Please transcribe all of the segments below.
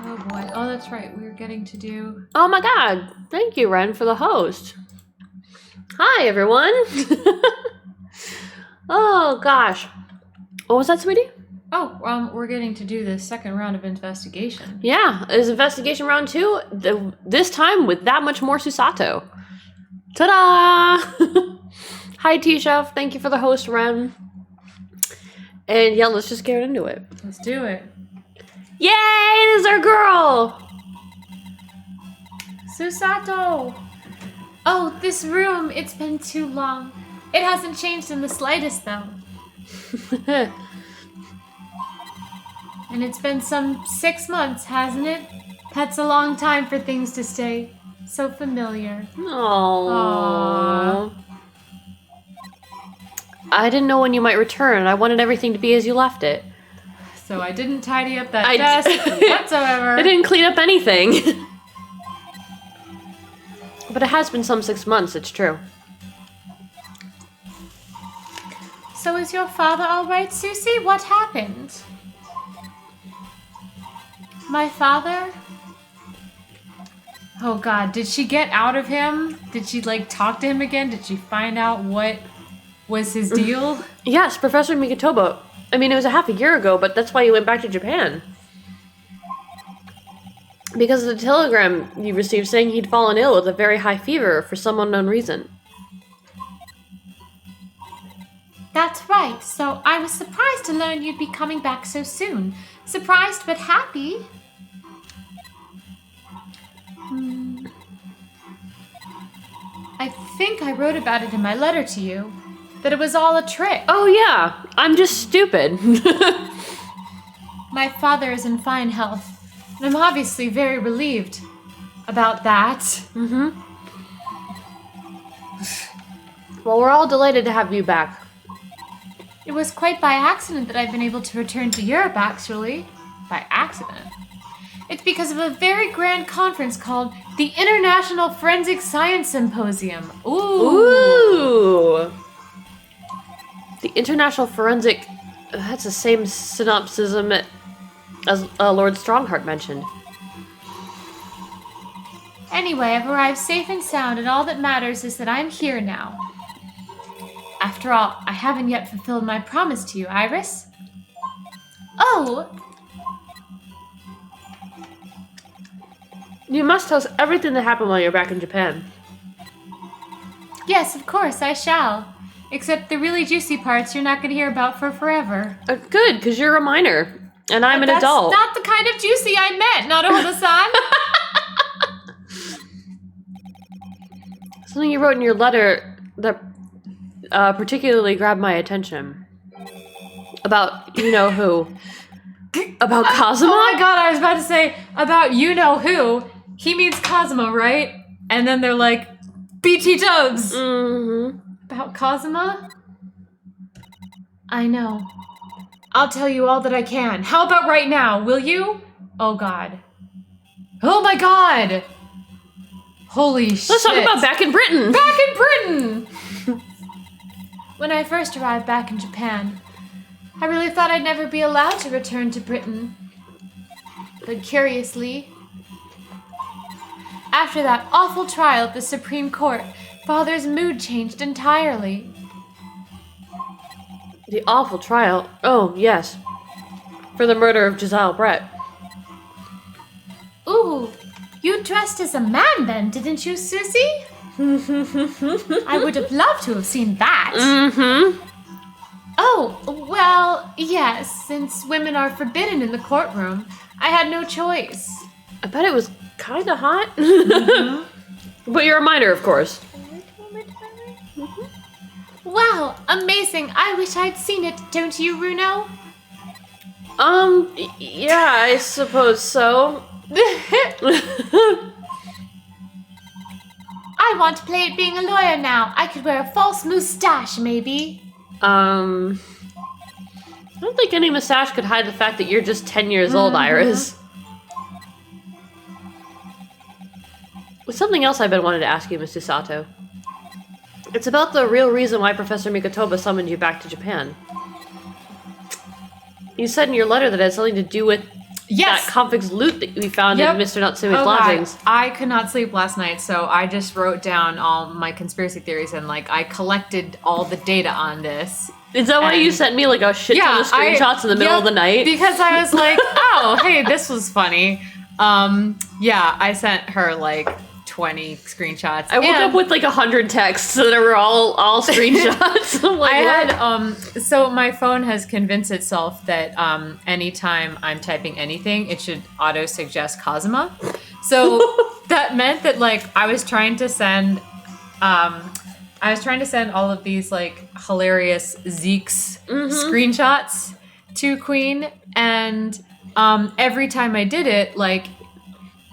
Oh boy. Oh, that's right. We were getting to do... Oh my god. Thank you, Ren, for the host. Hi, everyone. Oh, gosh. What was that, sweetie? Oh, we're getting to do the second round of investigation. Yeah, it is investigation round 2. This time with that much more Susato. Ta-da! Hi, T-Chef. Thank you for the host, Ren. And yeah, let's just get into it. Let's do it. Yay! It is our girl! Susato! Oh, this room, it's been too long. It hasn't changed in the slightest, though. And it's been some 6 months, hasn't it? That's a long time for things to stay so familiar. Aww. I didn't know when you might return. I wanted everything to be as you left it. So I didn't tidy up that desk whatsoever. I didn't clean up anything. But it has been some 6 months, it's true. So is your father all right, Susie? What happened? My father? Oh god, did she get out of him? Did she, talk to him again? Did she find out what was his deal? Yes, Professor Mikitoba. I mean, it was a half a year ago, but that's why he went back to Japan. Because of the telegram you received saying he'd fallen ill with a very high fever for some unknown reason. That's right. So I was surprised to learn you'd be coming back so soon. Surprised but happy. I think I wrote about it in my letter to you. That it was all a trick. Oh yeah, I'm just stupid. My father is in fine health. And I'm obviously very relieved about that. Mm-hmm. Well, we're all delighted to have you back. It was quite by accident that I've been able to return to Europe, actually. By accident. It's because of a very grand conference called the International Forensic Science Symposium. Ooh! The International Forensic... That's the same synopsism as Lord Strongheart mentioned. Anyway, I've arrived safe and sound, and all that matters is that I'm here now. After all, I haven't yet fulfilled my promise to you, Iris. Oh! You must tell us everything that happened while you're back in Japan. Yes, of course, I shall. Except the really juicy parts you're not going to hear about for forever. Good, because you're a minor, and I'm an adult. That's not the kind of juicy I meant, Naruhodo-san. Something you wrote in your letter that particularly grabbed my attention. About you-know-who. About Cosmo? Oh my god, I was about to say, about you-know-who. He means Cosmo, right? And then they're like, BT Dubs! Mm-hmm. About Cosmo? I know. I'll tell you all that I can. How about right now, will you? Oh god. Oh my god! Holy shit. Let's talk about back in Britain! Back in Britain! When I first arrived back in Japan, I really thought I'd never be allowed to return to Britain. But curiously, after that awful trial at the Supreme Court, Father's mood changed entirely. The awful trial. Oh, yes. For the murder of Giselle Brett. Ooh, you dressed as a man then, didn't you, Susie? I would have loved to have seen that. Mm-hmm. Oh, well, yes, since women are forbidden in the courtroom, I had no choice. I bet it was kind of hot. Mm-hmm. But you're a minor, of course. Mm-hmm. Wow, amazing. I wish I'd seen it, don't you, Runo? Yeah, I suppose so. I want to play at being a lawyer now. I could wear a false moustache, maybe. I don't think any mustache could hide the fact that you're just 10 years old, Iris. There's something else I've been wanting to ask you, Mr. Sato. It's about the real reason why Professor Mikotoba summoned you back to Japan. You said in your letter that it had something to do with Yes. that convict's loot that we found Yep. in Mr. Natsume's God. lodgings. I could not sleep last night, so I just wrote down all my conspiracy theories and like I collected all the data on this. Is that why you And- sent me like a shit ton of screenshots in the middle of the night? Because I was like, oh, hey, this was funny. Yeah, I sent her like 20 screenshots. I woke up with like 100 texts that were all screenshots. I'm like, I what? had so my phone has convinced itself that anytime I'm typing anything, it should auto suggest Kazuma. So that meant that like I was trying to send all of these like hilarious Zeke's screenshots to Queen, and every time I did it, like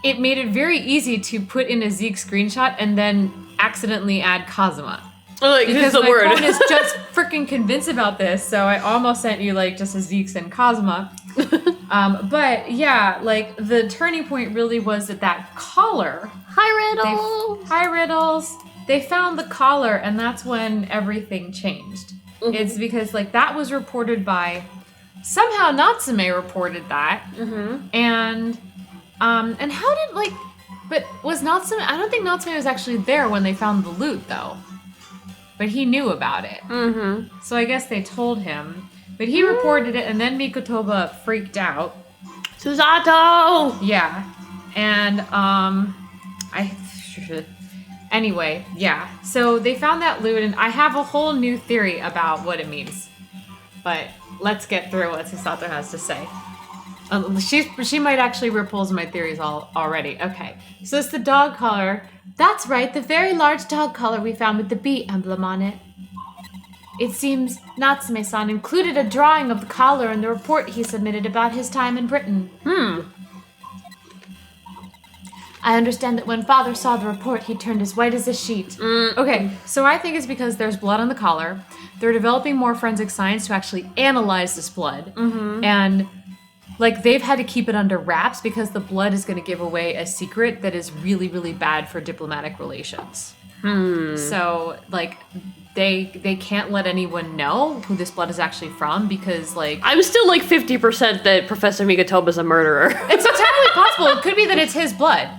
it made it very easy to put in a Zeke screenshot and then accidentally add Kazuma. Like, this Because is the my word. phone is just freaking convinced about this, so I almost sent you like just a Zeke's and Kazuma. But yeah, like the turning point really was that collar. Hi, Riddle. Hi, Riddles. They found the collar, and that's when everything changed. Mm-hmm. It's because like that was reported by somehow Natsume reported that, and how did like, but was Natsume? I don't think Natsume was actually there when they found the loot though, but he knew about it. So I guess they told him, but he reported it, and then Mikotoba freaked out. Susato! Yeah, and anyway, yeah. So they found that loot, and I have a whole new theory about what it means. But let's get through what Susato has to say. She might actually repulse my theories already. Okay, so it's the dog collar. That's right, the very large dog collar we found with the bee emblem on it. It seems Natsume-san included a drawing of the collar in the report he submitted about his time in Britain. I understand that when Father saw the report, he turned as white as a sheet. Okay, so I think it's because there's blood on the collar. They're developing more forensic science to actually analyze this blood. And, like, they've had to keep it under wraps because the blood is going to give away a secret that is really, really bad for diplomatic relations. So, like, they can't let anyone know who this blood is actually from because, like... I'm still like 50% that Professor Mikotoba's a murderer. It's entirely possible. It could be that it's his blood.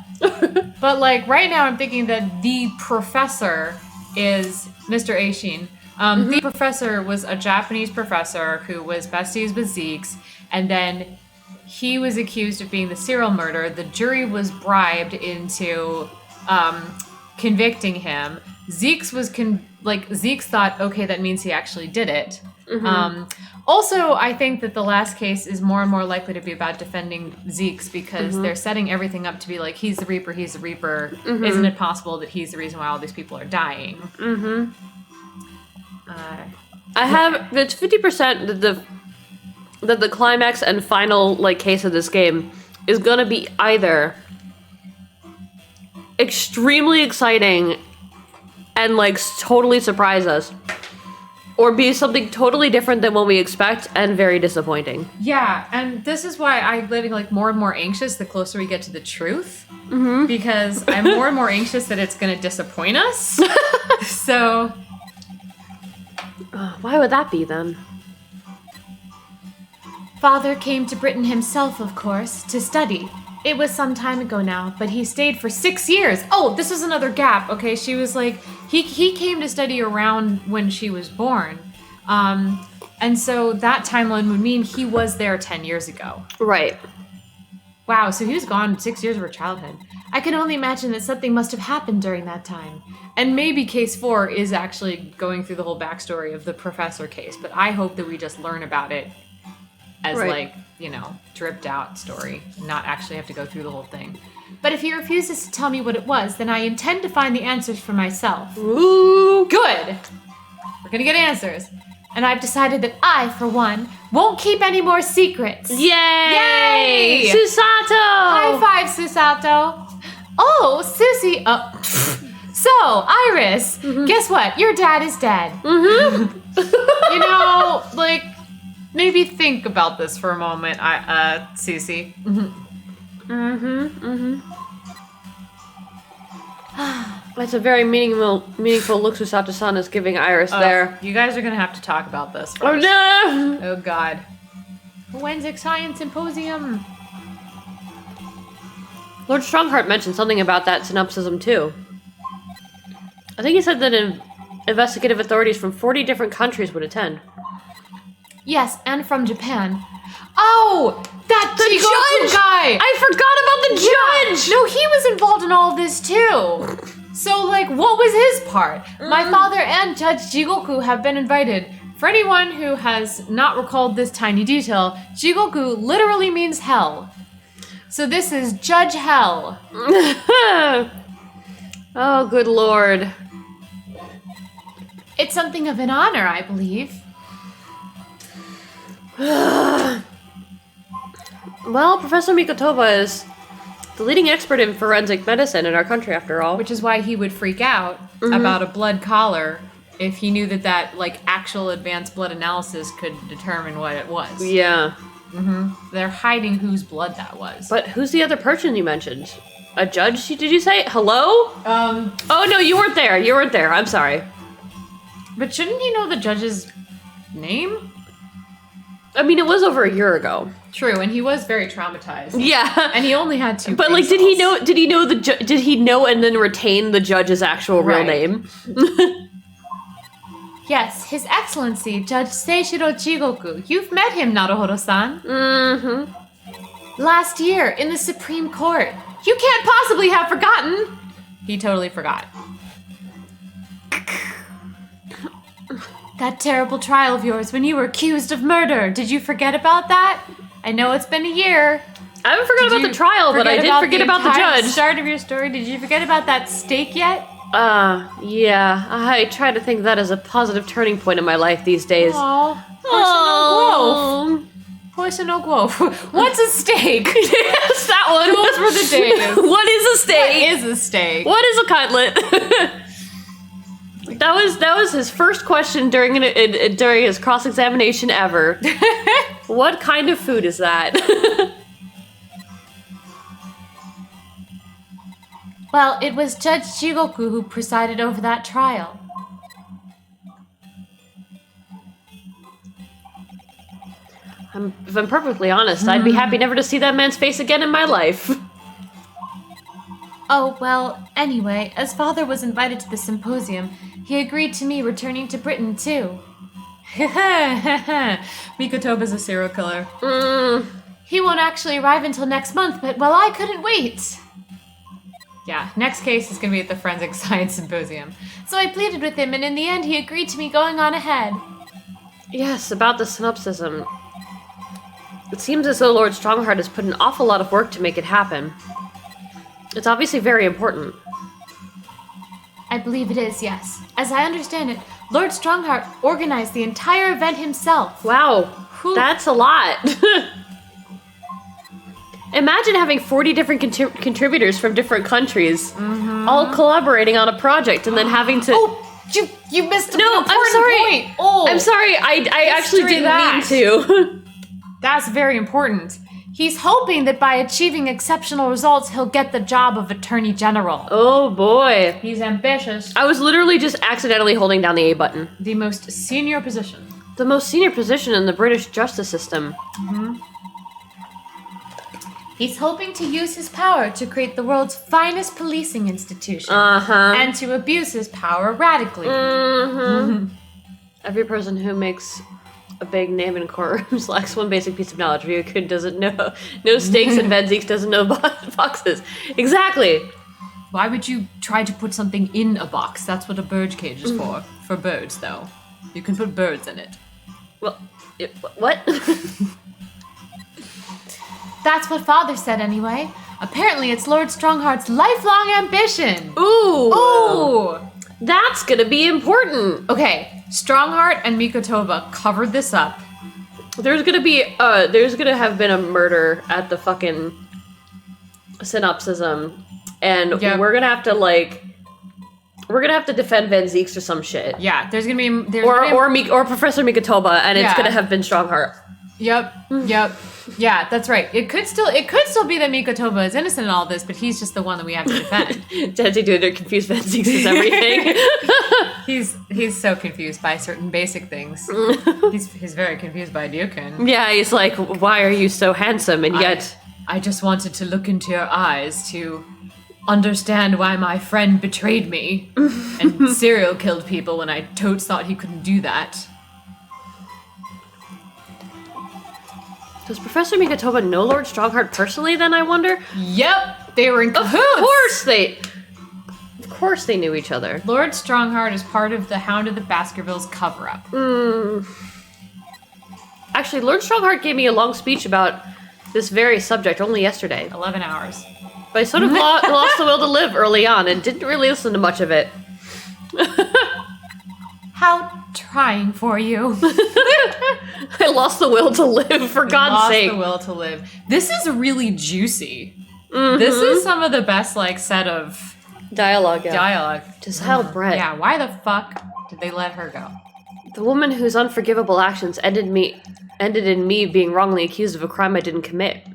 But, like, right now I'm thinking that the professor is Mr. Aishin. The professor was a Japanese professor who was besties with Zeke's, and then he was accused of being the serial murderer. The jury was bribed into convicting him. Zeke's was Zeke's thought, okay, that means he actually did it. Also, I think that the last case is more and more likely to be about defending Zeke's because they're setting everything up to be like, he's the Reaper, he's the Reaper. Isn't it possible that he's the reason why all these people are dying? I have it's 50% that the climax and final like case of this game is gonna be either extremely exciting and like totally surprise us, or be something totally different than what we expect and very disappointing. Yeah, and this is why I'm getting like more and more anxious the closer we get to the truth. Because I'm more and more anxious that it's going to disappoint us. So... Why would that be then? Father came to Britain himself, of course, to study. It was some time ago now, but he stayed for 6 years. Oh, this was another gap, okay? She was like, he came to study around when she was born. And so that timeline would mean he was there 10 years ago. Right. Wow, so he was gone 6 years of her childhood. I can only imagine that something must have happened during that time. And maybe case 4 is actually going through the whole backstory of the professor case, but I hope that we just learn about it as like, you know, dripped out story, not actually have to go through the whole thing. But if he refuses to tell me what it was, then I intend to find the answers for myself. Ooh, good! We're gonna get answers. And I've decided that I, for one, won't keep any more secrets. Yay! Yay! Susato! High five, Susato. Oh, Susie. So, Iris, guess what? Your dad is dead. You know, like, maybe think about this for a moment, Susie. That's a very meaningful look Susato-san is giving Iris there. You guys are gonna have to talk about this first. Oh no! Oh God. Forensic Science Symposium. Lord Strongheart mentioned something about that synopsism too. I think he said that investigative authorities from 40 different countries would attend. Yes, and from Japan. Oh, that The Jigoku judge! guy! I forgot about the judge! No, he was involved in all this too. So, like, what was his part? My father and Judge Jigoku have been invited. For anyone who has not recalled this tiny detail, Jigoku literally means hell. So this is Judge Hell. Oh, good lord. It's something of an honor, I believe. Well, Professor Mikotoba is the leading expert in forensic medicine in our country, after all. Which is why he would freak out about a blood collar if he knew that, like, actual advanced blood analysis could determine what it was. Yeah. They're hiding whose blood that was. But who's the other person you mentioned? A judge, did you say? Hello? Oh, no, you weren't there. You weren't there. I'm sorry. But shouldn't he know the judge's name? I mean, it was over a year ago. True, and he was very traumatized. Yeah. And he only had 2 But, like, did he know did he know and then retain the judge's actual real name? Yes, His Excellency, Judge Seishiro Jigoku. You've met him, Naruhodo-san. Mm-hmm. Last year, in the Supreme Court. You can't possibly have forgotten. He totally forgot. That terrible trial of yours when you were accused of murder. Did you forget about that? I know it's been a year. I haven't forgot about the trial, but I did forget about the judge. Start of your story. Did you forget about that stake yet? Yeah. I try to think of that as a positive turning point in my life these days. Oh, personal growth. What's a steak? Yes, that one. Those were the days. What is a steak? What is a steak? What is a cutlet? That was his first question during his cross-examination ever. What kind of food is that? Well, it was Judge Jigoku who presided over that trial. If I'm perfectly honest, I'd be happy never to see that man's face again in my life. Oh, well, anyway, as father was invited to the symposium, he agreed to me returning to Britain, too. Mikotoba's a serial killer. He won't actually arrive until next month, but, well, I couldn't wait. Yeah, next case is going to be at the Forensic Science Symposium. So I pleaded with him, and in the end, he agreed to me going on ahead. Yes, about the synopsism. It seems as though Lord Strongheart has put an awful lot of work to make it happen. It's obviously very important. I believe it is, yes. As I understand it, Lord Strongheart organized the entire event himself. Wow, that's a lot. Imagine having 40 different contributors from different countries, all collaborating on a project, and then having to... Oh, you missed an important I'm sorry. point. Oh, I'm sorry, I actually didn't mean to. That's very important. He's hoping that by achieving exceptional results, he'll get the job of Attorney General. Oh boy. He's ambitious. I was literally just accidentally holding down the A button. The most senior position. The most senior position in the British justice system. He's hoping to use his power to create the world's finest policing institution. And to abuse his power radically. Every person who makes a big name in courtrooms lacks one basic piece of knowledge. Ryukun doesn't know stakes and Venzeek doesn't know boxes. Exactly. Why would you try to put something in a box? That's what a bird cage is for. For birds, though. You can put birds in it. Well, what? That's what father said anyway. Apparently it's Lord Strongheart's lifelong ambition. Ooh! That's gonna be important. Okay, Strongheart and Mikotoba covered this up. There's gonna have been a murder at the fucking synopsism, and we're gonna have to defend Venzeeks or some shit. Yeah, there's gonna be or Professor Mikotoba, and it's gonna have been Strongheart. Yep. Yeah, that's right. It could still be that Mikotoba is innocent in all this, but he's just the one that we have to defend. Dancing doing their confused Venzik says everything. He's so confused by certain basic things. He's very confused by Ryukin. Yeah, he's like, why are you so handsome? And yet I just wanted to look into your eyes to understand why my friend betrayed me and serial killed people when I totes thought he couldn't do that. Does Professor Mikotoba know Lord Strongheart personally, then, I wonder? Yep, they were in cahoots! Of course they knew each other. Lord Strongheart is part of the Hound of the Baskervilles cover-up. Actually, Lord Strongheart gave me a long speech about this very subject only yesterday. 11 hours. But I sort of lost the will to live early on and didn't really listen to much of it. How trying for you. I lost the will to live, for God's sake. Lost the will to live. This is really juicy. This is some of the best, set of dialogue. Giselle Brett. Yeah, why the fuck did they let her go? The woman whose unforgivable actions ended in me being wrongly accused of a crime I didn't commit.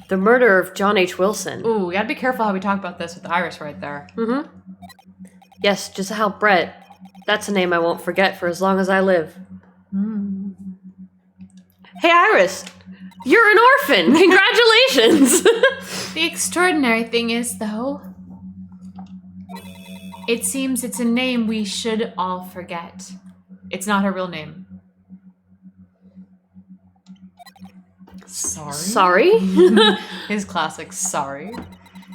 The murder of John H. Wilson. Ooh, we gotta be careful how we talk about this with Iris right there. Yes, Giselle Brett. That's a name I won't forget for as long as I live. Hey, Iris! You're an orphan! Congratulations! The extraordinary thing is, though, it seems it's a name we should all forget. It's not her real name. Sorry? His classic sorry.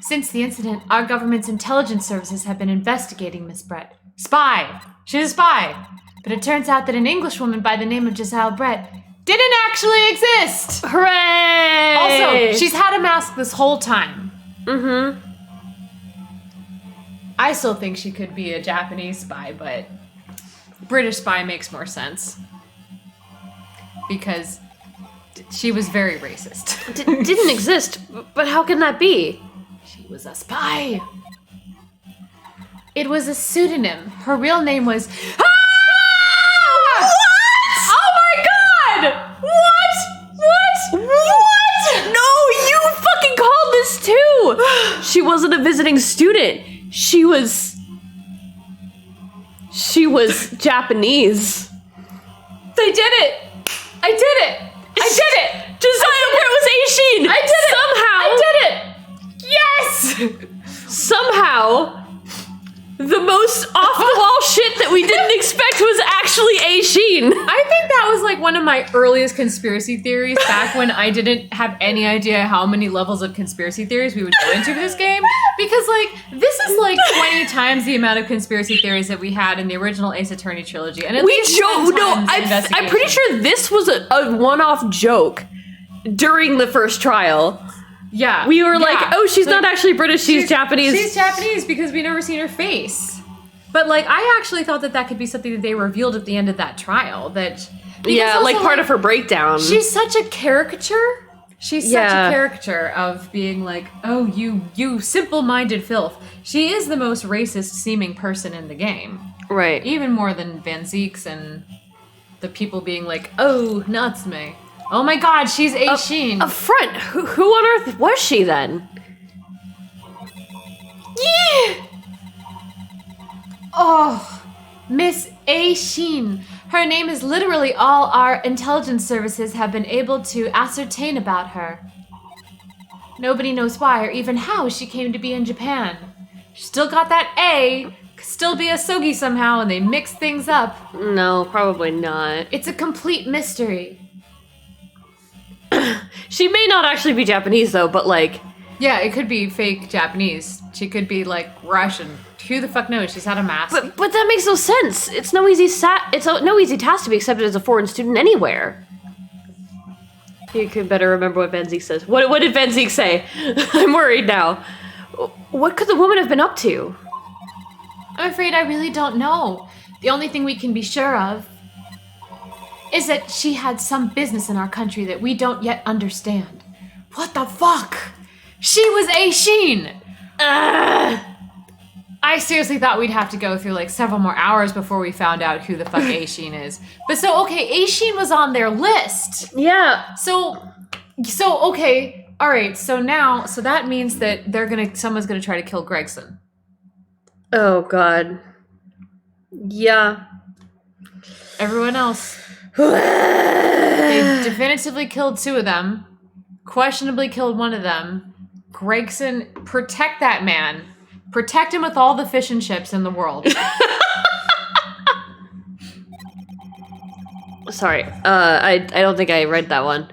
Since the incident, our government's intelligence services have been investigating Miss Brett. Spy! She's a spy! But it turns out that an Englishwoman by the name of Giselle Brett didn't actually exist! Hooray! Also, she's had a mask this whole time. I still think she could be a Japanese spy, but British spy makes more sense. Because she was very racist. Didn't exist, but how can that be? She was a spy. It was a pseudonym. Her real name was... Ah! What? Oh my god! What? No, you fucking called this too! She wasn't a visiting student. She was Japanese. They did it! I did it! Giselle Brett was Aishin! I did it! Somehow! I did it! Yes! Somehow, the most off-the-wall shit that we didn't expect was actually Aishin. I think that was one of my earliest conspiracy theories back when I didn't have any idea how many levels of conspiracy theories we would go into for this game. Because, this is 20 times the amount of conspiracy theories that we had in the original Ace Attorney trilogy. And at least 10 times I'm pretty sure this was a one-off joke during the first trial. Yeah. We were oh, she's not actually British, she's Japanese. She's Japanese because we never seen her face. But, I actually thought that could be something that they revealed at the end of that trial. Part of her breakdown. She's such a caricature. She's such a caricature of being oh, you simple-minded filth. She is the most racist-seeming person in the game. Right. Even more than Van Zeeks and the people being oh, Natsume. Oh my god, she's Aishin. A front. Who on earth was she then? Yeah! Oh, Miss Aishin. Her name is literally all our intelligence services have been able to ascertain about her. Nobody knows why or even how she came to be in Japan. She still got that A, could still be a Sogi somehow, and they mixed things up. No, probably not. It's a complete mystery. She may not actually be Japanese, though, but Yeah, it could be fake Japanese. She could be Russian. Who the fuck knows? She's had a mask. But that makes no sense. It's no easy task to be accepted as a foreign student anywhere. You could better remember what Van Zeek says. What did Van Zeek say? I'm worried now. What could the woman have been up to? I'm afraid I really don't know. The only thing we can be sure of is that she had some business in our country that we don't yet understand. What the fuck? She was Aishin! I I seriously thought we'd have to go through like several more hours before we found out who the fuck Aishin is. But so, okay, Aishin was on their list. Yeah. So okay, all right. So that means that someone's gonna try to kill Gregson. Oh God. Yeah. Everyone else. They definitively killed 2 of them. Questionably killed 1 of them. Gregson, protect that man. Protect him with all the fish and chips in the world. Sorry, I don't think I read that one.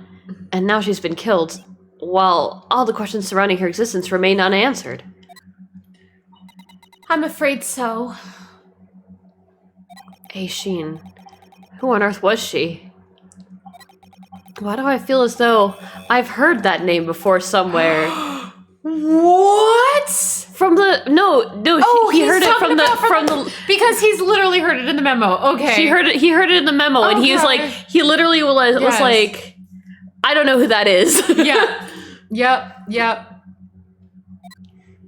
And now she's been killed, while all the questions surrounding her existence remain unanswered. I'm afraid so. Aishin. Who on earth was she? Why do I feel as though I've heard that name before somewhere? What? From the he heard it from the because he's literally heard it in the memo. Okay, he heard it in the memo, and he's like, he literally was like, I don't know who that is. Yep.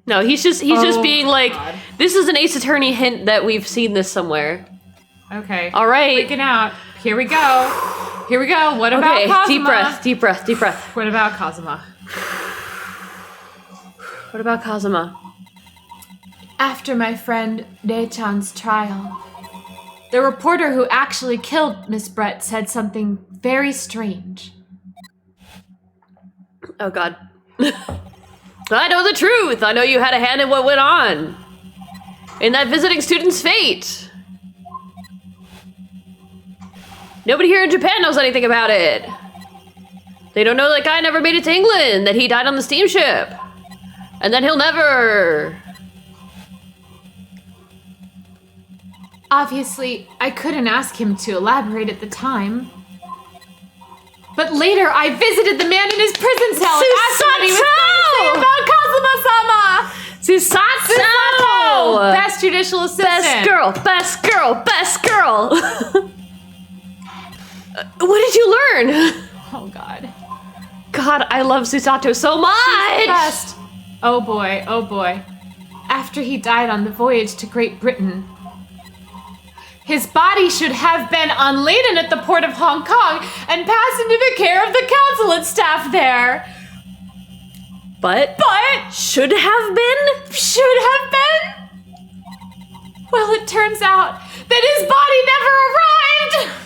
No, he's just being like, God. This is an Ace Attorney hint that we've seen this somewhere. Okay. All right. Freaking out. Here we go. What about Kazuma? Deep breath. What about Kazuma? What about Kazuma? After my friend Dae-chan's trial, the reporter who actually killed Miss Brett said something very strange. Oh God. I know the truth. I know you had a hand in what went on. In that visiting student's fate. Nobody here in Japan knows anything about it. They don't know that guy never made it to England, that he died on the steamship. And then he'll never... Obviously, I couldn't ask him to elaborate at the time. But later, I visited the man in his prison cell and asked him what he was going to say about Kazuma-sama! Susato! Best judicial assistant! Best girl! What did you learn? Oh, God. God, I love Susato so much! She's the best. Oh boy. After he died on the voyage to Great Britain, his body should have been unladen at the port of Hong Kong and passed into the care of the consulate staff there. But should have been? Well, it turns out that his body never arrived.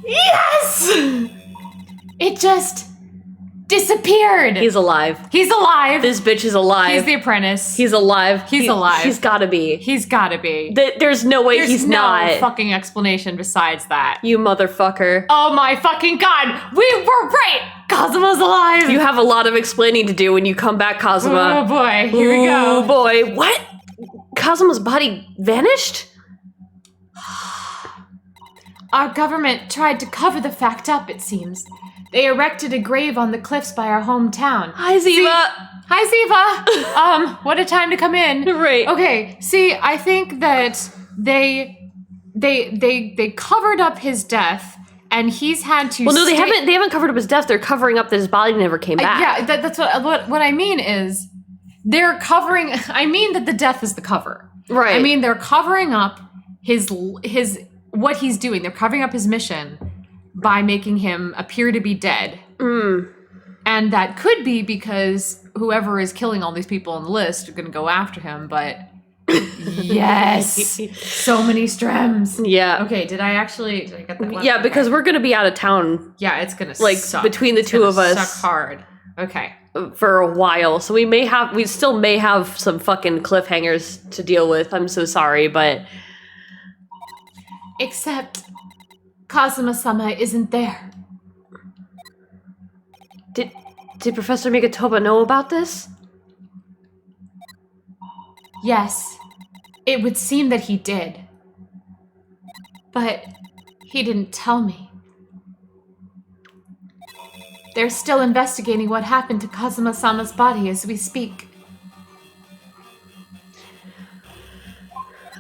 Yes! It just disappeared. He's alive. This bitch is alive. He's the apprentice. He's alive. He's alive. He's gotta be. There's no way he's not. There's no fucking explanation besides that. You motherfucker. Oh my fucking God. We were right. Kazuma's alive. You have a lot of explaining to do when you come back, Kazuma. Oh boy. Here we go. Oh boy. What? Kazuma's body vanished? Our government tried to cover the fact up, it seems. They erected a grave on the cliffs by our hometown. Hi, Ziva. Hi, Ziva. What a time to come in. Right. Okay. See, I think that they covered up his death, and he's had to. Well, no, they haven't covered up his death. They're covering up that his body never came back. Yeah, that's what I mean is they're covering. I mean that the death is the cover. Right. I mean they're covering up his what he's doing. They're covering up his mission by making him appear to be dead. And that could be because whoever is killing all these people on the list are going to go after him, but yes, so many strems. Yeah. Okay, did I get that one? Yeah, because we're going to be out of town. Yeah, it's going to suck. Between the two of us. Suck hard. Okay. For a while. So we still may have some fucking cliffhangers to deal with. I'm so sorry, but... Except Kazuma-sama isn't there. Did Professor Megatoba know about this? Yes. It would seem that he did. But he didn't tell me. They're still investigating what happened to Kazuma-sama's body as we speak.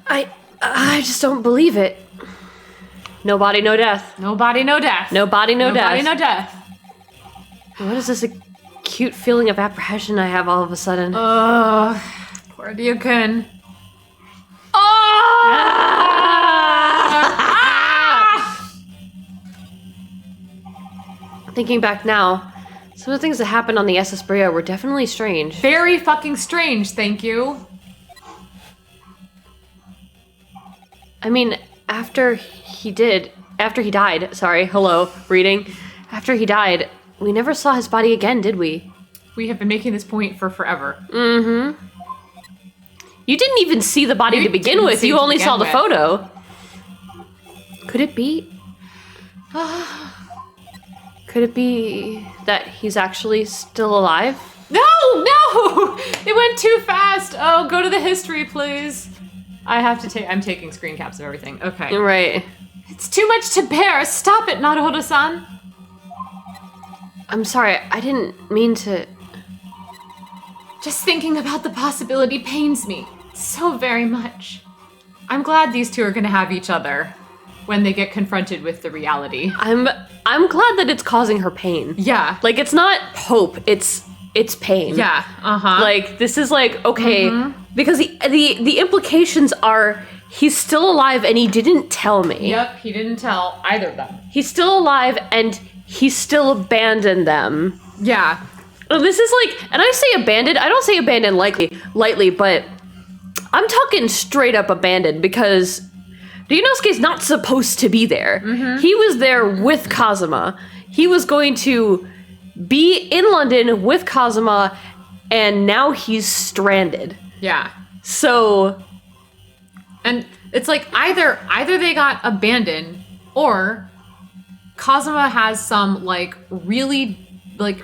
I just don't believe it. No body, no death. No body, no death. No body, no death. No body, no death. What is this acute feeling of apprehension I have all of a sudden? Poor Poor Ryukun. Thinking back now, some of the things that happened on the SS Brio were definitely strange. Very fucking strange, thank you. I mean, after he died, sorry, hello, reading. After he died, we never saw his body again, did we? We have been making this point for forever. Mm-hmm. You didn't even see the body to begin with. You only saw the photo. Could it be? Could it be that he's actually still alive? No! It went too fast. Oh, go to the history, please. I'm taking screen caps of everything. Okay. Right. It's too much to bear. Stop it, Naruhodo-san. I'm sorry, I didn't mean to... Just thinking about the possibility pains me so very much. I'm glad these two are gonna have each other when they get confronted with the reality. I'm glad that it's causing her pain. Yeah. Like, it's not hope, it's pain. Yeah, uh-huh. Like, this is like, okay, because the implications are he's still alive and he didn't tell me. Yep, he didn't tell either of them. He's still alive and he still abandoned them. Yeah. This is like, and I say abandoned, I don't say abandoned lightly, but I'm talking straight up abandoned because Ryunosuke's not supposed to be there. He was there with Kazuma. He was going to be in London with Kazuma, and now he's stranded. Yeah. So... And it's like either they got abandoned or Kazuma has some like really like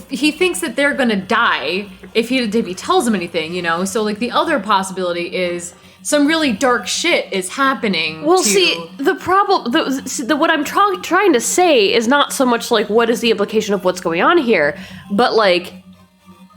he thinks that they're gonna die if he tells them anything, you know? So like the other possibility is some really dark shit is happening. Well, see, the problem, what I'm trying to say is not so much like what is the implication of what's going on here, but like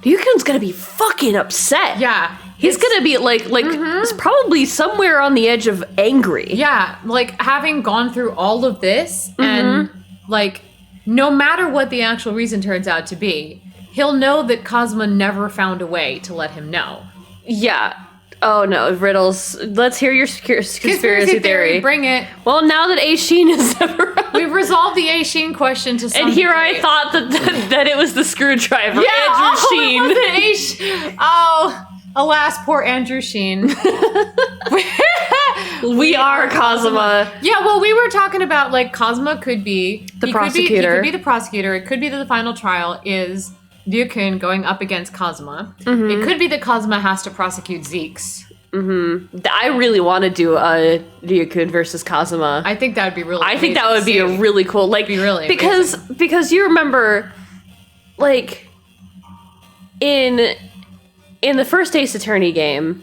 Ryukun's gonna be fucking upset. Yeah. He's gonna be like he's probably somewhere on the edge of angry. Yeah, like having gone through all of this and like no matter what the actual reason turns out to be, he'll know that Kazuma never found a way to let him know. Yeah. Oh no, riddles. Let's hear your conspiracy theory. Bring it. Well, now that Aishin is never... We've resolved the Aishin question to some And here degree. I thought that it was the screwdriver, Yeah, Andrew Sheen. Oh, alas, poor Andrew Sheen. We are Kazuma. Yeah, well, we were talking about, like, Kazuma could be... The prosecutor. He could be the prosecutor. It could be that the final trial is Ryukun going up against Kazuma. It could be that Kazuma has to prosecute Zeke's. I really want to do a Ryukun versus Kazuma. I think that would be really I think that would be a really cool... Like, be really because you remember, like, in the first Ace Attorney game,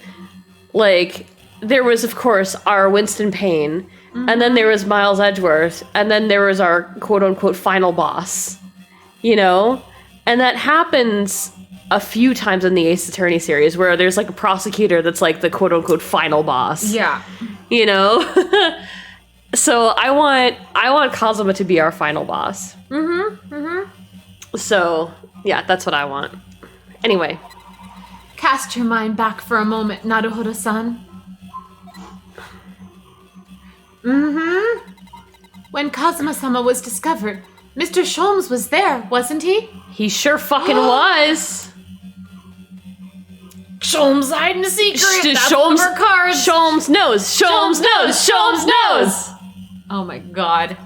like... There was, of course, our Winston Payne, and then there was Miles Edgeworth, and then there was our quote-unquote final boss, you know? And that happens a few times in the Ace Attorney series, where there's, like, a prosecutor that's, like, the quote-unquote final boss. Yeah. You know? So I want Kazuma to be our final boss. So, yeah, that's what I want. Anyway. Cast your mind back for a moment, Naruhodo-san. When Kazuma-sama was discovered, Mr. Sholmes was there, wasn't he? He sure fucking was. Sholmes hiding a secret. That's Sholmes, one of our cards. Sholmes knows. Sholmes knows. Sholmes knows. Oh my god.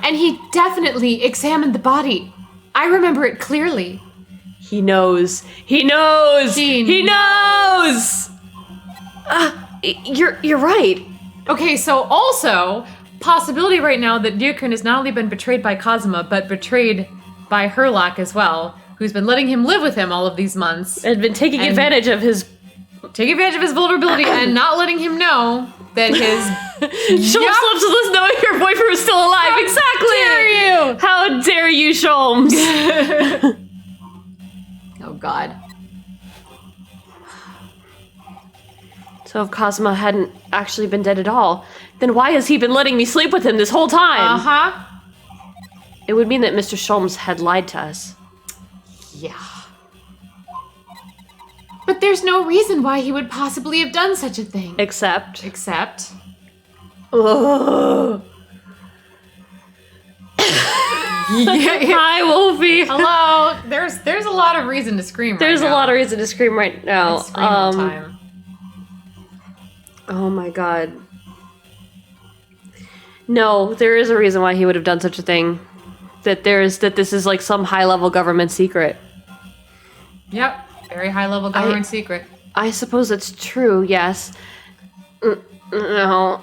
And he definitely examined the body. I remember it clearly. He knows. He knows. He knows. You're right. Okay, so also, possibility right now that Ryukun has not only been betrayed by Kazuma, but betrayed by Herlock as well, who's been letting him live with him all of these months. And been taking advantage of his vulnerability and not letting him know that his... Sholmes loves to listen knowing your boyfriend was still alive. Exactly. How dare you, Sholmes? Oh, God. So if Kazuma hadn't actually been dead at all, then why has he been letting me sleep with him this whole time? It would mean that Mr. Sholmes had lied to us. Yeah. But there's no reason why he would possibly have done such a thing. Except. Ugh. Hi, Wolfie. Hello. There's a lot of reason to scream right now. There's a lot of reason to scream right now. It's screaming time. Oh my god. No, there is a reason why he would have done such a thing. That this is like some high-level government secret. Yep. Very high-level government secret. I suppose it's true, yes. No.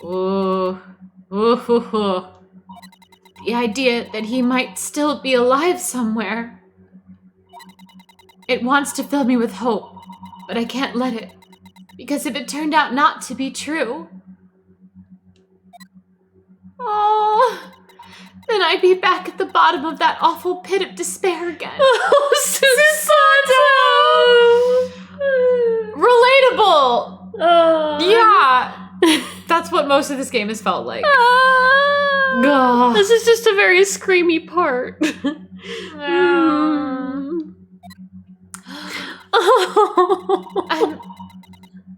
Ooh. Ooh. The idea that he might still be alive somewhere. It wants to fill me with hope, but I can't let it. Because if it turned out not to be true... Oh... Then I'd be back at the bottom of that awful pit of despair again. Oh, Susato! Relatable! Yeah! That's what most of this game has felt like. Ugh. This is just a very screamy part.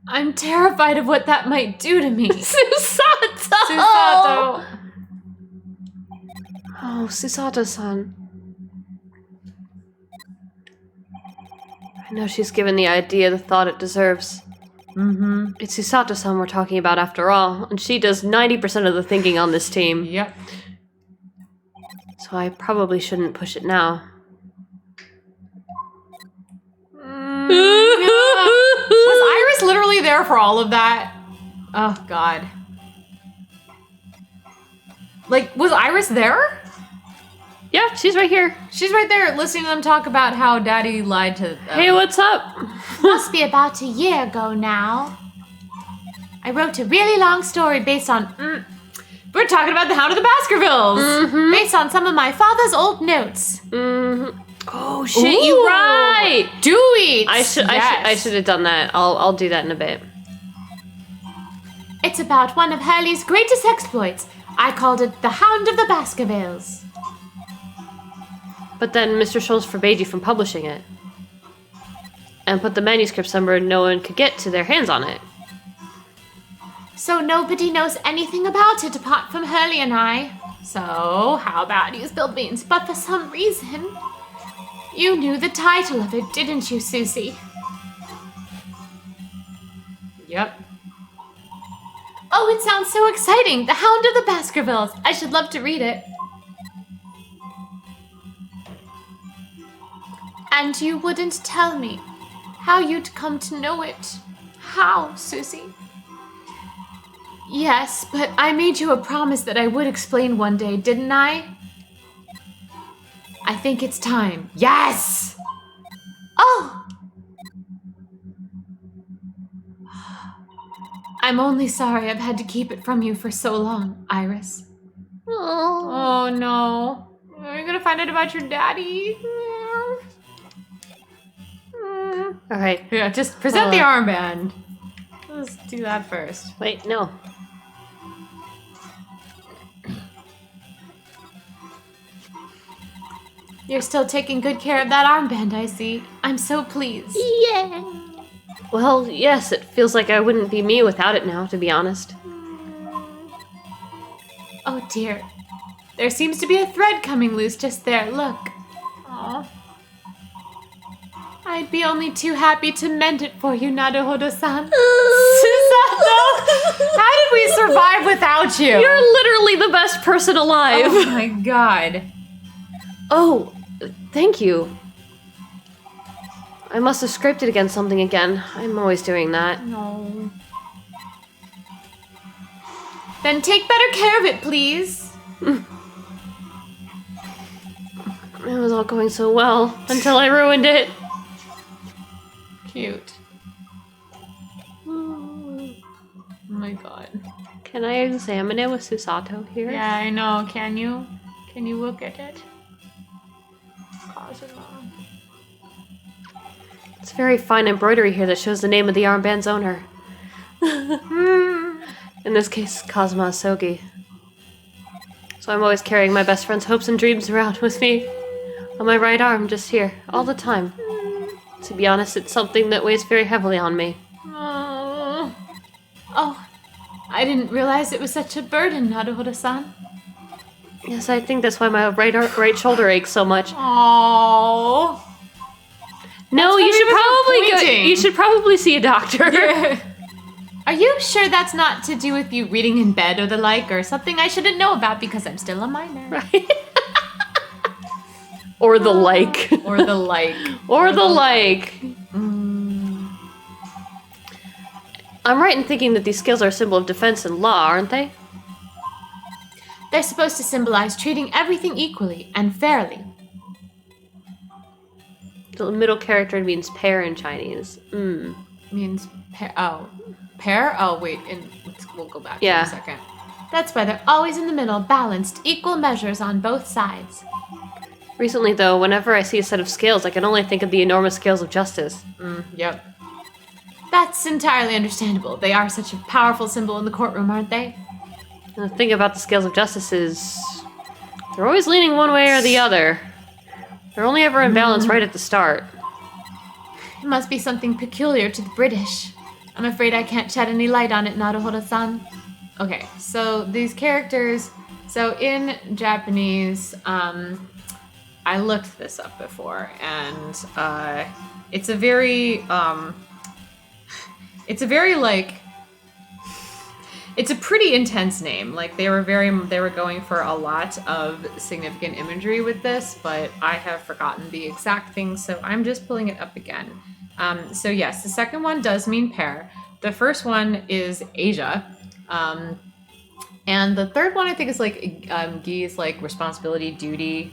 I'm terrified of what that might do to me. Susato! Oh, Susato-san. I know she's given the idea the thought it deserves. Mm-hmm. It's Susato-san we're talking about after all, and she does 90% of the thinking on this team. Yep. So I probably shouldn't push it now. Was Iris literally there for all of that? Oh, God. Like, was Iris there? Yeah, she's right here. She's right there listening to them talk about how Daddy lied to them. Hey, what's up? Must be about a year ago now. I wrote a really long story based on... We're talking about the Hound of the Baskervilles. Mm-hmm. based on some of my father's old notes. Mm-hmm. Oh, shit, you're right! Do it! I should have done that. I'll do that in a bit. It's about one of Hurley's greatest exploits. I called it The Hound of the Baskervilles. But then Mr. Schultz forbade you from publishing it. And put the manuscript somewhere no one could get to their hands on it. So nobody knows anything about it apart from Hurley and I. So, how about you spill beans? But for some reason, you knew the title of it, didn't you, Susie? Yep. Oh, it sounds so exciting. The Hound of the Baskervilles. I should love to read it. And you wouldn't tell me how you'd come to know it. How, Susie? Yes, but I made you a promise that I would explain one day, didn't I? I think it's time. Yes! Oh! I'm only sorry I've had to keep it from you for so long, Iris. Oh, Oh no. Are you gonna find out about your daddy? Alright. Yeah, just present the armband. Let's do that first. Wait, no. You're still taking good care of that armband, I see. I'm so pleased. yeah. Well, yes, it feels like I wouldn't be me without it now, to be honest. Oh dear. There seems to be a thread coming loose just there. Look. Aw. I'd be only too happy to mend it for you, Naruhodo-san. Susato! How did we survive without you? You're literally the best person alive! Oh my god. Oh, thank you. I must have scraped it against something again. I'm always doing that. No. Then take better care of it, please. It was all going so well until I ruined it. Cute. Oh my god. Can I examine it with Susato here? Yeah, I know. Can you? Can you look at it? It's very fine embroidery here that shows the name of the armband's owner. In this case, Kazuma Asogi. So I'm always carrying my best friend's hopes and dreams around with me. On my right arm, just here, all the time. To be honest, it's something that weighs very heavily on me. Oh, I didn't realize it was such a burden, Naruhodo-san. Yes, I think that's why my right shoulder aches so much. Oh. No, you should probably go. pointing. You should probably see a doctor. Yeah. Are you sure that's not to do with you reading in bed or the like, or something I shouldn't know about because I'm still a minor? Right. Or the like. Or the like. Or the like. I'm right in thinking that these skills are a symbol of defense and law, aren't they? They're supposed to symbolize treating everything equally and fairly. The middle character means pair in Chinese. Means pair. Oh. Pair? Oh, wait. We'll go back Yeah. in a second. That's why they're always in the middle, balanced, equal measures on both sides. Recently, though, whenever I see a set of scales, I can only think of the enormous scales of justice. Yep. That's entirely understandable. They are such a powerful symbol in the courtroom, aren't they? And the thing about the scales of justice is they're always leaning one way or the other. They're only ever in balance right at the start. It must be something peculiar to the British. I'm afraid I can't shed any light on it, Naruhodo-san. Okay, so these characters... So in Japanese, I looked this up before, and it's a very, it's a pretty intense name. Like, they were going for a lot of significant imagery with this, but I have forgotten the exact thing, so I'm just pulling it up again. So yes, the second one does mean pair. The first one is Asia. And the third one I think is like, gi is like responsibility, duty.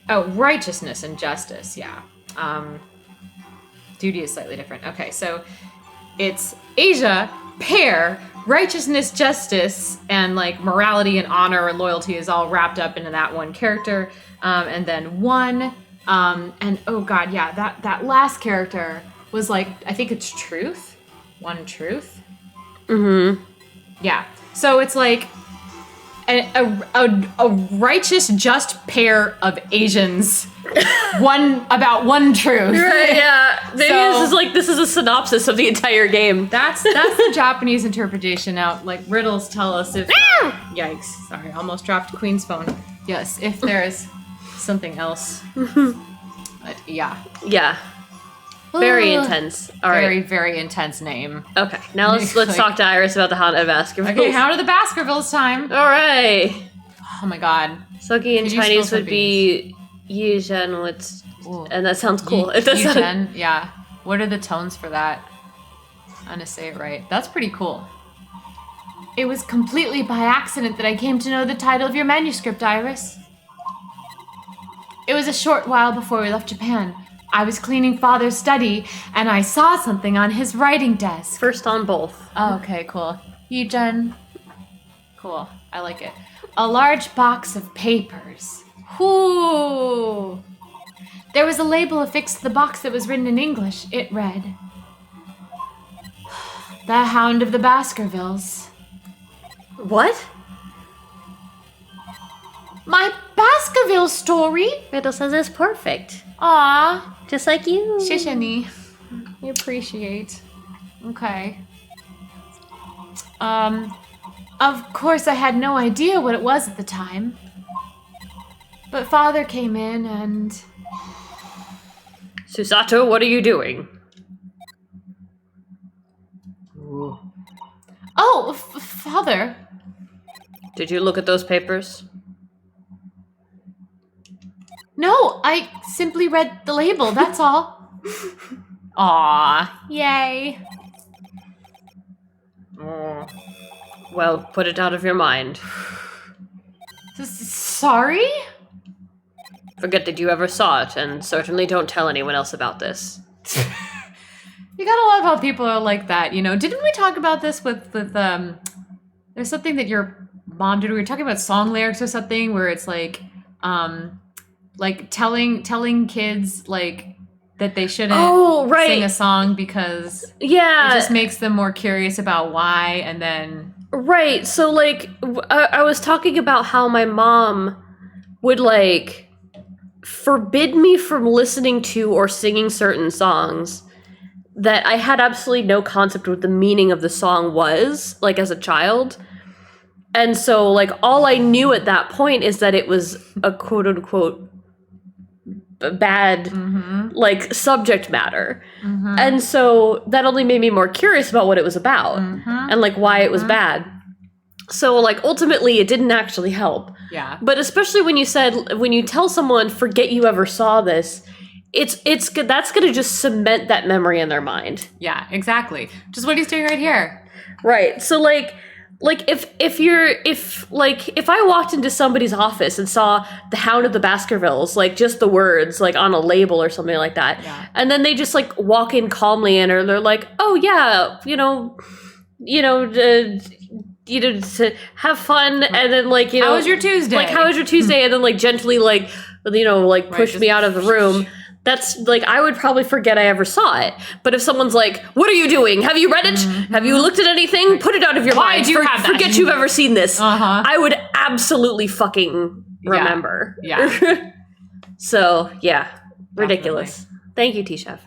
Righteousness and justice, yeah. Duty is slightly different. Okay, so it's Asia, pair, righteousness, justice, and like morality and honor and loyalty is all wrapped up into that one character. And then one, and oh god, yeah, that last character was like, I think it's truth. One truth. Mm-hmm. Yeah. So it's like a righteous, just pair of Asians. one truth. Right, yeah. Maybe So- this is a synopsis of the entire game. That's the Japanese interpretation. Now, like, riddles tell us if... yikes. Sorry, almost dropped Queen's phone. Yes, if there's something else. But, yeah. Yeah. Very Ooh. intense. All right. Very, very intense name. Okay, now let's talk to Iris about the Haunted Baskervilles. Okay, Hound of the Baskervilles time. All right. Oh my god. Soki in Could you Chinese spill would some be Yizhen, and that sounds cool. Yi- It does sound... Yi-Chen, yeah. What are the tones for that? I'm gonna say it right. That's pretty cool. It was completely by accident that I came to know the title of your manuscript, Iris. It was a short while before we left Japan. I was cleaning Father's study, and I saw something on his writing desk. First on both. Oh, okay, cool. Yi-Chen. Cool. I like it. A large box of papers. Whoo! There was a label affixed to the box that was written in English. It read, "The Hound of the Baskervilles." What? My Baskerville story? Riddle says it's perfect. Aw. Just like you. Shishani. We appreciate. Okay. Of course I had no idea what it was at the time. But Father came in and... Susato, what are you doing? Oh, Father. Did you look at those papers? No, I simply read the label, that's all. Aw, yay. Well, put it out of your mind. Sorry? Forget that you ever saw it, and certainly don't tell anyone else about this. You gotta love how people are like that, you know? Didn't we talk about this with there's something that your mom did, we were talking about song lyrics or something, where it's like telling kids, like, that they shouldn't sing a song because Yeah. it just makes them more curious about why, and then Right, so, like, I was talking about how my mom would, like, forbid me from listening to or singing certain songs that I had absolutely no concept what the meaning of the song was, like, as a child. And so, like, all I knew at that point is that it was a quote-unquote bad, like, subject matter. And so that only made me more curious about what it was about and, like, why it was bad. So, like, ultimately, it didn't actually help. Yeah. But especially when you tell someone, forget you ever saw this, it's good. That's going to just cement that memory in their mind. Yeah, exactly. Just what he's doing right here. Right. So, like if I walked into somebody's office and saw the Hound of the Baskervilles, like just the words like on a label or something like that, and then they just like walk in calmly and or they're like, oh yeah, to have fun, and then like how was your Tuesday? Like how was your Tuesday, and then like gently like push me out of the room. That's like I would probably forget I ever saw it. But if someone's like, "What are you doing? Have you read it? Have you looked at anything? Put it out of your mind. Do you have that? Forget you've ever seen this." I would absolutely fucking remember. Yeah. So yeah, ridiculous. Definitely. Thank you, T-Chef.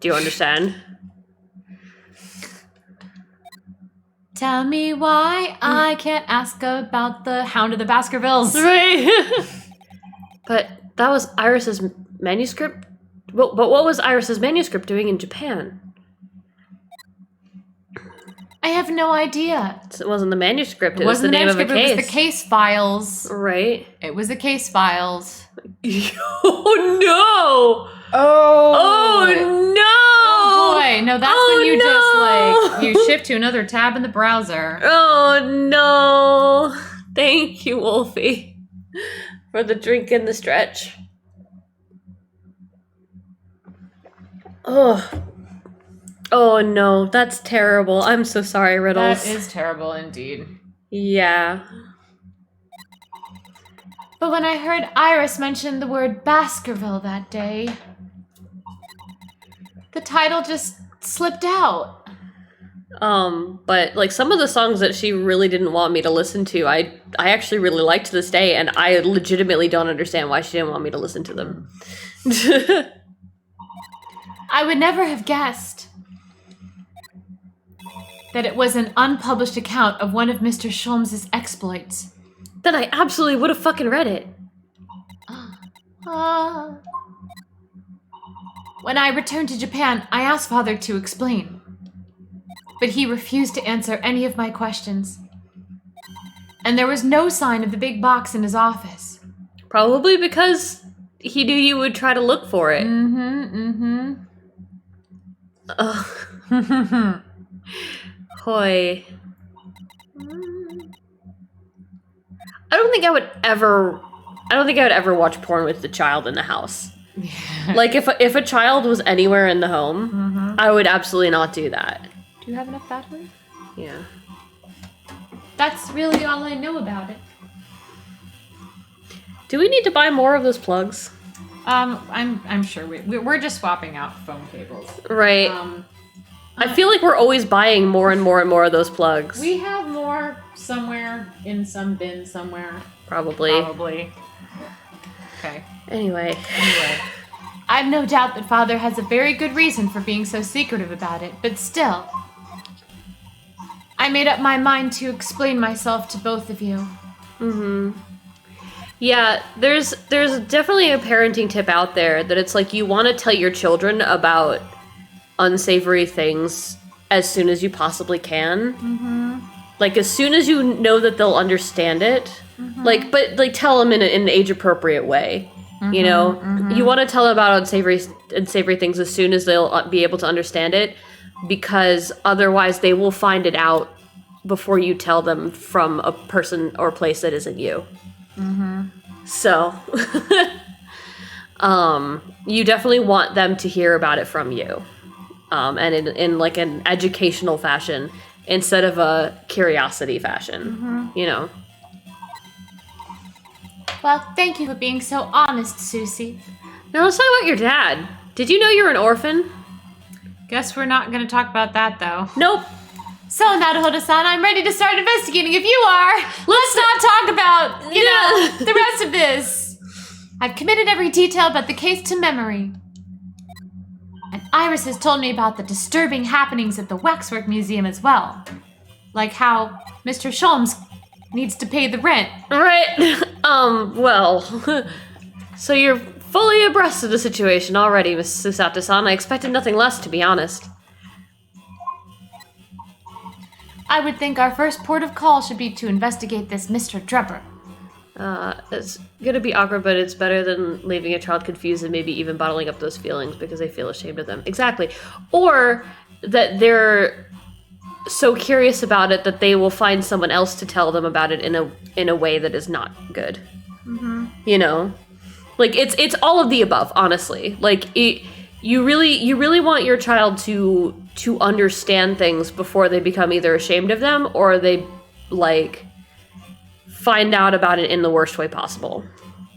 Do you understand? Tell me why I can't ask about the Hound of the Baskervilles. Right. But that was Iris's manuscript. But what was Iris's manuscript doing in Japan? I have no idea. It wasn't the manuscript. It was the name of a case. It was the case files. Right. It was the case files. Oh no! Oh no! Oh boy! No, that's when you just like you shift to another tab in the browser. Oh no! Thank you, Wolfie, for the drink and the stretch. Oh no, that's terrible. I'm so sorry, Riddles. That is terrible indeed. Yeah. But when I heard Iris mention the word Baskerville that day, the title just slipped out. But like some of the songs that she really didn't want me to listen to, I actually really liked to this day, and I legitimately don't understand why she didn't want me to listen to them. I would never have guessed that it was an unpublished account of one of Mr. Sholmes's exploits. Then I absolutely would have fucking read it. When I returned to Japan, I asked Father to explain, but he refused to answer any of my questions. And there was no sign of the big box in his office. Probably because he knew you would try to look for it. Hoy. I don't think I would ever watch porn with the child in the house. Yeah. Like if a child was anywhere in the home, I would absolutely not do that. Do you have enough battery? Yeah. That's really all I know about it. Do we need to buy more of those plugs? I'm sure we're just swapping out phone cables. Right. I feel like we're always buying more and more and more of those plugs. We have more somewhere in some bin somewhere. Probably. Okay. Anyway. I've no doubt that Father has a very good reason for being so secretive about it, but still, I made up my mind to explain myself to both of you. Yeah, there's definitely a parenting tip out there that it's like you want to tell your children about unsavory things as soon as you possibly can. Like as soon as you know that they'll understand it. Like, but like tell them in an age-appropriate way. You know, you want to tell them about unsavory things as soon as they'll be able to understand it, because otherwise they will find it out before you tell them from a person or place that isn't you. So, you definitely want them to hear about it from you, and in like an educational fashion instead of a curiosity fashion. You know. Well, thank you for being so honest, Susie. Now let's talk about your dad. Did you know you're an orphan? Guess we're not going to talk about that, though. Nope. So, Naruhodo-san, I'm ready to start investigating if you are. Let's not talk about, the rest of this. I've committed every detail about the case to memory. And Iris has told me about the disturbing happenings at the Waxwork Museum as well. Like how Mr. Sholmes needs to pay the rent. Right. Well. So you're fully abreast of the situation already, Miss Susato-san. I expected nothing less, to be honest. I would think our first port of call should be to investigate this Mr. Drebber. It's gonna be awkward, but it's better than leaving a child confused and maybe even bottling up those feelings because they feel ashamed of them. Exactly. Or that they're so curious about it that they will find someone else to tell them about it in a way that is not good. Mm-hmm. You know? Like, it's all of the above, honestly. Like, you really want your child to understand things before they become either ashamed of them or they, like, find out about it in the worst way possible.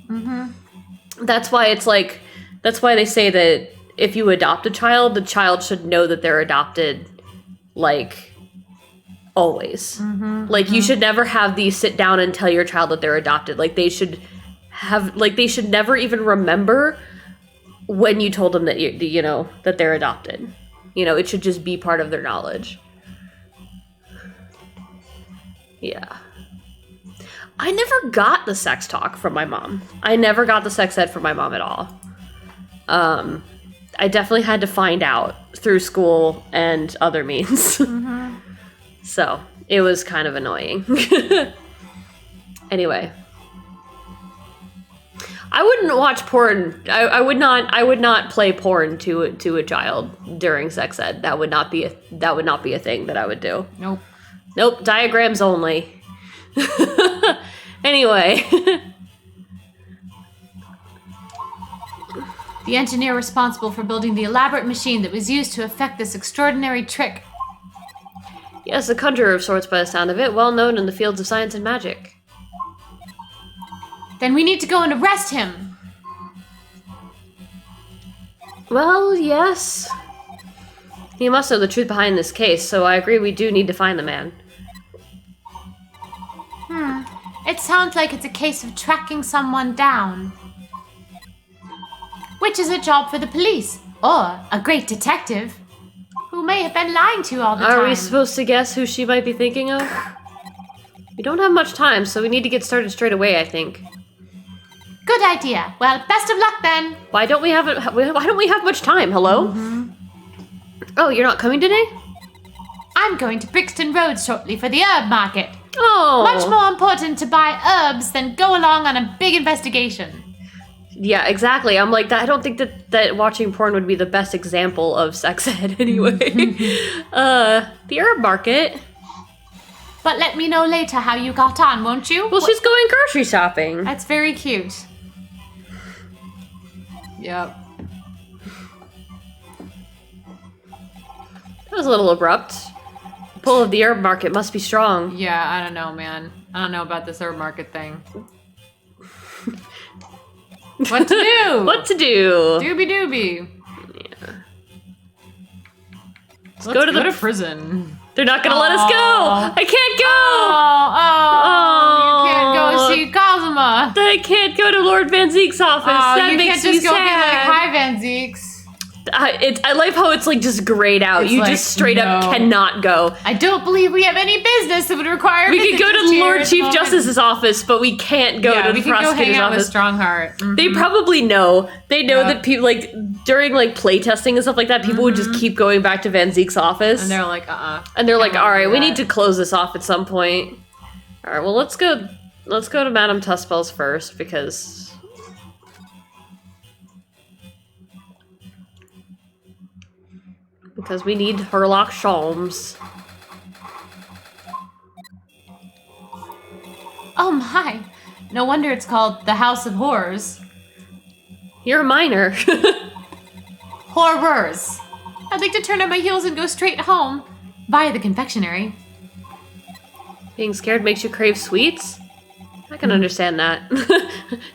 Mm-hmm. That's why they say that if you adopt a child, the child should know that they're adopted, like, always. Mm-hmm. Like, you should never have these sit down and tell your child that they're adopted. Like, they should never even remember when you told them that that they're adopted. It should just be part of their knowledge. Yeah. I never got the sex talk from my mom. I never got the sex ed from my mom at all. I definitely had to find out through school and other means. Mm-hmm. So, it was kind of annoying. Anyway. I wouldn't watch porn. I would not play porn to a child during sex ed. That would not be a thing that I would do. Nope, diagrams only. Anyway. The engineer responsible for building the elaborate machine that was used to effect this extraordinary trick. Yes, a conjurer of sorts by the sound of it, well known in the fields of science and magic. Then we need to go and arrest him. Well, yes. He must know the truth behind this case, so I agree we do need to find the man. It sounds like it's a case of tracking someone down. Which is a job for the police, or a great detective, who may have been lying to you all the time. Are we supposed to guess who she might be thinking of? We don't have much time, so we need to get started straight away, I think. Good idea. Well, best of luck then. Why don't we have much time? Hello? Mm-hmm. Oh, you're not coming today? I'm going to Brixton Road shortly for the herb market. Oh. Much more important to buy herbs than go along on a big investigation. Yeah, exactly. I'm like, I don't think that watching porn would be the best example of sex ed anyway. The herb market. But let me know later how you got on, won't you? Well, she's going grocery shopping. That's very cute. Yep. That was a little abrupt. The pull of the herb market must be strong. Yeah, I don't know, man. I don't know about this herb market thing. What to do? What to do? Doobie doobie. Yeah. Let's go to prison. They're not gonna let us go! I can't go! You can't go see Kazuma. I can't go to Lord Van Zeke's office. That you makes can't just me go sad. be like, hi, Van Zeeks. I like how it's like just grayed out. It's you like, just straight up no. cannot go. I don't believe we have any business that would require. We could go to the Lord Chief Justice's office, but we can't go to the we can go hang prosecutor's out with office. Strongheart. Mm-hmm. They probably know. They know that people like during like play testing and stuff like that, people would just keep going back to Van Zeke's office. And they're like, And they're like, Can't all right, do we that. need to close this off at some point. All right, well, let's go to Madame Tuspel's first because we need Herlock Sholmes. oh my. No wonder it's called the House of Horrors. You're a minor. Horrors. I'd like to turn on my heels and go straight home. Via the confectionery. Being scared makes you crave sweets? I can understand that.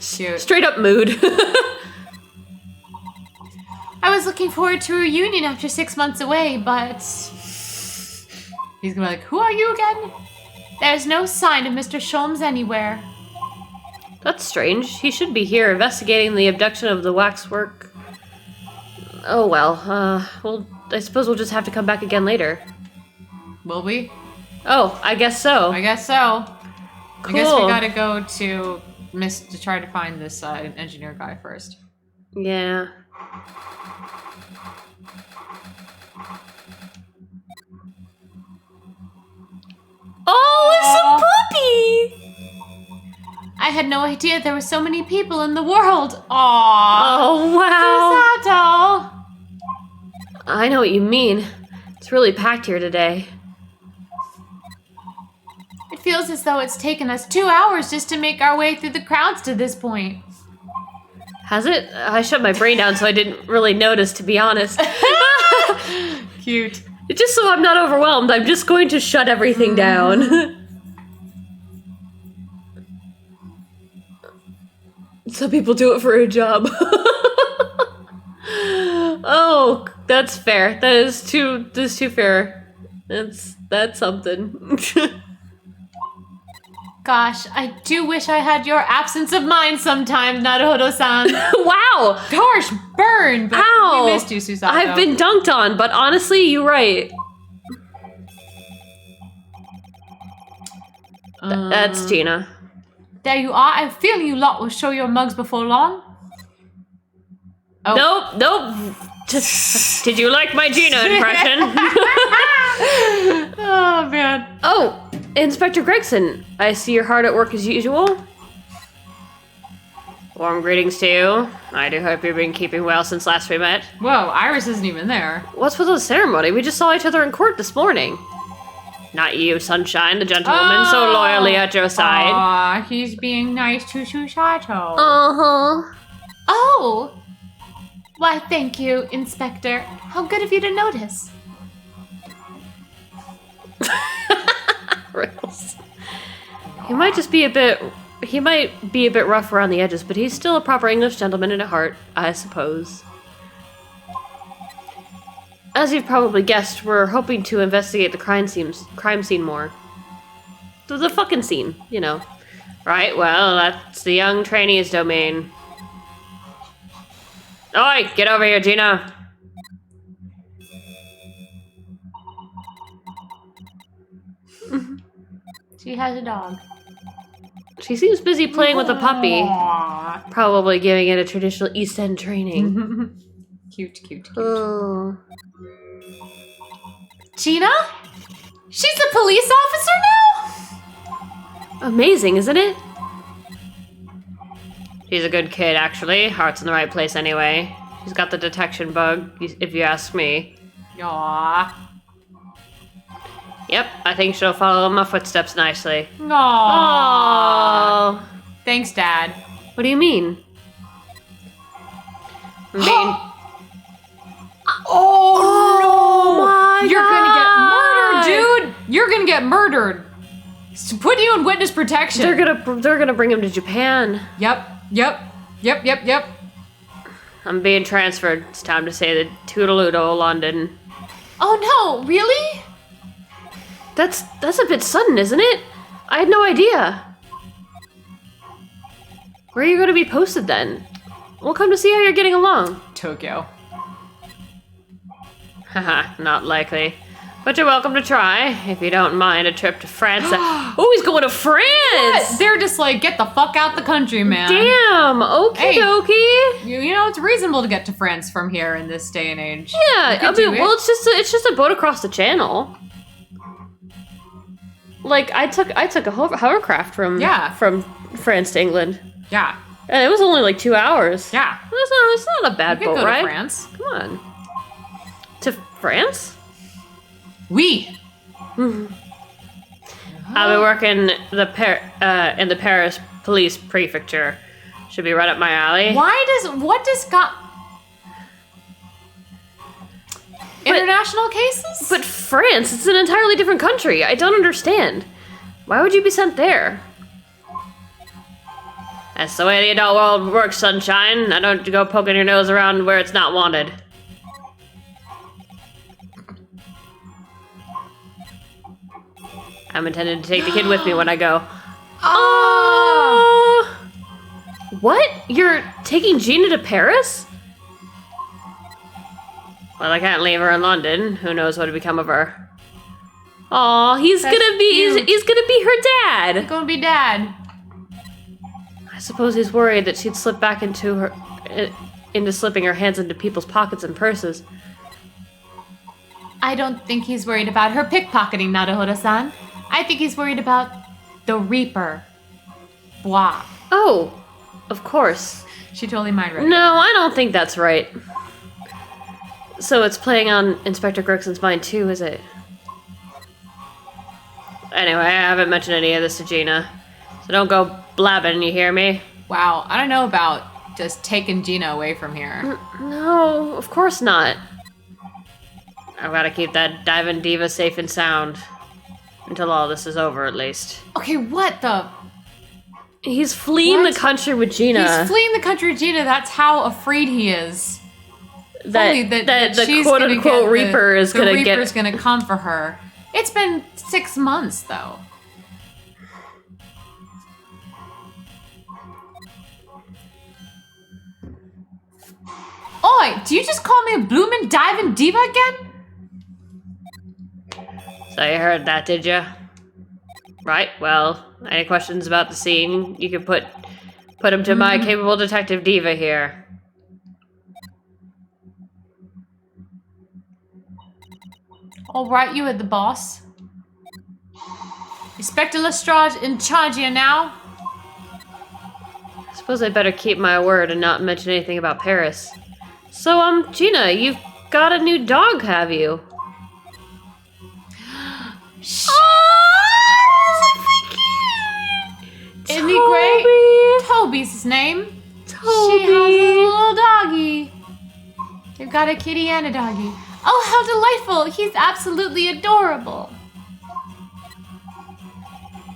Cute. Straight up mood. I was looking forward to a reunion after 6 months away, but... He's gonna be like, who are you again? There's no sign of Mr. Sholmes anywhere. That's strange. He should be here investigating the abduction of the waxwork. Oh well, well, I suppose we'll just have to come back again later. Will we? Oh, I guess so. I guess so. Cool. I guess we gotta go to to try to find this engineer guy first. Yeah. Oh, it's a puppy! I had no idea there were so many people in the world. Aww. Oh, wow. Susato. I know what you mean. It's really packed here today. It feels as though it's taken us 2 hours just to make our way through the crowds to this point. Has it? I shut my brain down so I didn't really notice, to be honest. Cute. Just so I'm not overwhelmed, I'm just going to shut everything down. Some people do it for a job. Oh, that's fair. That's too fair. That's something. Gosh, I do wish I had your absence of mind sometimes, Naruhodo-san. Wow! Gosh, burn! But Ow! we missed you, Susato. I've been dunked on, but honestly, you're right. That's Gina. There you are. I feel you lot will show your mugs before long. Oh. Nope. Just, did you like my Gina impression? Oh, man. Oh, Inspector Gregson. I see you're hard at work as usual. Warm greetings to you. I do hope you've been keeping well since last we met. Whoa, Iris isn't even there. What's with the ceremony? We just saw each other in court this morning. Not you, Sunshine, the gentlewoman so loyally at your side. Aw, he's being nice to Susato. Uh-huh. Oh! Why, thank you, Inspector. How good of you to notice. Riddles. He might be a bit rough around the edges, but he's still a proper English gentleman at heart, I suppose. As you've probably guessed, we're hoping to investigate the crime scene more. The fucking scene, you know. Right, well, that's the young trainee's domain. Oi, get over here, Gina. She has a dog. She seems busy playing with a puppy. Aww. Probably giving it a traditional East End training. Cute. Oh. Gina? She's a police officer now? Amazing, isn't it? She's a good kid, actually. Heart's in the right place anyway. She's got the detection bug, if you ask me. Aww. Yep, I think she'll follow my footsteps nicely. Aww. Oh. Thanks, Dad. What do you mean? Oh, no! my You're God. gonna get murdered, dude! You're gonna get murdered! Put you in witness protection. They're gonna bring him to Japan. Yep. I'm being transferred. It's time to say the toodaloo, London. Oh no, really? That's a bit sudden, isn't it? I had no idea. Where are you gonna be posted then? We'll come to see how you're getting along. Tokyo. Haha, not likely. But you're welcome to try, if you don't mind a trip to France. Oh, he's going to France! What? They're just like, get the fuck out the country, man. Damn, okie Hey. dokie. You know, it's reasonable to get to France from here in this day and age. Yeah, I could do mean, it. well, it's just a boat across the channel. Like, I took a hovercraft from France to England. Yeah. And it was only like 2 hours. Yeah. It's not a bad You could boat go ride. to France. Come on. To France? We. I'll be working in the Paris Police Prefecture. Should be right up my alley. What does international cases? But France, it's an entirely different country. I don't understand. Why would you be sent there? That's the way the adult world works, Sunshine. I don't go poking your nose around where it's not wanted. I'm intending to take the kid with me when I go. Oh! What? You're taking Gina to Paris? Well, I can't leave her in London. Who knows what'll become of her? Aw, he's That's gonna be cute. he's gonna be her dad. Gonna be dad. I suppose he's worried that she'd slip back into slipping her hands into people's pockets and purses. I don't think he's worried about her pickpocketing, Naruhodo-san. I think he's worried about the Reaper. Blah. Oh, of course. She totally mind read. No, I don't think that's right. So it's playing on Inspector Greggson's mind too, is it? Anyway, I haven't mentioned any of this to Gina. So don't go blabbing, you hear me? Wow, I don't know about just taking Gina away from here. No, of course not. I've got to keep that diving diva safe and sound. Until all this is over, at least. Okay, what the? He's fleeing What? the country with Gina. He's fleeing the country with Gina. That's how afraid he is. Only that the she's quote-unquote gonna get Reaper is gonna get... The Reaper's gonna come for her. It's been 6 months, though. Oi, do you just call me a bloomin' diving diva again? So you heard that, did you? Right, well, any questions about the scene, you can put them to my capable detective diva here. All right, you are the boss. Inspector Lestrade in charge here now. I suppose I better keep my word and not mention anything about Paris. So, Gina, you've got a new dog, have you? Isn't he great? Toby's his name. She has a little doggy. They've got a kitty and a doggy. Oh, how delightful. He's absolutely adorable.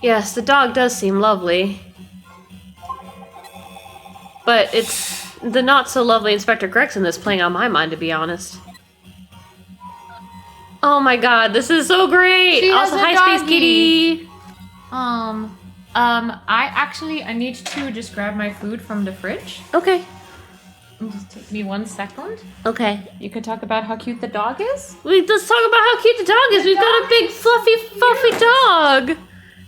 Yes, the dog does seem lovely. But it's the not-so-lovely Inspector Gregson that's playing on my mind, to be honest. Oh my god, this is so great! She has Also, a hi, doggy. Space Kitty! I need to just grab my food from the fridge. Okay. Just take me 1 second. Okay. You can talk about how cute the dog is. Let's talk about how cute the dog is. We've got a big, fluffy dog!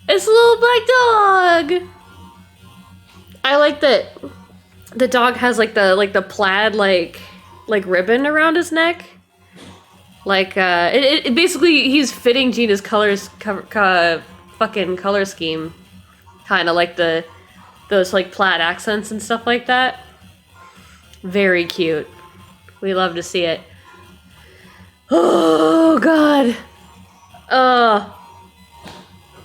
It's a little black dog! I like that the dog has like the plaid like ribbon around his neck. Like it basically he's fitting Gina's fucking color scheme, kind of like those like plaid accents and stuff like that. Very cute. We love to see it. Oh god.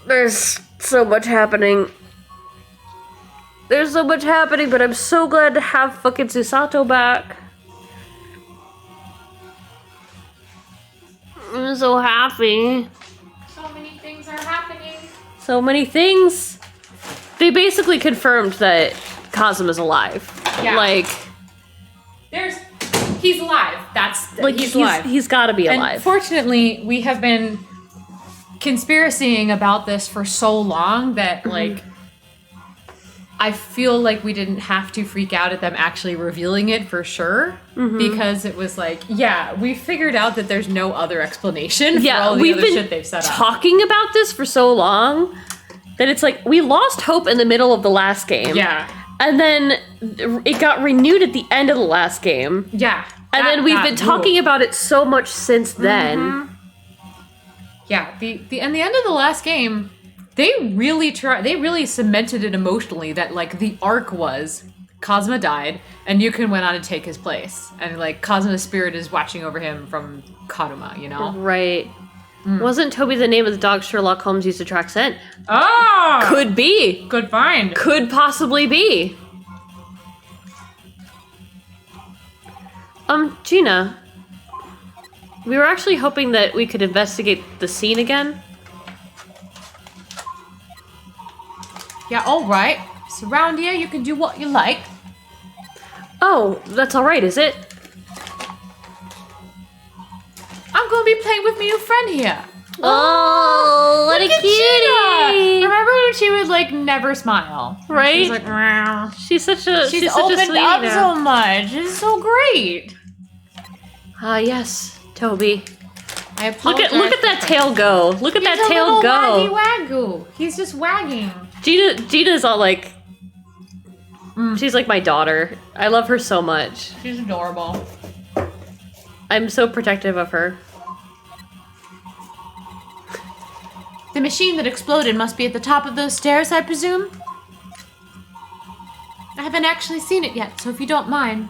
There's so much happening. There's so much happening, but I'm so glad to have fucking Susato back. I'm so happy. So many things are happening. So many things. They basically confirmed that Kazuma's alive. Yeah. Like He's alive. That's like he's alive. He's got to be And alive. fortunately, we have been conspiracying about this for so long that like I feel like we didn't have to freak out at them actually revealing it for sure, because it was like, yeah, we figured out that there's no other explanation for all the we've other been shit they've set up. talking about this for so long that it's like we lost hope in the middle of the last game. Yeah. And then it got renewed at the end of the last game. Yeah. And then we've been talking about it so much since then. Yeah, the end of the last game, they really cemented it emotionally that like the arc was Kazuma died and Yukon went on to take his place. And like Kazuma's spirit is watching over him from Karuma, you know? Right. Wasn't Toby the name of the dog Sherlock Holmes used to track scent? Oh! Could be. Good find. Could possibly be. Gina. We were actually hoping that we could investigate the scene again. Yeah, alright. So around here you can do what you like. Oh, that's alright, is it? I'm gonna be playing with my new friend here. Oh, what a look at cutie! Gina. Remember when she would like never smile? Right? She's like, meow. She's such a She's such a opened sweetie up now. so much. It's so great. Ah, yes, Toby. I Look apologize. at that tail go. Look at He's that a tail little go. Waggy waggle. He's just wagging. Gina's all like, she's like my daughter. I love her so much. She's adorable. I'm so protective of her. The machine that exploded must be at the top of those stairs, I presume? I haven't actually seen it yet, so if you don't mind.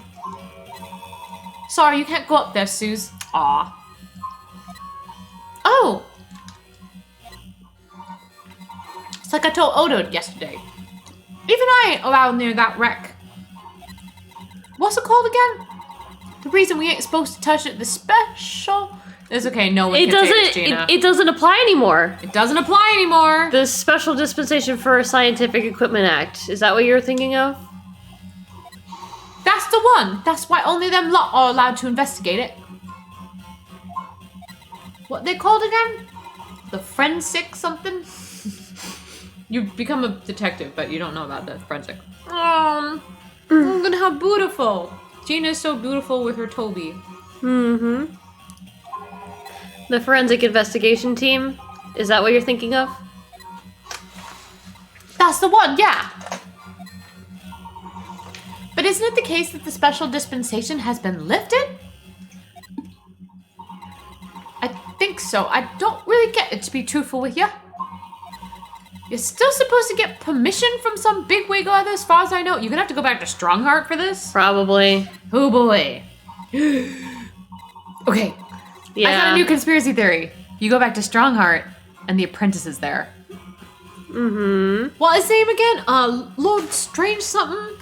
Sorry, you can't go up there, Suze. Aw. Oh! It's like I told Odo yesterday. Even I ain't allowed near that wreck. What's it called again? The reason we ain't supposed to touch it, the special... It's okay, no one It can say doesn't. this, Gina. It doesn't apply anymore. It doesn't apply anymore. The Special Dispensation for Scientific Equipment Act. Is that what you're thinking of? That's the one. That's why only them lot are allowed to investigate it. What they called again? The forensic something? You become a detective, but you don't know about the forensic. Look at how beautiful. Gina's so beautiful with her Toby. Mm-hmm. The Forensic Investigation Team. Is that what you're thinking of? That's the one, yeah. But isn't it the case that the special dispensation has been lifted? I think so. I don't really get it, to be truthful with you. You're still supposed to get permission from some bigwig or other, as far as I know. You're gonna have to go back to Strongheart for this? Probably. Oh boy. Okay. Yeah. I got a new conspiracy theory. You go back to Strongheart, and the apprentice is there. Mm-hmm. What is his name again? Lord Strange something?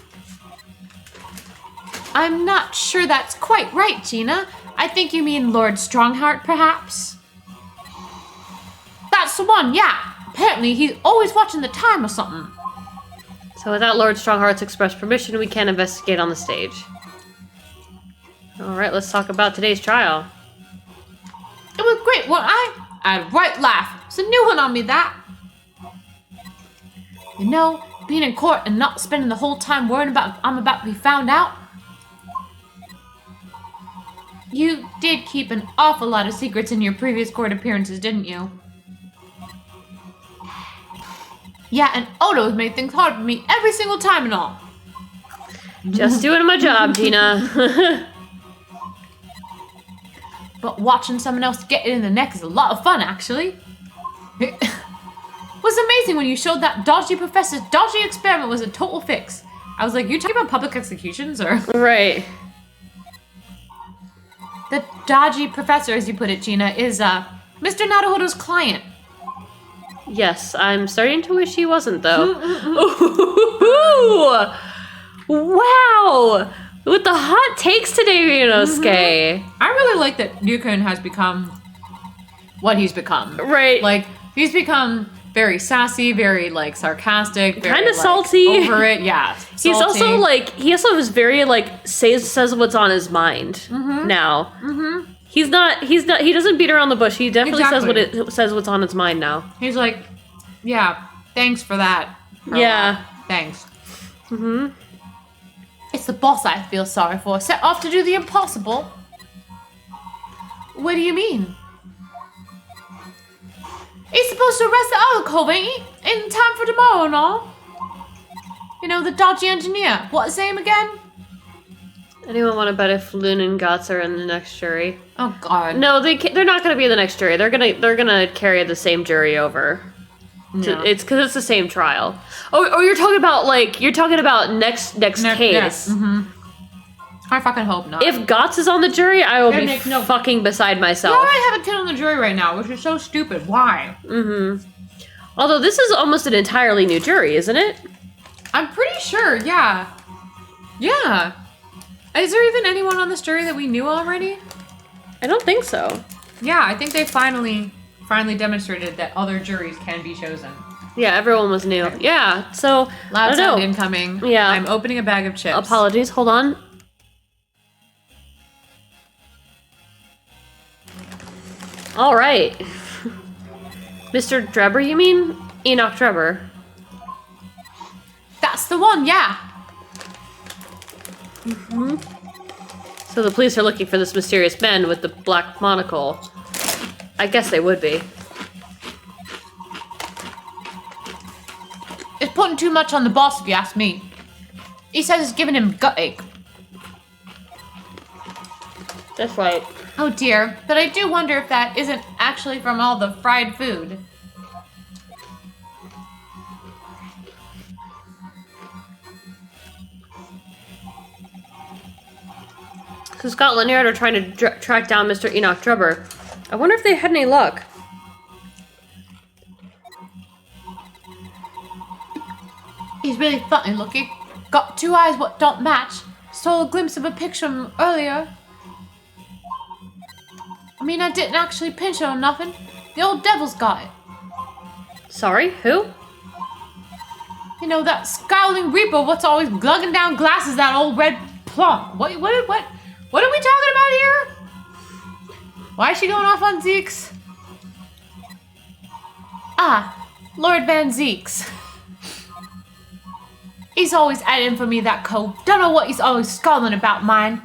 I'm not sure that's quite right, Gina. I think you mean Lord Strongheart, perhaps? That's the one, yeah. Apparently, he's always watching the time or something. So without Lord Strongheart's express permission, we can't investigate on the stage. All right, let's talk about today's trial. It was great, wasn't I? I had a right laugh. It's a new one on me, that. You know, being in court and not spending the whole time worrying about if I'm about to be found out. You did keep an awful lot of secrets in your previous court appearances, didn't you? Yeah, and Odo's made things hard for me every single time and all. Just doing my job, Gina. But watching someone else get it in the neck is a lot of fun, actually. It was amazing when you showed that dodgy professor's dodgy experiment was a total fix. I was like, you talking about public executions, or? Right. The dodgy professor, as you put it, Gina, is, Mr. Naruhodo's client. Yes, I'm starting to wish he wasn't, though. Ooh, wow! With the hot takes today, Ryunosuke. I really like that Ryukun has become what he's become. Right. Like, he's become very sassy, very, like, sarcastic. Very, Kinda like, salty. Over it, yeah. He's salty. also, like, he also is very, like, says what's on his mind now. Mm-hmm. He doesn't beat around the bush. He definitely says what's on his mind now. He's like, yeah, thanks for that. Yeah. Thanks. Mm-hmm. It's the boss I feel sorry for, set off to do the impossible. What do you mean? He's supposed to arrest the other cove, ain't he? In time for tomorrow and all. You know, the dodgy engineer. What's his name again? Anyone want to bet if Loon and Guts are in the next jury? Oh God. No, they're not going to be in the next jury. They're gonna carry the same jury over. No. It's because it's the same trial. Oh, you're talking about next case. Yes. Mm-hmm. I fucking hope not. If Guts is on the jury, I will Then be Nick, no. fucking beside You myself. already have a kid on the jury right now, which is so stupid. Why? Mm-hmm. Although this is almost an entirely new jury, isn't it? I'm pretty sure, yeah. Yeah. Is there even anyone on this jury that we knew already? I don't think so. Yeah, I think they finally demonstrated that other juries can be chosen. Yeah, everyone was new. Okay. Yeah, so I Loud don't sound know. incoming. Yeah. I'm opening a bag of chips. Apologies, hold on. All right. Mr. Drebber, you mean? Enoch Drebber. That's the one, yeah. So the police are looking for this mysterious man with the black monocle. I guess they would be. It's putting too much on the boss, if you ask me. He says it's giving him gut ache. That's right. Oh dear, but I do wonder if that isn't actually from all the fried food. So Scott and Lanyard are trying to track down Mr. Enoch Drebber. I wonder if they had any luck. He's really funny looking. Got two eyes what don't match. Stole a glimpse of a picture from earlier. I mean, I didn't actually pinch it or nothing. The old devil's got it. Sorry, who? You know, that scowling reaper what's always glugging down glasses, that old red plump. What are we talking about here? Why is she going off on Zeke's? Ah, Lord Van Zeke's. He's always adding for me, that cove. Don't know what he's always scowling about mine.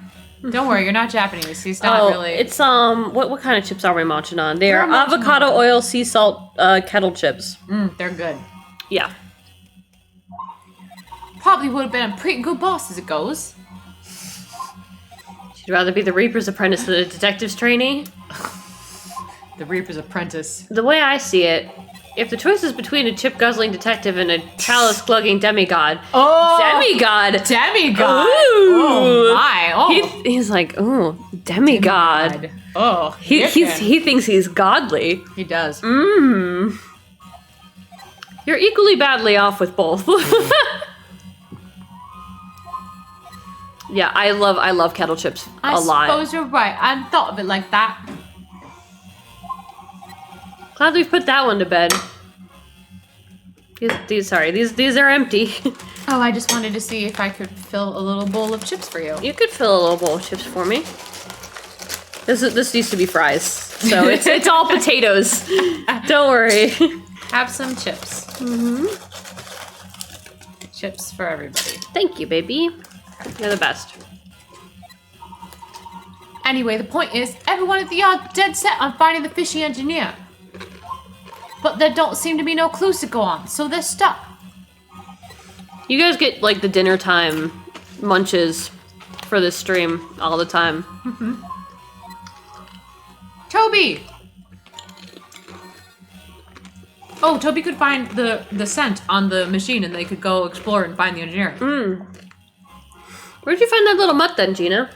Don't worry, you're not Japanese. He's not really. It's what kind of chips are we munching on? They are We're munching avocado on- oil sea salt kettle chips. They're good. Yeah. Probably would have been a pretty good boss as it goes. She'd rather be the Reaper's apprentice than a detective's trainee. The Reaper's apprentice. The way I see it, if the choice is between a chip guzzling detective and a chalice glugging demigod, demigod. Demigod. Ooh. Oh my. Oh. He's like, ooh, demigod. Oh. He thinks he's godly. He does. You're equally badly off with both. Yeah, I love kettle chips a lot. I suppose you're right. I hadn't thought of it like that. Glad we've put that one to bed. These are empty. Oh, I just wanted to see if I could fill a little bowl of chips for you. You could fill a little bowl of chips for me. This used to be fries, so it's all potatoes. Don't worry. Have some chips. Chips for everybody. Thank you, baby. You're the best. Anyway, the point is, everyone at the yard dead set on finding the fishy engineer. But there don't seem to be no clues to go on, so they're stuck. You guys get like the dinner time munches for this stream all the time. Toby! Oh, Toby could find the scent on the machine and they could go explore and find the engineer. Where'd you find that little mutt then, Gina?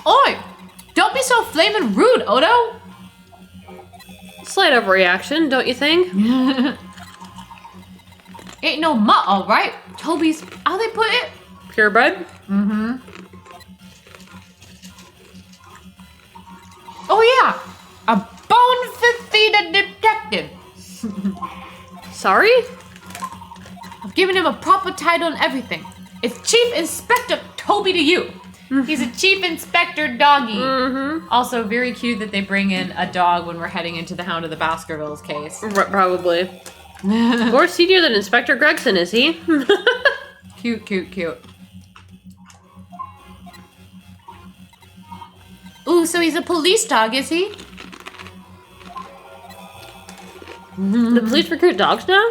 Oi! Don't be so flaming rude, Odo! Slight overreaction, don't you think? Ain't no mutt, alright? Toby's, how they put it? Purebred? Oh yeah! A bone-feated detective! Sorry? I've given him a proper title and everything. It's Chief Inspector Toby to you. He's a Chief Inspector doggy. Also, very cute that they bring in a dog when we're heading into the Hound of the Baskervilles case. Probably. More senior than Inspector Gregson, is he? Cute, cute, cute. Ooh, so he's a police dog, is he? The police recruit dogs now?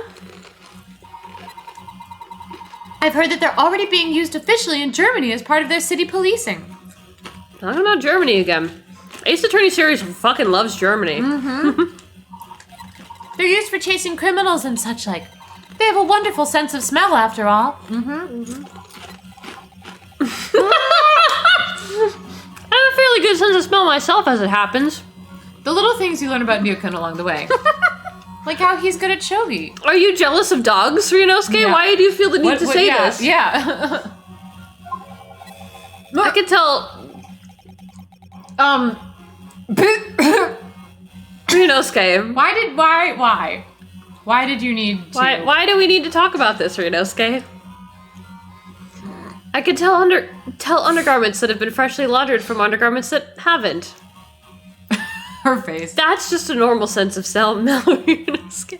I've heard that they're already being used officially in Germany as part of their city policing. Talking about Germany again. Ace Attorney series fucking loves Germany. They're used for chasing criminals and such like. They have a wonderful sense of smell, after all. I have a fairly good sense of smell myself, as it happens. The little things you learn about Ryukun along the way. Like how he's good at shogi. Are you jealous of dogs, Ryunosuke? Yeah. Why do you feel the need to say yeah, this? Yeah. I can tell. Ryunosuke. Why did you need to? Why do we need to talk about this, Ryunosuke? I can tell undergarments that have been freshly laundered from undergarments that haven't. Her face. That's just a normal sense of Ryunosuke.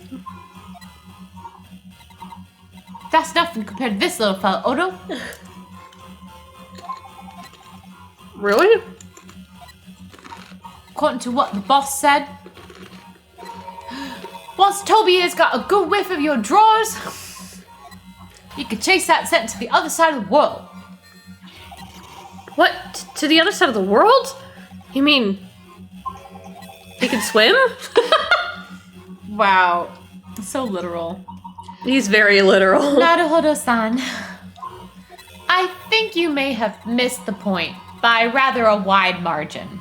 That's nothing compared to this little fella, Odo. Really? According to what the boss said, once Toby has got a good whiff of your drawers, you could chase that scent to the other side of the world. What? To the other side of the world? You mean he can swim? Wow. So literal. He's very literal. Naruhodo-san, I think you may have missed the point by rather a wide margin.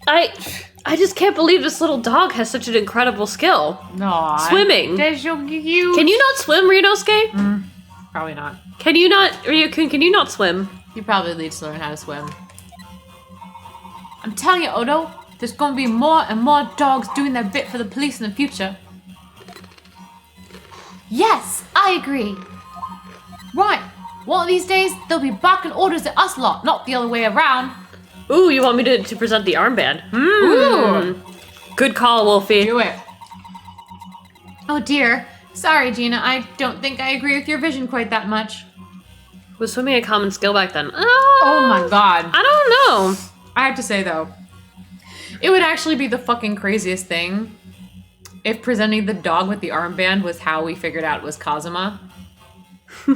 I just can't believe this little dog has such an incredible skill. No. Swimming. Can you not swim, Ryunosuke? Probably not. Can you not, Ryukun, can you not swim? You probably need to learn how to swim. I'm telling you, Odo, there's going to be more and more dogs doing their bit for the police in the future. Yes, I agree. Right. One of these days, they'll be barking orders at us lot, not the other way around. Ooh, you want me to present the armband? Ooh. Good call, Wolfie. Do it. Oh dear. Sorry, Gina. I don't think I agree with your vision quite that much. Was swimming a common skill back then? Oh my god. I don't know. I have to say, though, it would actually be the fucking craziest thing if presenting the dog with the armband was how we figured out it was Kazuma.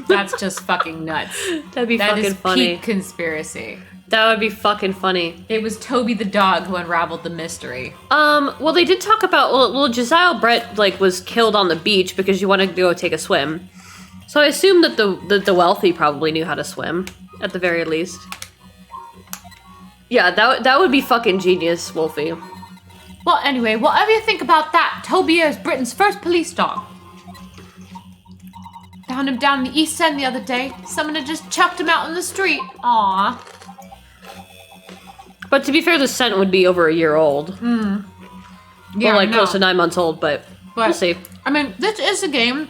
That's just fucking nuts. That'd be That fucking is funny. peak conspiracy. That would be fucking funny. It was Toby the dog who unraveled the mystery. Well, they did talk about, well, Josiah Brett, was killed on the beach because you wanted to go take a swim. So I assume that the wealthy probably knew how to swim, at the very least. Yeah, that would be fucking genius, Wolfie. Well, anyway, whatever you think about that, Toby is Britain's first police dog. Found him down in the East End the other day. Someone had just chucked him out in the street. Aww. But to be fair, the scent would be over a year old. Yeah, Or no. close to 9 months old, but we'll see. I mean, this is a game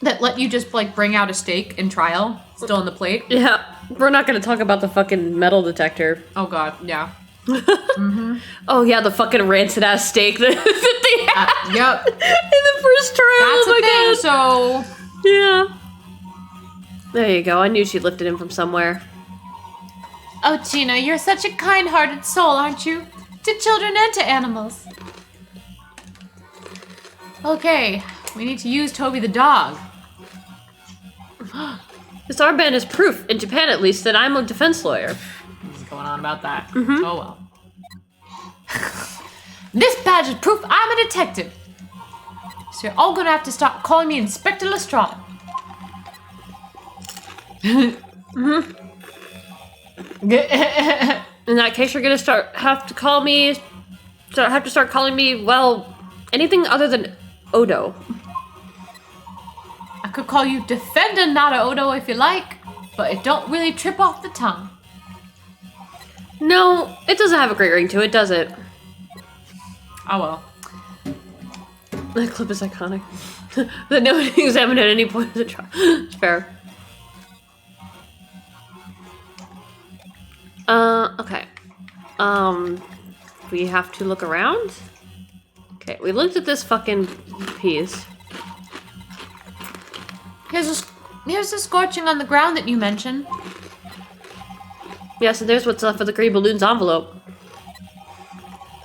that let you just bring out a steak in trial, still on the plate. Yeah, we're not gonna talk about the fucking metal detector. Oh god, yeah. Oh yeah, the fucking rancid ass steak that they had Yep. in the first trial. That's Oh a my thing, God. so Yeah. There you go. I knew she lifted him from somewhere. oh Gina, you're such a kind-hearted soul, aren't you? To children and to animals. Okay, we need to use Toby the dog. This armband is proof, in Japan at least, that I'm a defense lawyer. What's going on about that? Oh well. This badge is proof I'm a detective. So you're all gonna have to stop calling me Inspector Lestrade. In that case, you're gonna have to start calling me, well, anything other than Odo. I could call you Defender Nada Odo if you like, but it don't really trip off the tongue. No, it doesn't have a great ring to it, does it? Oh well. That clip is iconic. That no one examined at any point of the trial. It's fair. Okay. We have to look around? Okay, we looked at this fucking piece. Here's the scorching on the ground that you mentioned. Yes, and there's what's left of the green balloon's envelope.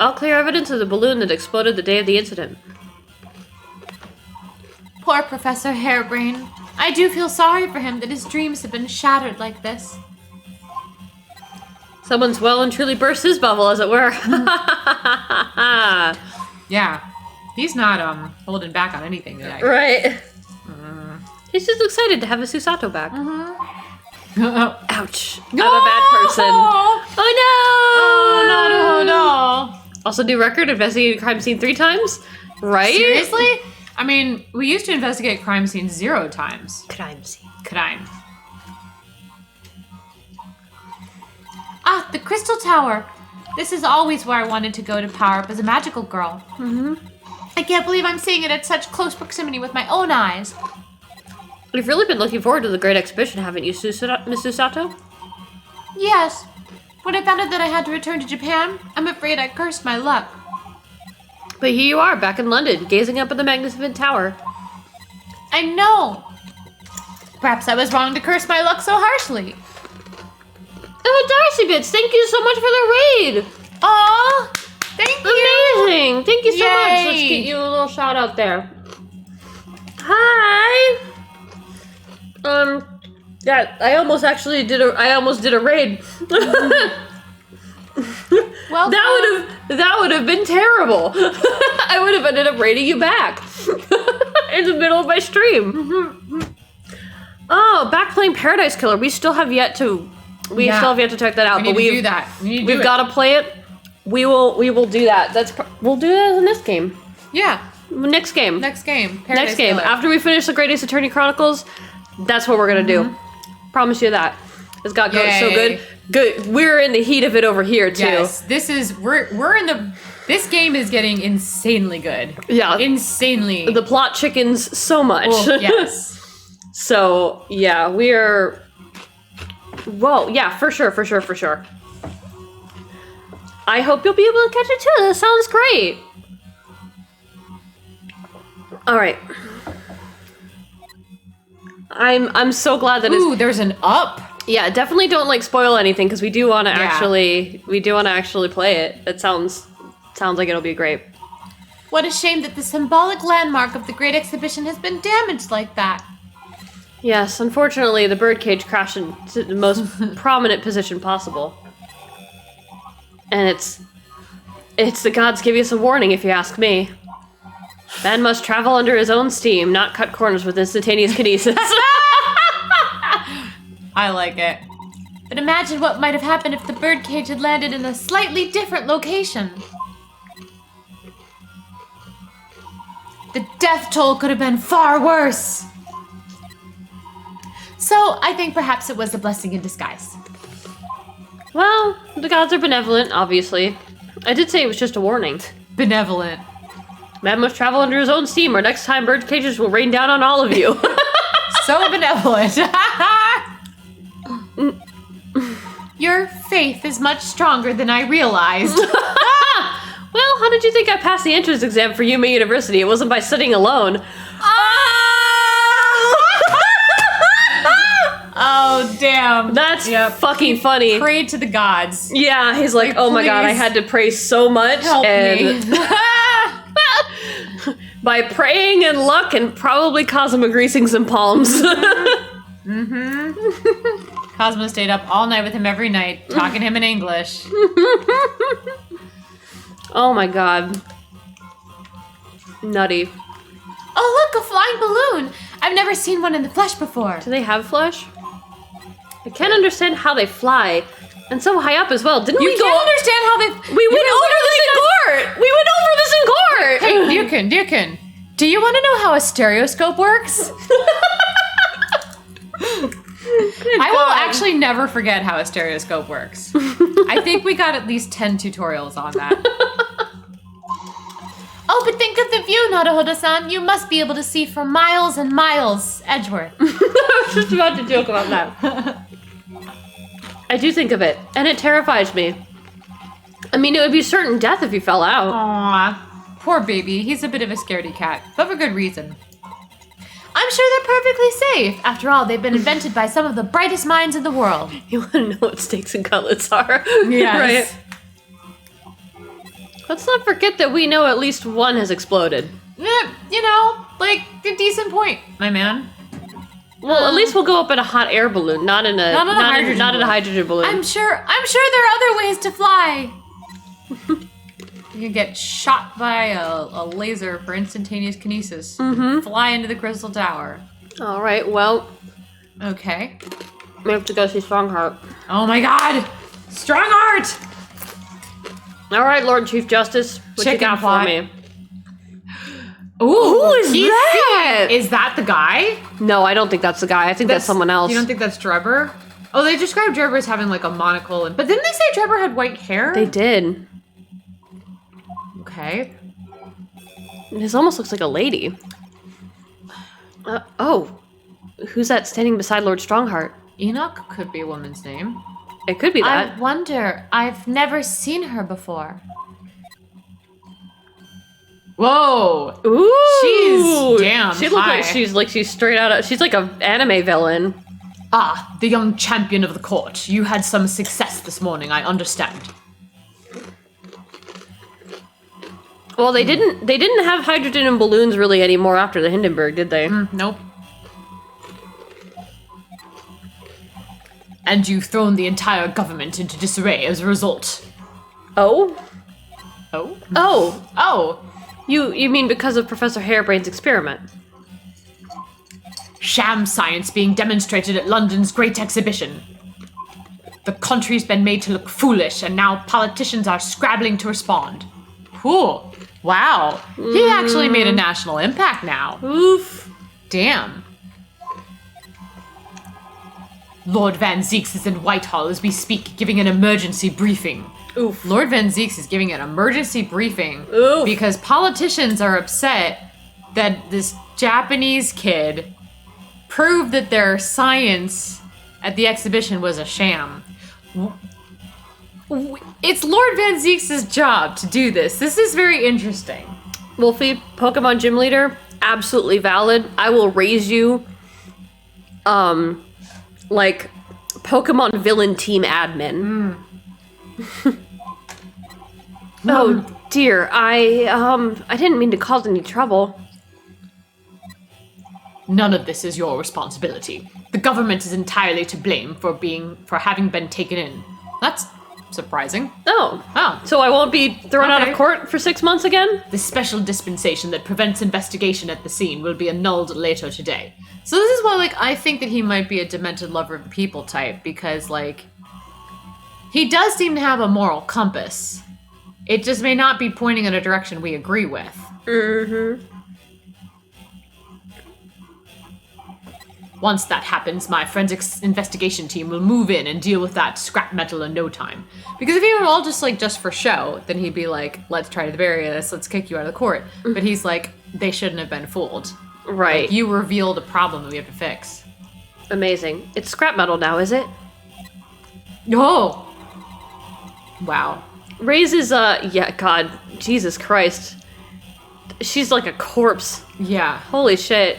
All clear evidence of the balloon that exploded the day of the incident. Poor Professor Harebrain. I do feel sorry for him that his dreams have been shattered like this. Someone's well and truly burst his bubble, as it were. Yeah. He's not holding back on anything today. Right. He's just excited to have his Susato back. Ouch. I'm a bad person. Oh no! Oh no. Also, new record, investigated crime scene 3 times? Right? Seriously? I mean, we used to investigate crime scenes 0 times. Crime scene. Crime. Ah, the Crystal Tower. This is always where I wanted to go to power up as a magical girl. I can't believe I'm seeing it at such close proximity with my own eyes. You've really been looking forward to the great exhibition, haven't you, Miss Susato? Yes. When I found out that I had to return to Japan, I'm afraid I cursed my luck. But here you are, back in London, gazing up at the magnificent tower. I know. Perhaps I was wrong to curse my luck so harshly. Oh, Darcy Bits, thank you so much for the raid. Aw, thank you. Amazing. Thank you so much. Yay. Let's get you a little shout out there. Hi. Yeah, I almost did a raid. Well, That would have been terrible. I would have ended up raiding you back in the middle of my stream. Oh, back playing Paradise Killer. We still have yet to check that out. we need to do that. We've got to play it. We will do that. We'll do that in this game. Yeah. Next game. Next game. Next game. Killer. After we finish the Great Ace Attorney Chronicles, that's what we're gonna do. Promise you that. It's got so Yay. good. We're in the heat of it over here too. Yes. This game is getting insanely good. Yeah. Insanely. The plot chickens so much. Oh, yes. So yeah, we're. Whoa, yeah, for sure. I hope you'll be able to catch it too. That sounds great. All right. I'm so glad that Ooh, there's an up. yeah, definitely don't spoil anything because we do want to actually play it. It sounds like it'll be great. What a shame that the symbolic landmark of the Great Exhibition has been damaged like that. Yes, unfortunately, the birdcage crashed into the most prominent position possible. And it's the gods give us a warning, if you ask me. Man must travel under his own steam, not cut corners with instantaneous kinesis. I like it. But imagine what might have happened if the birdcage had landed in a slightly different location. The death toll could have been far worse. So I think perhaps it was a blessing in disguise. Well, the gods are benevolent, obviously. I did say it was just a warning. Benevolent. Man must travel under his own steam, or next time bird cages will rain down on all of you. So benevolent. Your faith is much stronger than I realized. Well, how did you think I passed the entrance exam for Yuma University? It wasn't by studying alone. Oh, damn. That's fucking funny. Pray to the gods. Yeah, he's like, oh my god, I please had to pray so much. Help and me. by praying and luck and probably Cosmo greasing some palms. Cosmo stayed up all night with him every night, talking to him in English. Oh my god. Nutty. Oh, look, a flying balloon. I've never seen one in the flesh before. Do they have flesh? I can't understand how they fly. And so high up as well. Didn't You we go? can't understand how they... We went over this in court! We went over this in court! Hey, Dearkin, do you want to know how a stereoscope works? I will actually never forget how a stereoscope works. I think we got at least 10 tutorials on that. Oh, but think of the view, Naruhodo-san. You must be able to see for miles and miles, Edgeworth. I was just about to joke about that. I do think of it, and it terrifies me. I mean, it would be certain death if you fell out. Aw, poor baby. He's a bit of a scaredy cat, but for good reason. I'm sure they're perfectly safe. After all, they've been invented by some of the brightest minds in the world. You want to know what steaks and cutlets are? Yes. Right? Let's not forget that we know at least one has exploded. You know, like a decent point, my man. Well, at least we'll go up in a hot air balloon, not in a hydrogen balloon. I'm sure there are other ways to fly. You can get shot by a laser for instantaneous kinesis. Fly into the crystal tower. All right, well, Okay. we have to go see Strongheart. Oh my god! Strongheart! All right, Lord Chief Justice, what you Chicken got pot. for me? Ooh, Who is that? Is that the guy? No, I don't think that's the guy. I think that's someone else. You don't think that's Drebber? Oh, they described Drebber as having like a monocle, but didn't they say Drebber had white hair? They did. Okay. This almost looks like a lady. Oh, who's that standing beside Lord Strongheart? Enoch could be a woman's name. It could be that. I wonder. I've never seen her before. Whoa! Ooh! She's damn She looks like high. she's straight out of... She's like an anime villain. Ah, the young champion of the court. You had some success this morning, I understand. Well, they didn't have hydrogen and balloons really anymore after the Hindenburg, did they? Nope. And you've thrown the entire government into disarray as a result. Oh? Oh? Oh! Oh! You mean because of Professor Harebrain's experiment? Sham science being demonstrated at London's Great Exhibition. The country's been made to look foolish, and now politicians are scrabbling to respond. Whew. Wow. He actually made a national impact now. Oof. Damn. Lord Van Zeeks is in Whitehall as we speak, giving an emergency briefing. Oof. Lord Van Zeeks is giving an emergency briefing Oof. because politicians are upset that this Japanese kid proved that their science at the exhibition was a sham. It's Lord Van Zeeks' job to do this. This is very interesting. Wolfie, Pokemon Gym Leader, absolutely valid. I will raise you, like, Pokemon Villain Team Admin. Oh, dear. I didn't mean to cause any trouble. None of this is your responsibility. The government is entirely to blame for having been taken in. That's surprising. Oh. Oh. So I won't be thrown out Okay. of court for 6 months again? The special dispensation that prevents investigation at the scene will be annulled later today. So this is why, like, I think that he might be a demented lover of people type, because, like, he does seem to have a moral compass. It just may not be pointing in a direction we agree with. Mm-hmm. Once that happens, my forensics investigation team will move in and deal with that scrap metal in no time. Because if he were all just for show, then he'd be like, let's try to bury this, let's kick you out of the court. But he's like, they shouldn't have been fooled. Right. Like, you revealed a problem that we have to fix. Amazing. It's scrap metal now, is it? Oh! Wow. Raises, yeah, God, Jesus Christ. She's like a corpse. Yeah. Holy shit.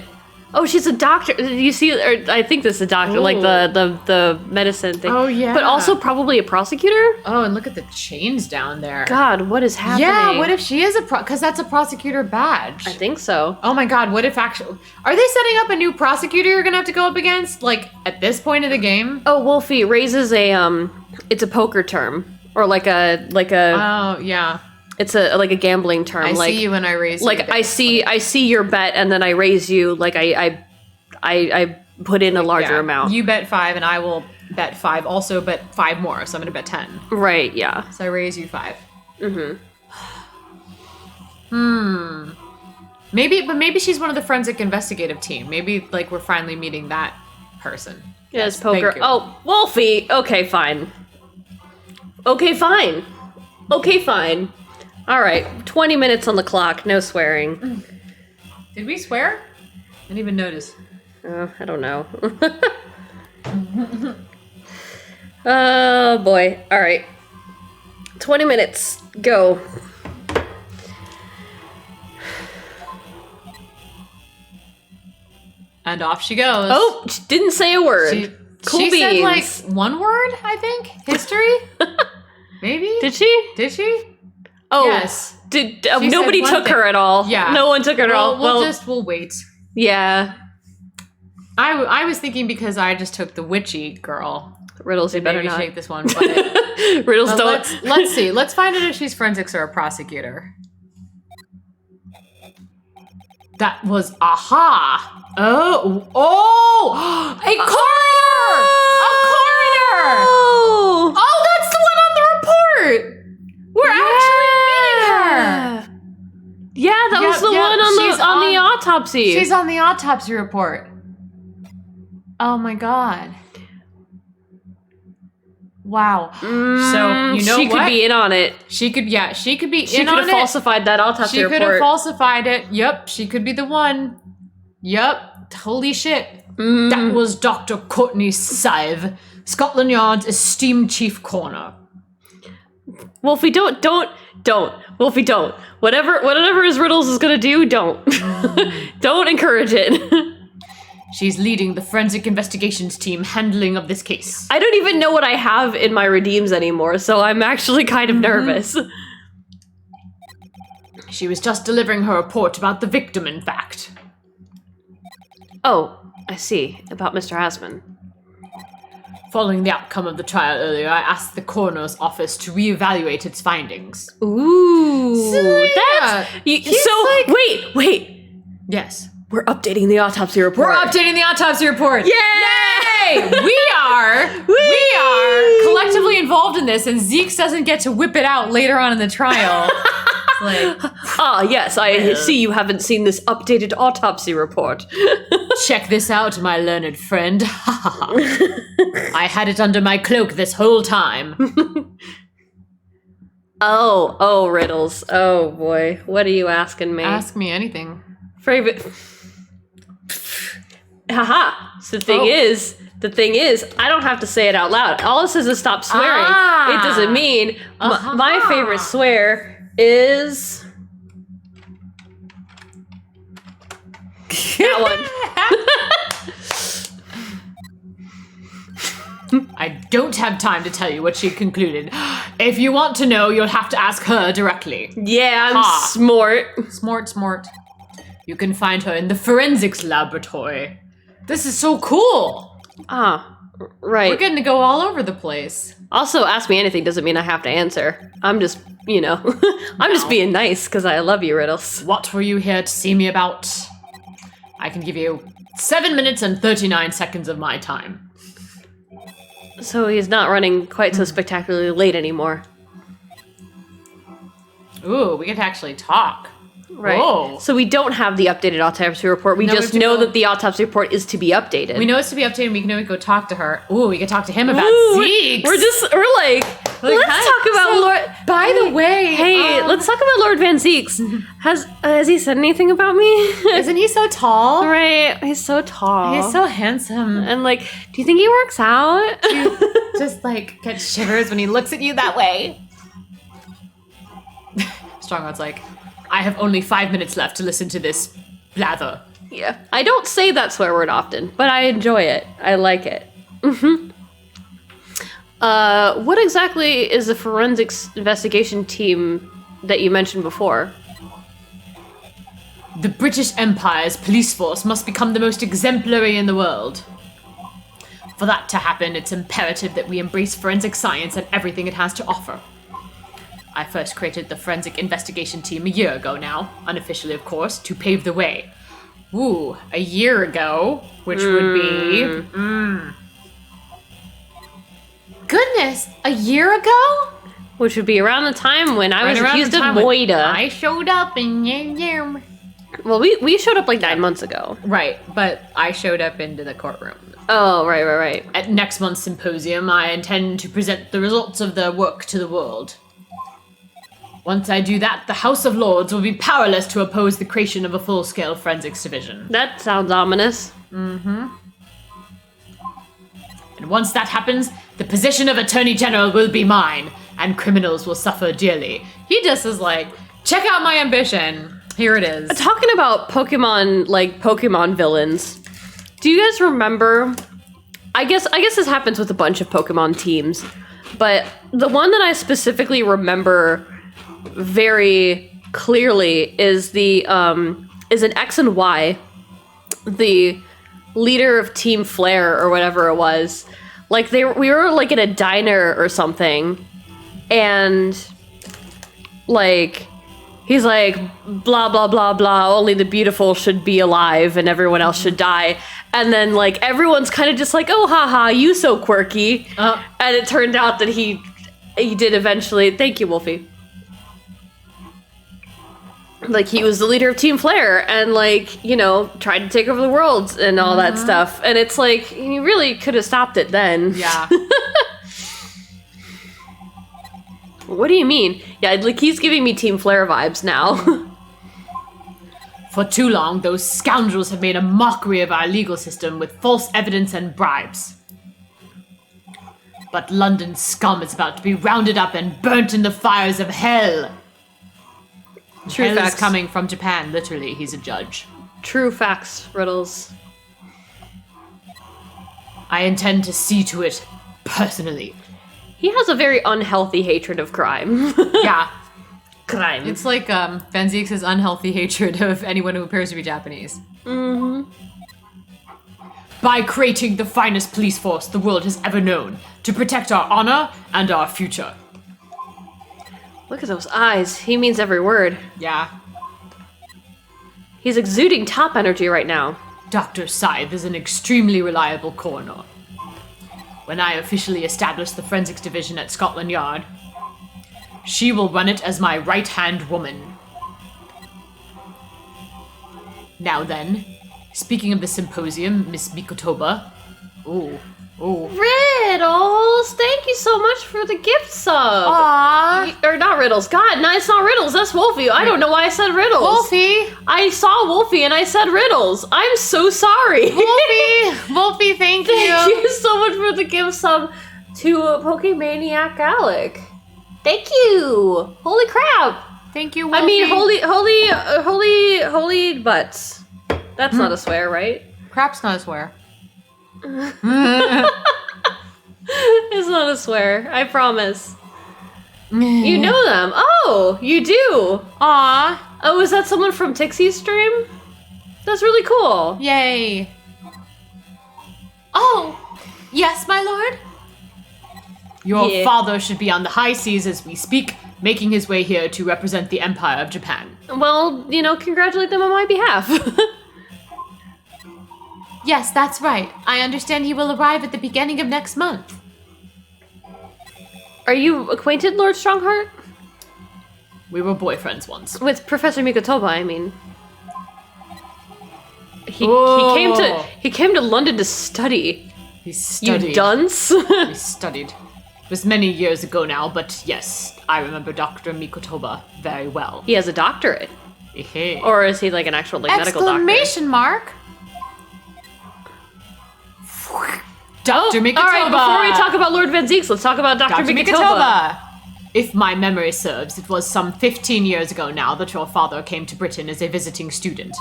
Oh, she's a doctor. You see, or I think this is a doctor, like the medicine thing. Oh, yeah. But also probably a prosecutor? Oh, and look at the chains down there. God, what is happening? Yeah, what if she is because that's a prosecutor badge. I think so. Oh my god, what if actually... Are they setting up a new prosecutor you're gonna have to go up against? Like, at this point of the game? Oh, Wolfie raises a, it's a poker term. Or like a Oh, yeah. it's like a gambling term. I like, see you when I raise you. Like I see your bet and then I raise you. Like I put in a larger amount. You bet 5 and I will bet 5 also, but 5 more, so I'm gonna bet 10. Right, yeah. So I raise you 5. Maybe she's one of the forensic investigative team. Maybe like we're finally meeting that person. Yes, thank poker. you. Oh, Wolfie. Okay, fine. Okay, fine. Okay, fine. All right, 20 minutes on the clock. No swearing. Did we swear? I didn't even notice. I don't know. Oh boy. All right. 20 minutes. Go. And off she goes. Oh, she didn't say a word. Cool she said like beans. one word, I think. History? Maybe? Did she? Did she? Oh, Yes. Did She nobody said one took her thing. at all? Yeah. No one took her at all. We'll wait. Yeah. I was thinking because I just took the witchy girl. Riddles, you better Maybe not. take this one. But Riddles but don't. let's see. Let's find out if she's forensics or a prosecutor. That was aha. Oh, a coroner! A coroner! Oh! Oh, that's the one on the report. We're actually meeting her. Yeah, that was Yep, the yep, one on she's the autopsy. She's on the autopsy report. Oh my god. Wow. So you know she what? could be in on it. She could be She in could on have it. falsified that autopsy She could report. have falsified it. Yep, she could be the one. Yep. Holy shit. That was Dr. Courtney Sive, Scotland Yard's esteemed chief coroner. Wolfie, don't. Wolfie, don't. Whatever his riddles is gonna do, don't. Don't encourage it. She's leading the forensic investigations team handling of this case. I don't even know what I have in my redeems anymore, so I'm actually kind of nervous. She was just delivering her report about the victim, in fact. Oh, I see. About Mr. Asman. Following the outcome of the trial earlier, I asked the coroner's office to reevaluate its findings. Ooh. Yeah. Wait. Yes. We're updating the autopsy report. We're updating the autopsy report. Yay! We are collectively involved in this, and Zeeks doesn't get to whip it out later on in the trial. Yes, I see you haven't seen this updated autopsy report. Check this out, my learned friend. I had it under my cloak this whole time. Oh, riddles. Oh boy, what are you asking me? Ask me anything. Favorite. Haha. So the thing is, I don't have to say it out loud. All it says is stop swearing. It doesn't mean my favorite swear is that one. I don't have time to tell you what she concluded. If you want to know, you'll have to ask her directly. Yeah, I'm smart. Smart. You can find her in the forensics laboratory. This is so cool. Right. We're getting to go all over the place. Also, ask me anything doesn't mean I have to answer. I'm just, I'm just being nice because I love you, riddles. What were you here to see me about? I can give you 7 minutes and 39 seconds of my time. So he's not running quite so spectacularly late anymore. Ooh, we get to actually talk. Right. Whoa. So we don't have the updated autopsy report. We just know that the autopsy report is to be updated. We know it's to be updated. We can always go talk to her. Ooh, we can talk to him about Zeeks. We're like, let's talk about Lord. By the way, hey, let's talk about Lord Van Zeeks. Has he said anything about me? Isn't he so tall? Right. He's so tall. He's so handsome. And like, do you think he works out? Just like get shivers when he looks at you that way. Strongrod's like, I have only 5 minutes left to listen to this blather. Yeah. I don't say that swear word often, but I enjoy it. I like it. What exactly is the forensics investigation team that you mentioned before? The British Empire's police force must become the most exemplary in the world. For that to happen, it's imperative that we embrace forensic science and everything it has to offer. I first created the forensic investigation team a year ago now, unofficially of course, to pave the way. Ooh, a year ago, which would be... Goodness, a year ago? Which would be around the time when I was accused of Moida. I showed up and... Well, we showed up like 9 months ago. Right, but I showed up into the courtroom. Oh, right. At next month's symposium, I intend to present the results of their work to the world. Once I do that, the House of Lords will be powerless to oppose the creation of a full-scale forensics division. That sounds ominous. And once that happens, the position of Attorney General will be mine, and criminals will suffer dearly. He just is like, check out my ambition. Here it is. Talking about Pokemon villains, do you guys remember? I guess this happens with a bunch of Pokemon teams, but the one that I specifically remember very clearly is an X and Y, the leader of Team Flare or whatever it was. Like we were like in a diner or something, and like he's like blah blah blah blah. Only the beautiful should be alive, and everyone else should die. And then like everyone's kind of just like, oh haha, you so quirky. And it turned out that he did eventually. Thank you, Wolfie. Like, he was the leader of Team Flare and, like, tried to take over the world and all that stuff. And it's like, he really could have stopped it then. Yeah. What do you mean? Yeah, like, he's giving me Team Flare vibes now. For too long, those scoundrels have made a mockery of our legal system with false evidence and bribes. But London's scum is about to be rounded up and burnt in the fires of hell. True Hell facts. is coming from Japan, literally. He's a judge. True facts, Riddles. I intend to see to it personally. He has a very unhealthy hatred of crime. Yeah. Crime. It's like Benzique's unhealthy hatred of anyone who appears to be Japanese. By creating the finest police force the world has ever known to protect our honor and our future. Look at those eyes. He means every word. Yeah. He's exuding top energy right now. Dr. Scythe is an extremely reliable coroner. When I officially establish the forensics division at Scotland Yard, she will run it as my right-hand woman. Now then, speaking of the symposium, Miss Mikotoba. Ooh. Riddles! Thank you so much for the gift sub! Aww. Or not Riddles. God, no, it's not Riddles. That's Wolfie. I don't know why I said Riddles. Wolfie! I saw Wolfie and I said Riddles. I'm so sorry. Wolfie, thank you. Thank you so much for the gift sub to Pokemaniac Alec. Thank you. Holy crap. Thank you, Wolfie. I mean, holy butts. That's not a swear, right? Crap's not a swear. It's not a swear. I promise. You know them. Oh, you do. Aw. Oh, is that someone from Tixie's stream? That's really cool. Yay. Oh, yes, my lord? Your Yeah. father should be on the high seas as we speak, making his way here to represent the Empire of Japan. Well, congratulate them on my behalf. Yes, that's right. I understand he will arrive at the beginning of next month. Are you acquainted, Lord Strongheart? We were boyfriends once. With Professor Mikotoba, I mean. He Oh. came to London to study. He studied. You dunce. He studied. It was many years ago now, but yes, I remember Dr. Mikotoba very well. He has a doctorate. Ehe. Or is he like an actual medical doctor? Exclamation mark. Dr. Mikotoba! All right, before we talk about Lord Van Zieks, let's talk about Dr. Dr. Mikotoba. Mikotoba! If my memory serves, it was some 15 years ago now that your father came to Britain as a visiting student.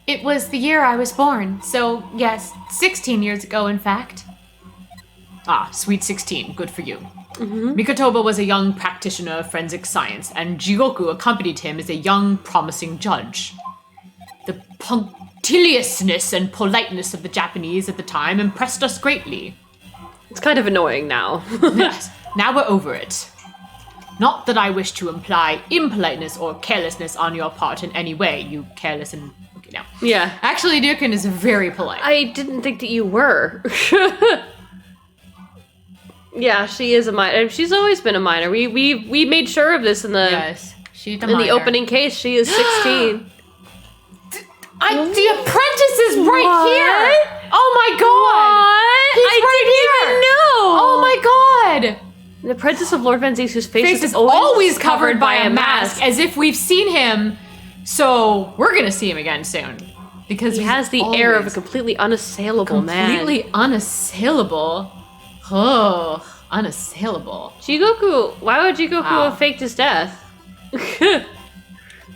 It was the year I was born, so yes, 16 years ago, in fact. Ah, sweet 16, good for you. Mikotoba was a young practitioner of forensic science, and Jigoku accompanied him as a young, promising judge. The punctiliousness and politeness of the Japanese at the time impressed us greatly. It's kind of annoying now. Yes, now we're over it. Not that I wish to imply impoliteness or carelessness on your part in any way, you careless and... Okay, now. Yeah. Actually, Deerkin is very polite. I didn't think that you were. Yeah, she is a minor. She's always been a minor. We made sure of this in the Yes, she's a in the opening case. She is 16. The apprentice is right What? here. Oh my god! He's I right didn't here. even know. Oh my god! The apprentice of Lord Van Zieks, whose face, Face is is always covered by a mask. mask, as if we've seen him. So we're gonna see him again soon, because He has the air of a completely unassailable man. completely unassailable. Oh, unassailable. Jigoku, why would Jigoku Wow. have faked his death?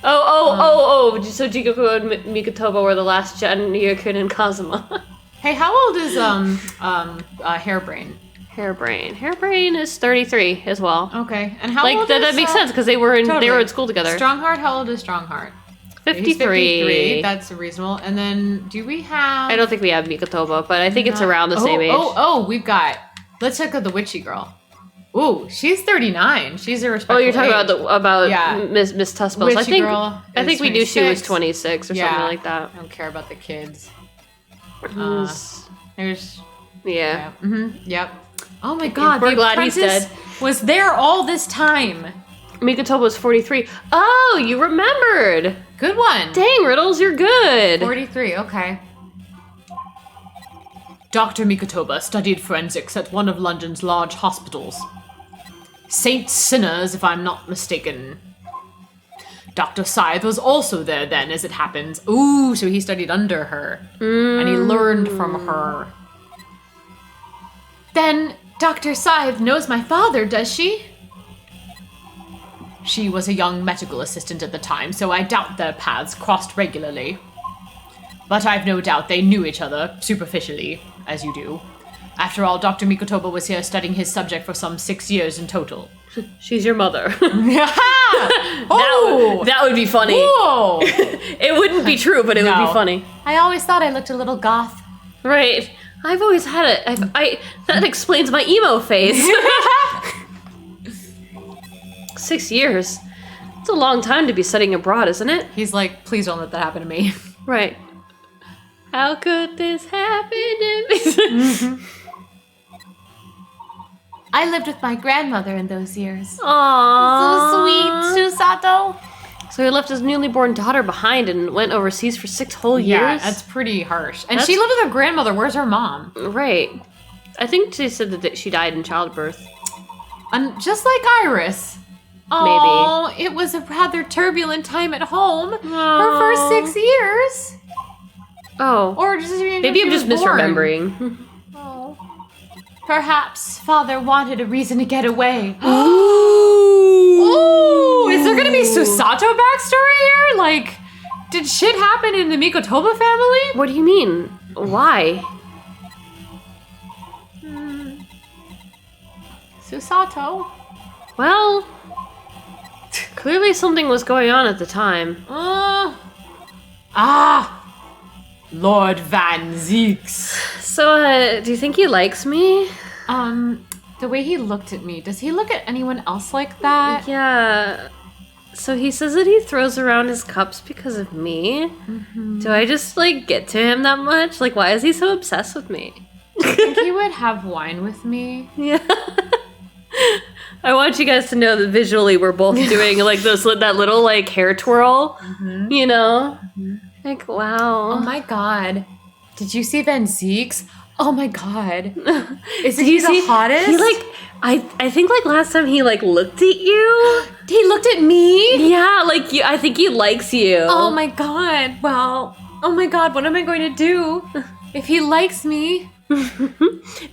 Oh, so Jigoku and Mikotoba were the last Gen, Ryukun and Kazuma. Hey, how old is Hairbrain? Hairbrain is 33 as well. Okay, and how Like old that is, makes sense because they were in totally. school together. Strongheart, how old is Strongheart? 53. He's 53. That's reasonable. And then, do we have? I don't think we have Mikotoba, but I think it's around the same age. We've got. Let's check out the witchy girl. Ooh, she's 39. She's a respectable. Oh, you're talking age. about Yeah. Miss Tuspels. Witchy I think girl I think is we knew she was 26. 26 or Yeah. something like that. I don't care about the kids. Who's- There's. yeah. Yep. Oh my God. We're the glad he's apprentice dead. Was there all this time? Mikotoba was 43. Oh, you remembered. Good one. Dang, Riddles, you're good. 43. Okay. Dr. Mikotoba studied forensics at one of London's large hospitals. St. Sinners, if I'm not mistaken. Dr. Scythe was also there then, as it happens. Ooh, so he studied under her. And he learned from her. Then Dr. Scythe knows my father, does she? She was a young medical assistant at the time, so I doubt their paths crossed regularly. But I've no doubt they knew each other, superficially, as you do. After all, Dr. Mikotoba was here studying his subject for some 6 years in total. She's your mother. Oh! That would be funny. Whoa! It wouldn't be true, but it would be funny. I always thought I looked a little goth. Right. I've always had it. That explains my emo face. 6 years. It's a long time to be studying abroad, isn't it? He's like, please don't let that happen to me. Right. How could this happen to me? I lived with my grandmother in those years. Aww. So sweet, Susato. So he left his newly born daughter behind and went overseas for 6 whole years? Yeah, that's pretty harsh. And she lived with her grandmother. Where's her mom? Right. I think she said that she died in childbirth. And just like Iris. Oh, it was a rather turbulent time at home. Her first 6 years. Oh. Or just maybe I'm just misremembering. Oh. Perhaps father wanted a reason to get away. Ooh. Is there gonna be Susato backstory here? Like, did shit happen in the Mikotoba family? What do you mean? Why? Susato? Well, clearly something was going on at the time. Lord Van Zeeks. So, do you think he likes me? The way he looked at me, does he look at anyone else like that? Yeah. So he says that he throws around his cups because of me. Mm-hmm. Do I just, like, get to him that much? Like, why is he so obsessed with me? I think he would have wine with me. Yeah. I want you guys to know that visually we're both doing, like, that little, like, hair twirl. Mm-hmm. You know? Mm-hmm. Like, wow. Oh my god. Did you see Van Zeeks? Oh my god. Isn't he the hottest? He, like, I think, like, last time he, like, looked at you. He looked at me? Yeah, like, I think he likes you. Oh my god. Well, oh my god, what am I going to do if he likes me?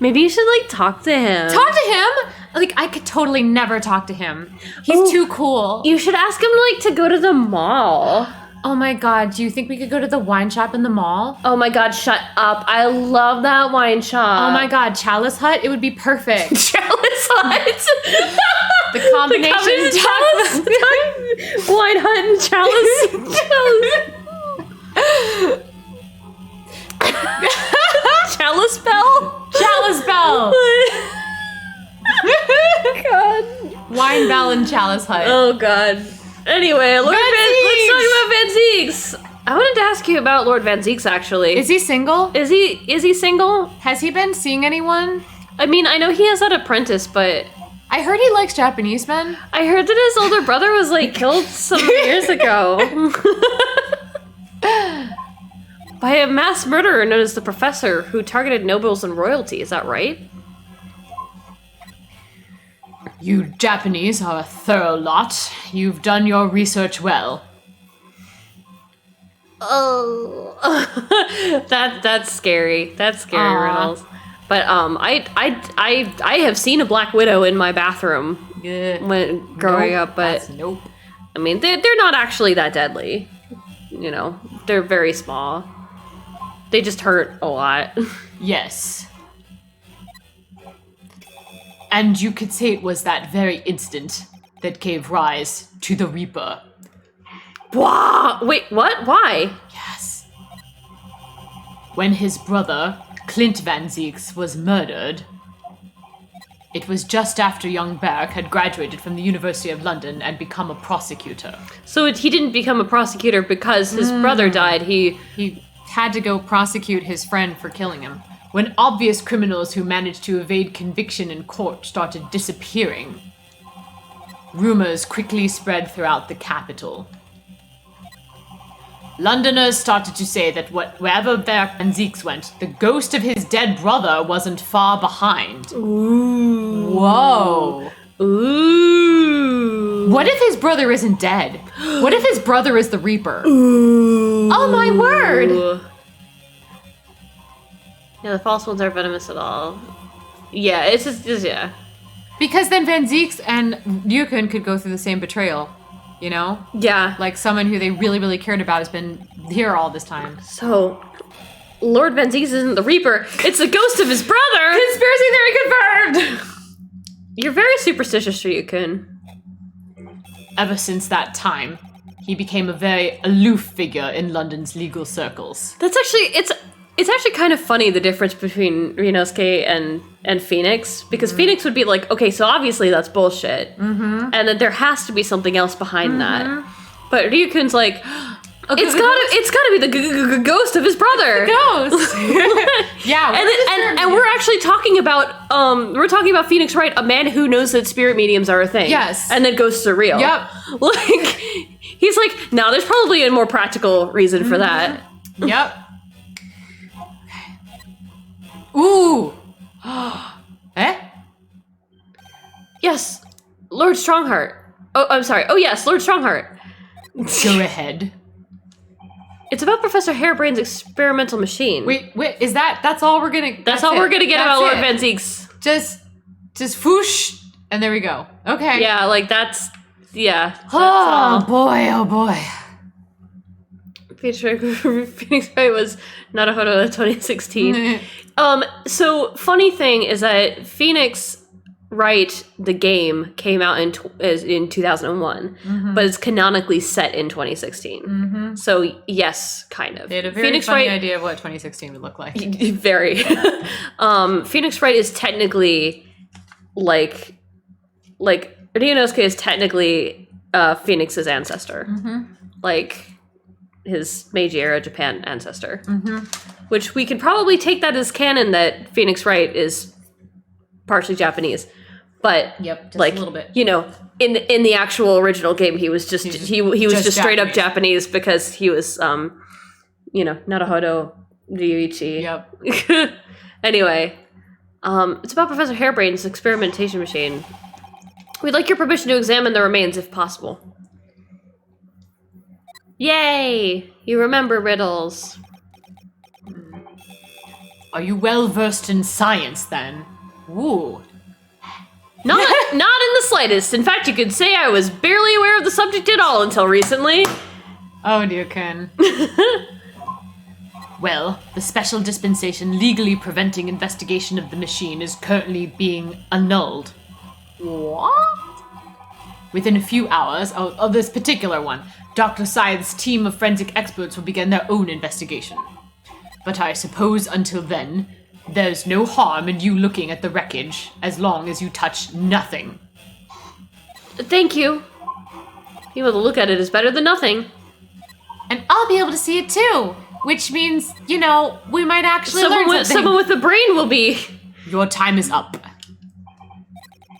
Maybe you should, like, talk to him. Talk to him? Like, I could totally never talk to him. He's too cool. You should ask him, like, to go to the mall. Oh my god, do you think we could go to the wine shop in the mall? Oh my god, shut up. I love that wine shop. Oh my god, Chalice Hut? It would be perfect. Chalice Hut? The combination Chalice. Wine Hut and Chalice. Chalice Bell? Chalice Bell! God. Wine Bell and Chalice Hut. Oh god. Anyway, let's talk about Van Zeeks. I wanted to ask you about Lord Van Zeeks, actually. Is he single? Is he single? Has he been seeing anyone? I mean, I know he has that apprentice, but I heard he likes Japanese men. I heard that his older brother was, like, killed some years ago. By a mass murderer known as the Professor, who targeted nobles and royalty. Is that right? You Japanese are a thorough lot. You've done your research well. Oh, that's scary. That's scary, Reynolds. But I have seen a Black Widow in my bathroom when growing up. But nope. I mean, they're not actually that deadly. You know, they're very small. They just hurt a lot. Yes. And you could say it was that very instant that gave rise to the Reaper. Wow! Wait, what? Why? Yes. When his brother, Clint Van Zeeks, was murdered, it was just after young Baaaack had graduated from the University of London and become a prosecutor. So he didn't become a prosecutor because his brother died. He had to go prosecute his friend for killing him. When obvious criminals who managed to evade conviction in court started disappearing, rumors quickly spread throughout the capital. Londoners started to say that wherever Baaaack Van Zeeks went, the ghost of his dead brother wasn't far behind. Ooh. Whoa. Ooh. What if his brother isn't dead? What if his brother is the Reaper? Ooh. Oh my word! Yeah, the false ones are venomous at all. Yeah, it's just yeah. Because then Van Zieks and Ryukun could go through the same betrayal, you know? Yeah. Like someone who they really, really cared about has been here all this time. So, Lord Van Zieks isn't the Reaper. It's the ghost of his brother! Conspiracy theory confirmed! You're very superstitious, Ryukun. Ever since that time, he became a very aloof figure in London's legal circles. That's actually, it's actually kind of funny, the difference between Ryunosuke and Phoenix, because Phoenix would be like, okay, so obviously that's bullshit, and then there has to be something else behind that. But Ryukun's like, it's gotta be the ghost of his brother. Ghost! Yeah, and we're actually talking about Phoenix Wright, a man who knows that spirit mediums are a thing. Yes. And that ghosts are real. Yep. Like, he's like, no, there's probably a more practical reason for that. Yep. Ooh! Eh? Yes, Lord Strongheart. Oh, I'm sorry. Oh yes, Lord Strongheart. Go ahead. It's about Professor Harebrain's experimental machine. Wait, is that's all we're gonna... That's all we're gonna get about Lord it. Van Zieks. Just whoosh, and there we go. Okay. Yeah, like that's, yeah. That's Oh boy, oh boy. Phoenix Wright was Naruhodo 2016. So funny thing is that Phoenix Wright, the game, came out in 2001, but it's canonically set in 2016. So yes, kind of. They had a very funny idea of what 2016 would look like. Very. Phoenix Wright is technically like Ryunosuke is technically Phoenix's ancestor, like his Meiji era Japan ancestor. Which we could probably take that as canon that Phoenix Wright is partially Japanese, but Yep, just like a little bit. you know, in the actual original game, he was just straight up Japanese because he was Naruhodo Ryuichi. Yep. Anyway, it's about Professor Harebrain's experimentation machine. We'd like your permission to examine the remains if possible. Yay! You remember riddles. Are you well versed in science then? Ooh. Not in the slightest. In fact, you could say I was barely aware of the subject at all until recently. Oh dear Ken. Well, the special dispensation legally preventing investigation of the machine is currently being annulled. What? Within a few hours of this particular one, Dr. Scythe's team of forensic experts will begin their own investigation. But I suppose until then, there's no harm in you looking at the wreckage, as long as you touch nothing. Thank you. Being able to look at it is better than nothing. And I'll be able to see it too, which means, we might actually learn something. Someone with a brain will be. Your time is up.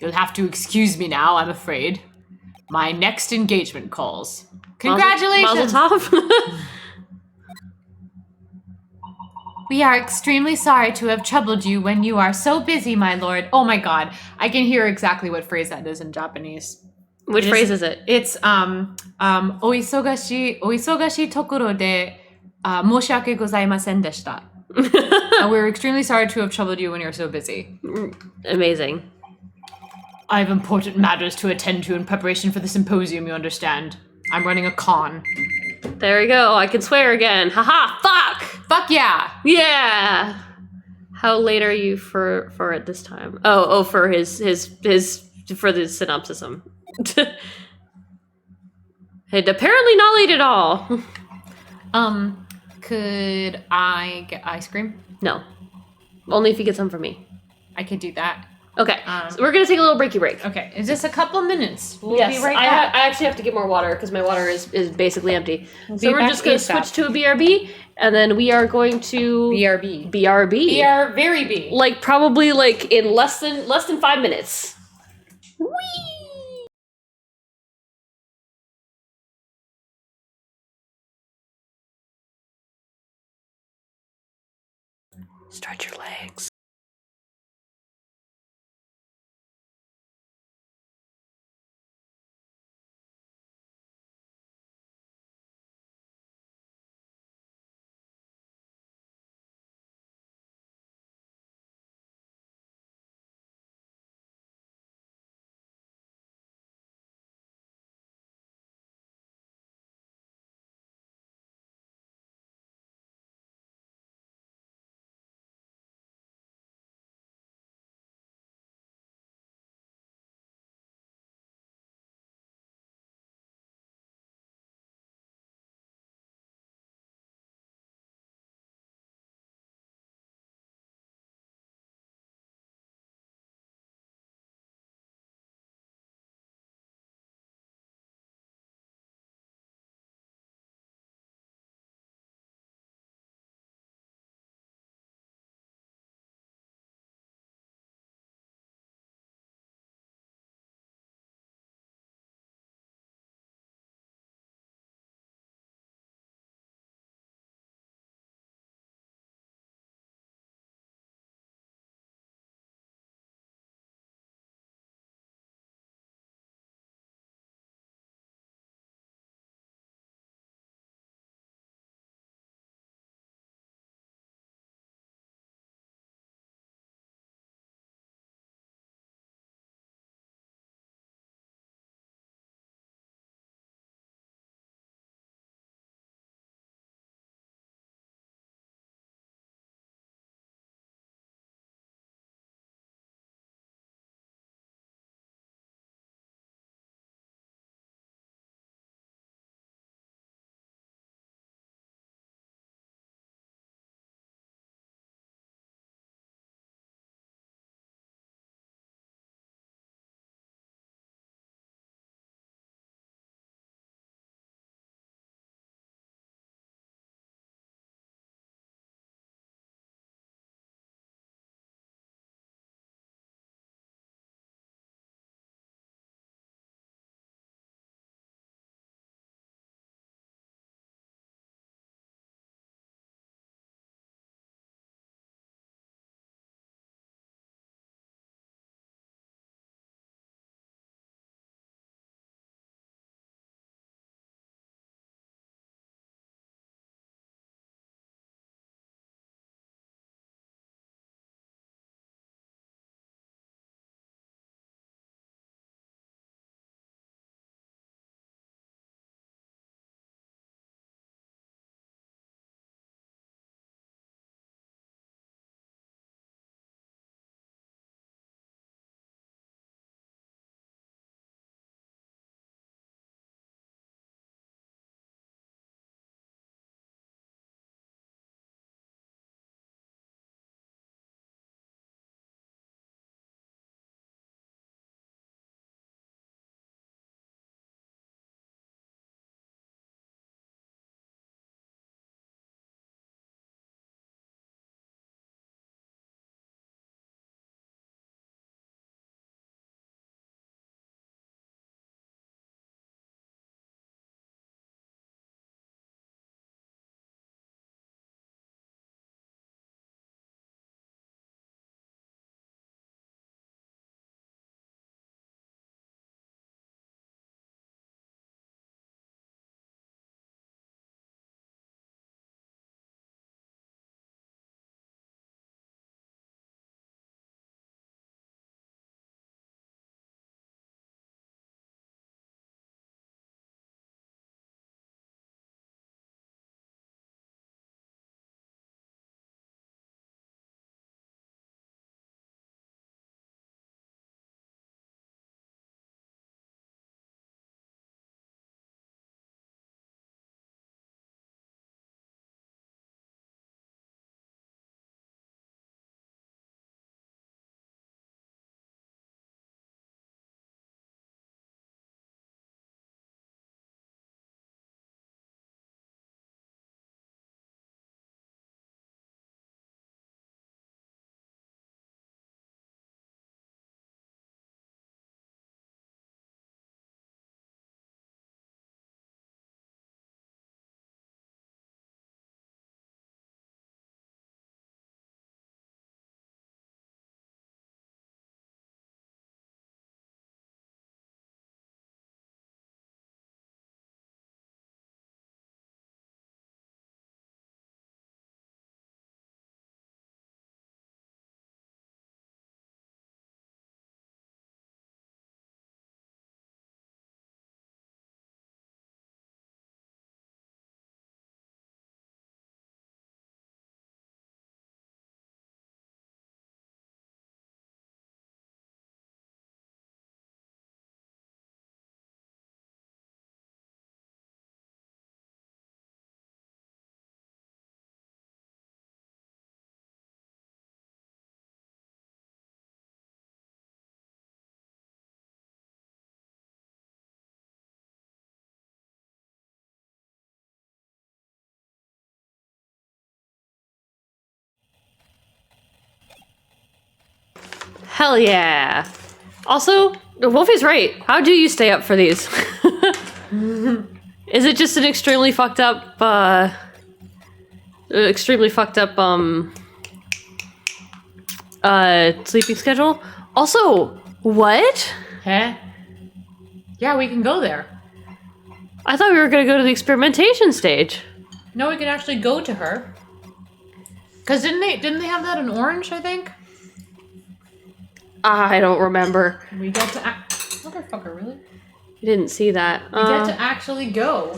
You'll have to excuse me now, I'm afraid. My next engagement calls. Congratulations! Mazel tov. We are extremely sorry to have troubled you when you are so busy, my lord. Oh my god, I can hear exactly what phrase that is in Japanese. Which phrase is it? It's oisogashi tokoro de moshiake gozaimasen deshita. We're extremely sorry to have troubled you when you're so busy. Amazing. I have important matters to attend to in preparation for the symposium, you understand. I'm running a con. There we go. I can swear again. Haha, fuck! Fuck yeah! Yeah! How late are you for it this time? Oh, for his for the synopsism. And apparently not late at all. Could I get ice cream? No. Only if you get some from me. I could do that. Okay, so we're gonna take a little breaky break. Okay, it's just a couple minutes. We'll Yes, be right back. I actually have to get more water because my water is basically empty. We'll So be we're back just gonna ASAP. switch to a BRB, and then we are going to BRB. BRB. BR very B. Like probably like in less than 5 minutes. Stretch your legs. Hell yeah. Also, Wolfie's right. How do you stay up for these? Is it just an extremely fucked up, sleeping schedule? Also, what? Huh? Yeah, we can go there. I thought we were gonna go to the experimentation stage. No, we can actually go to her. Cause didn't they have that in Orange, I think? I don't remember. We get to motherfucker, really? You didn't see that. We get to actually go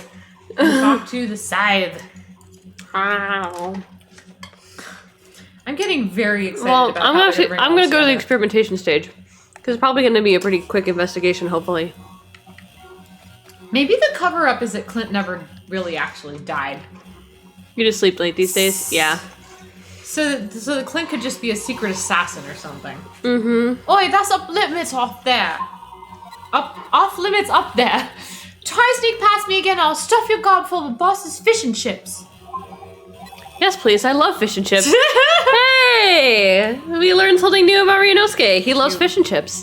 and talk to the scythe. Ow. I'm getting very excited Well, about I'm how gonna go to the experimentation stage. Because it's probably gonna be a pretty quick investigation, hopefully. Maybe the cover-up is that Clint never really actually died. You just sleep late these days? Yeah. So that Clint could just be a secret assassin or something. Mm-hmm. Oi, that's up limits off there. Off limits up there. Try sneak past me again, I'll stuff your gob full of boss's fish and chips. Yes, please. I love fish and chips. Hey! We learned something new about Ryunosuke. He loves fish and chips.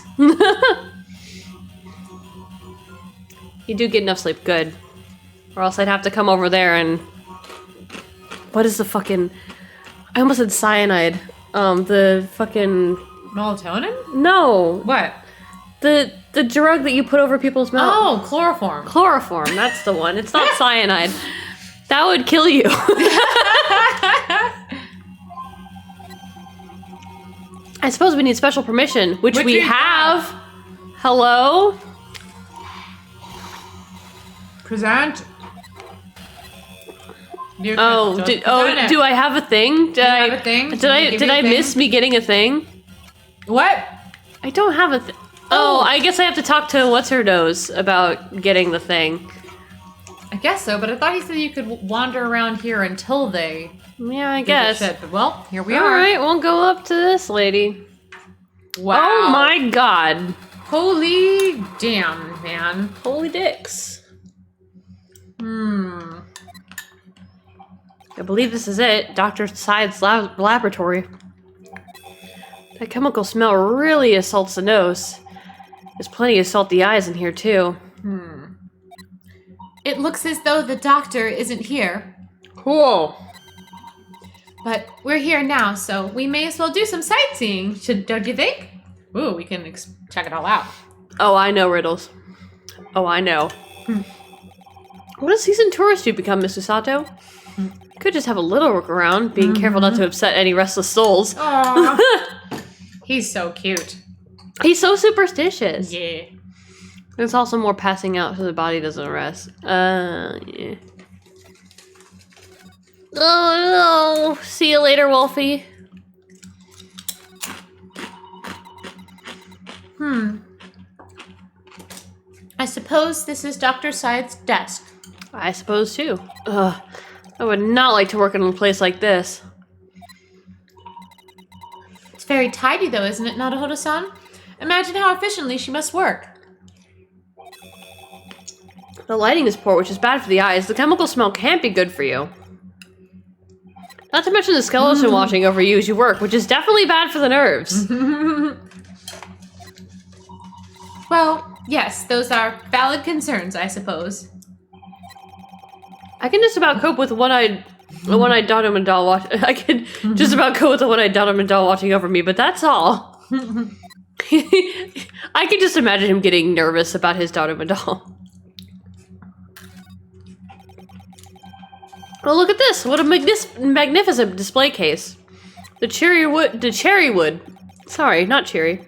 You do get enough sleep. Good. Or else I'd have to come over there and... What is the fucking... I almost said cyanide. The fucking... Melatonin? No! What? The drug that you put over people's mouth. Oh, chloroform. Chloroform, that's the one. It's not cyanide. That would kill you. I suppose we need special permission, which we have. Hello? Present. Oh, do I have a thing? Did I have a thing? Did I miss me getting a thing? What? I don't have a thing. Oh, I guess I have to talk to what's-her-nose about getting the thing. I guess so, but I thought he said you could wander around here until they... Yeah, I do the guess. shit, but well, here we All are. right, we'll go up to this lady. Wow. Oh my god. Holy damn, man. Holy dicks. Hmm. I believe this is it. Dr. Side's laboratory. That chemical smell really assaults the nose. There's plenty of salty eyes in here, too. It looks as though the doctor isn't here. Cool. But we're here now, so we may as well do some sightseeing, don't you think? Ooh, we can check it all out. Oh, I know riddles. Oh, I know. What a seasoned tourist you become, Mr. Sato. Could just have a little look around, being careful not to upset any restless souls. Aww. He's so cute. He's so superstitious. Yeah. There's also more passing out so the body doesn't rest. Yeah. Oh no! See you later, Wolfie. I suppose this is Dr. Side's desk. I suppose too. Ugh. I would not like to work in a place like this. It's very tidy though, isn't it, Naruhodo-san? Imagine how efficiently she must work. The lighting is poor, which is bad for the eyes. The chemical smell can't be good for you. Not to mention the skeleton watching over you as you work, which is definitely bad for the nerves. Well, yes, those are valid concerns, I suppose. I can just about cope with the one-eyed Donovan doll watch. I can just about cope with the one-eyed Donovan doll watching over me, but that's all. I can just imagine him getting nervous about his Donovan doll. Well, look at this! What a magnificent display case. The cherry wood. Sorry, not cherry.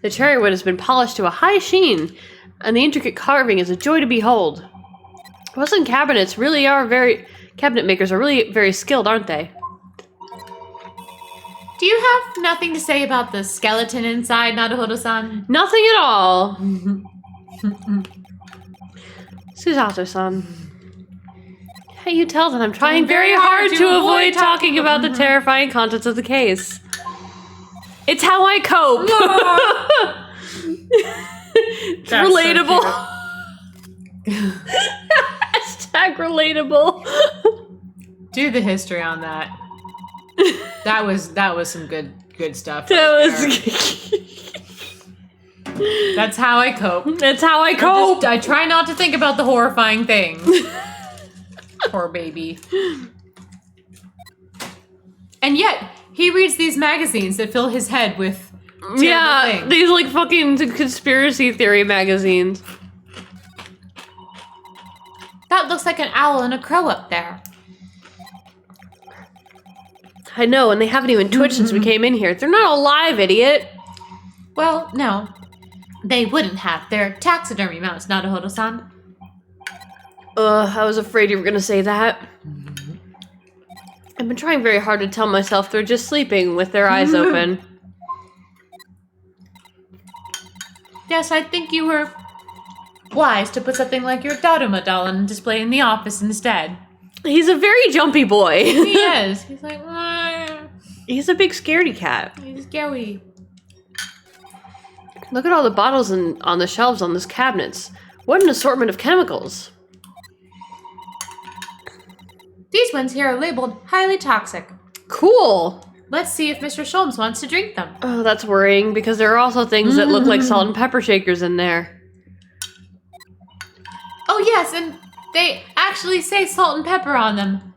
The cherry wood has been polished to a high sheen, and the intricate carving is a joy to behold. Western cabinet makers are really very skilled, aren't they? Do you have nothing to say about the skeleton inside, Naruhodo-san? Nothing at all. Susato-san. Hey, you tell that I'm trying very hard to avoid talking about the terrifying contents of the case. It's how I cope. It's relatable. Hashtag relatable. Do the history on that. That was some good stuff. That right was That's how I cope. That's how I cope. I try not to think about the horrifying things. Poor baby. And yet, he reads these magazines that fill his head with terrible things. These like fucking conspiracy theory magazines. That looks like an owl and a crow up there. I know, and they haven't even twitched since we came in here. They're not alive, idiot. Well, no. They wouldn't have. They're taxidermy mounts, Naruhodo-san. I was afraid you were gonna say that. I've been trying very hard to tell myself they're just sleeping with their eyes open. Yes, I think you were wise to put something like your Daruma doll on display in the office instead. He's a very jumpy boy. He is. He's like, "Ah." He's a big scaredy cat. He's scary. Look at all the bottles on the shelves on these cabinets. What an assortment of chemicals. These ones here are labeled highly toxic. Cool. Let's see if Mr. Sholmes wants to drink them. Oh, that's worrying because there are also things that look like salt and pepper shakers in there. Oh yes, and they actually say salt and pepper on them.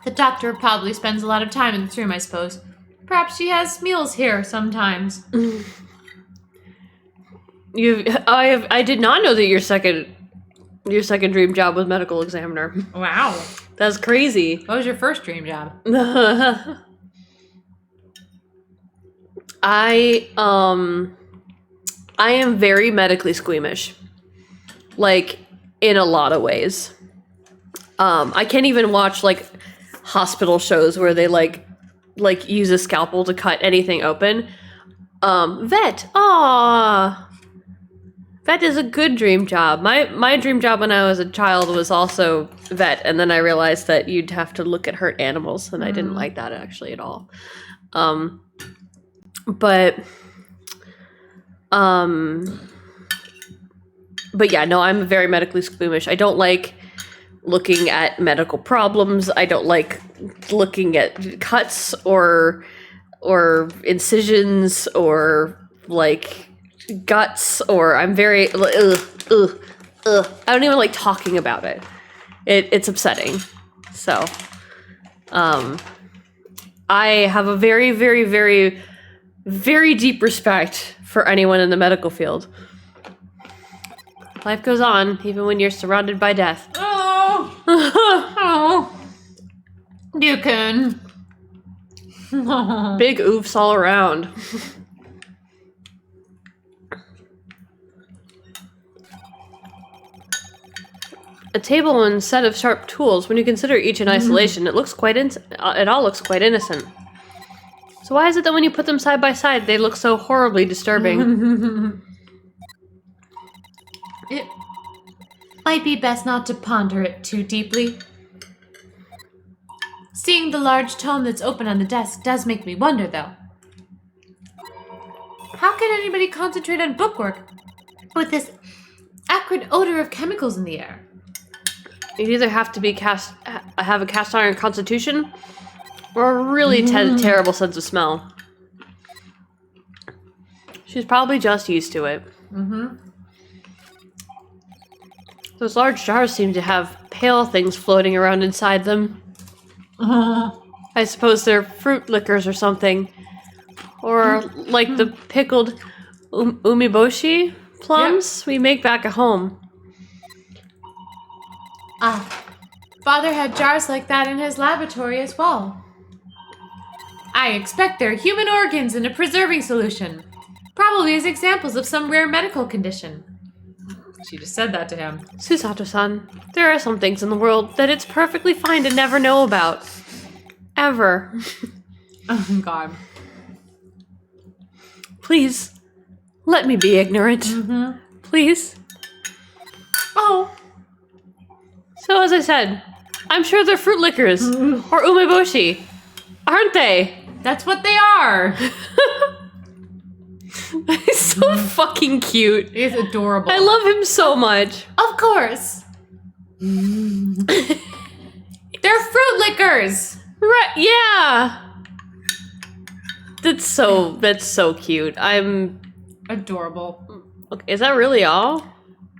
The doctor probably spends a lot of time in this room, I suppose. Perhaps she has meals here sometimes. I did not know that your second dream job was medical examiner. Wow. That's crazy. What was your first dream job? I am very medically squeamish. Like, in a lot of ways. I can't even watch, like, hospital shows where they, like use a scalpel to cut anything open. Vet. Aww. Vet is a good dream job. My dream job when I was a child was also vet, and then I realized that you'd have to look at hurt animals, and I didn't like that actually at all. But yeah, no, I'm very medically squeamish. I don't like looking at medical problems. I don't like looking at cuts or incisions or like guts, or I'm very I don't even like talking about it. It's upsetting. So I have a very, very, very, very deep respect for anyone in the medical field. Life goes on, even when you're surrounded by death. Oh. Oh. You can. Big oofs all around. A table and set of sharp tools. When you consider each in isolation, it looks quite it all looks quite innocent. So why is it that when you put them side by side, they look so horribly disturbing? It might be best not to ponder it too deeply. Seeing the large tome that's open on the desk does make me wonder, though. How can anybody concentrate on bookwork with this acrid odor of chemicals in the air? You either have to have a cast iron constitution, or a really terrible sense of smell. She's probably just used to it. Those large jars seem to have pale things floating around inside them. I suppose they're fruit liquors or something. Or like the pickled umeboshi plums we make back at home. Father had jars like that in his laboratory as well. I expect they're human organs in a preserving solution. Probably as examples of some rare medical condition. She just said that to him. Susato-san, there are some things in the world that it's perfectly fine to never know about. Ever. Oh, God. Please, let me be ignorant. Please. Oh. So as I said, I'm sure they're fruit liquors. Or umeboshi. Aren't they? That's what they are. He's so fucking cute. He's adorable. I love him so much. Of course. They're fruit liquors. Right, yeah. That's so cute. I'm Adorable. okay. Is that really all?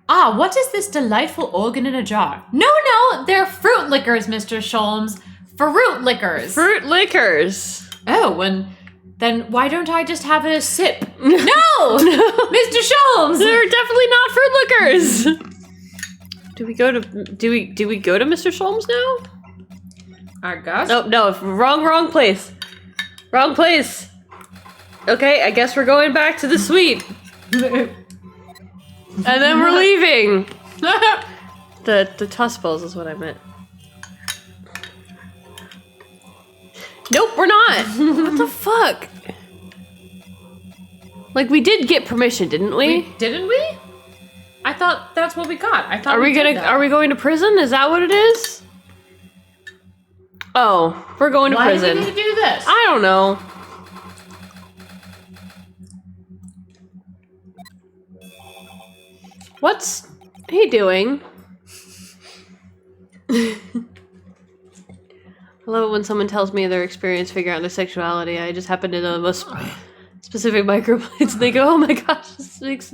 Ah, what is this delightful organ in a jar? No, they're fruit liquors, Mr. Sholmes. Fruit liquors. Fruit liquors. Oh, and then why don't I just have a sip? No! Mr. Sholmes! They're definitely not fruit liquors. Do we go to Mr. Sholmes now? I guess. Oh no, wrong place. Wrong place. Okay, I guess we're going back to the suite. And then we're leaving. The Tuspels is what I meant. Nope, we're not. What the fuck? Like, we did get permission, didn't we? Didn't we? I thought that's what we got. I thought Are we going to prison? Is that what it is? Oh, we're going to prison. Why do we need to do this? I don't know. What's he doing? I love it when someone tells me their experience figuring out their sexuality. I just happen to know the most specific microplates, and they go, "Oh my gosh, this makes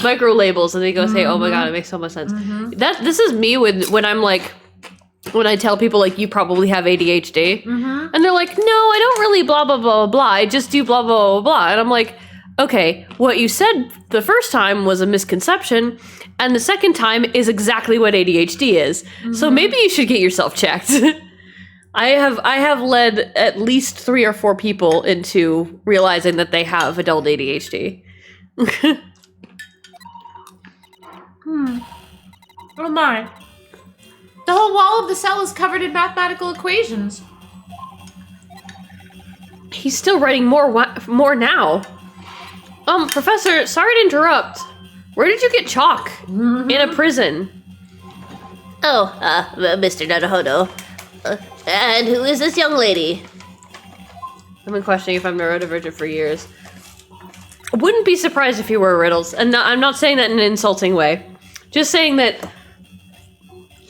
micro labels," and they go say, "Oh my god, it makes so much sense." This is me when I'm like, when I tell people like, you probably have ADHD, and they're like, "No, I don't really blah blah blah blah. I just do blah blah blah blah," and I'm like, okay, what you said the first time was a misconception, and the second time is exactly what ADHD is. So maybe you should get yourself checked. I have led at least 3 or 4 people into realizing that they have adult ADHD. Oh my. The whole wall of the cell is covered in mathematical equations. He's still writing more now. Professor, sorry to interrupt. Where did you get chalk? In a prison. Oh, Mr. Naruhodo. And who is this young lady? I've been questioning if I'm neurodivergent for years. I wouldn't be surprised if you were Riddles. And I'm not saying that in an insulting way. Just saying that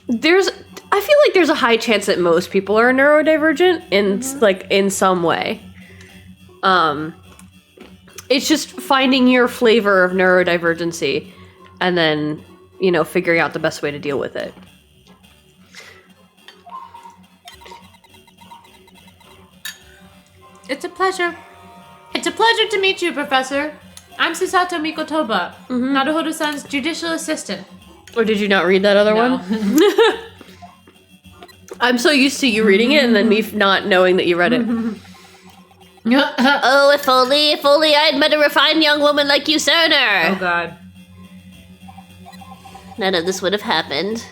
I feel like there's a high chance that most people are neurodivergent in some way. It's just finding your flavor of neurodivergency and then, figuring out the best way to deal with it. It's a pleasure. It's a pleasure to meet you, Professor. I'm Susato Mikotoba, Naruhodo-san's judicial assistant. Or did you not read that other one? I'm so used to you reading it and then me not knowing that you read it. Oh, if only I'd met a refined young woman like you, Cerner. Oh, God. None of this would have happened.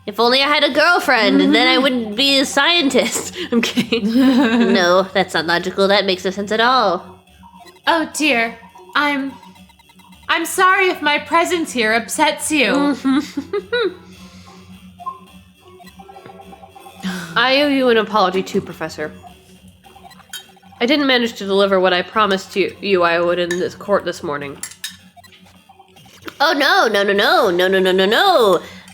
If only I had a girlfriend, then I wouldn't be a scientist. I'm kidding. No, that's not logical. That makes no sense at all. Oh, dear. I'm sorry if my presence here upsets you. I owe you an apology too, Professor. I didn't manage to deliver what I promised you I would in this court this morning. Oh, no.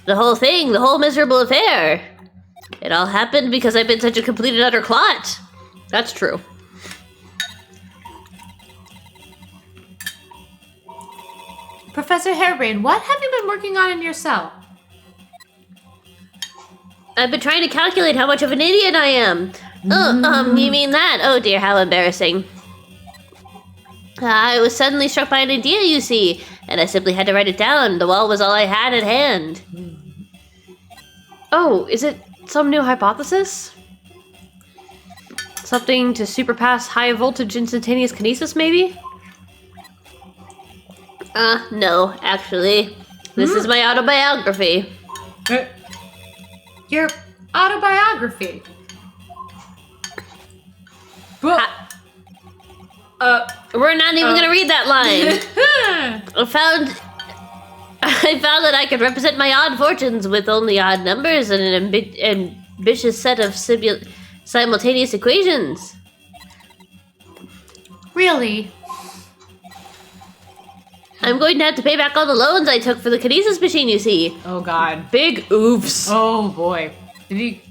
The whole thing, the whole miserable affair. It all happened because I've been such a complete and utter clot. That's true. Professor Harebrained, what have you been working on in your cell? I've been trying to calculate how much of an idiot I am. You mean that? Oh dear, how embarrassing. I was suddenly struck by an idea, you see, and I simply had to write it down. The wall was all I had at hand. Oh, is it some new hypothesis? Something to superpass high voltage instantaneous kinesis, maybe? No, actually. This is my autobiography. Your autobiography? Well, We're not even gonna read that line. I found that I could represent my odd fortunes with only odd numbers and an ambitious set of simultaneous equations. Really? I'm going to have to pay back all the loans I took for the kinesis machine, you see. Oh, God. Big oofs. Oh, boy. Did he...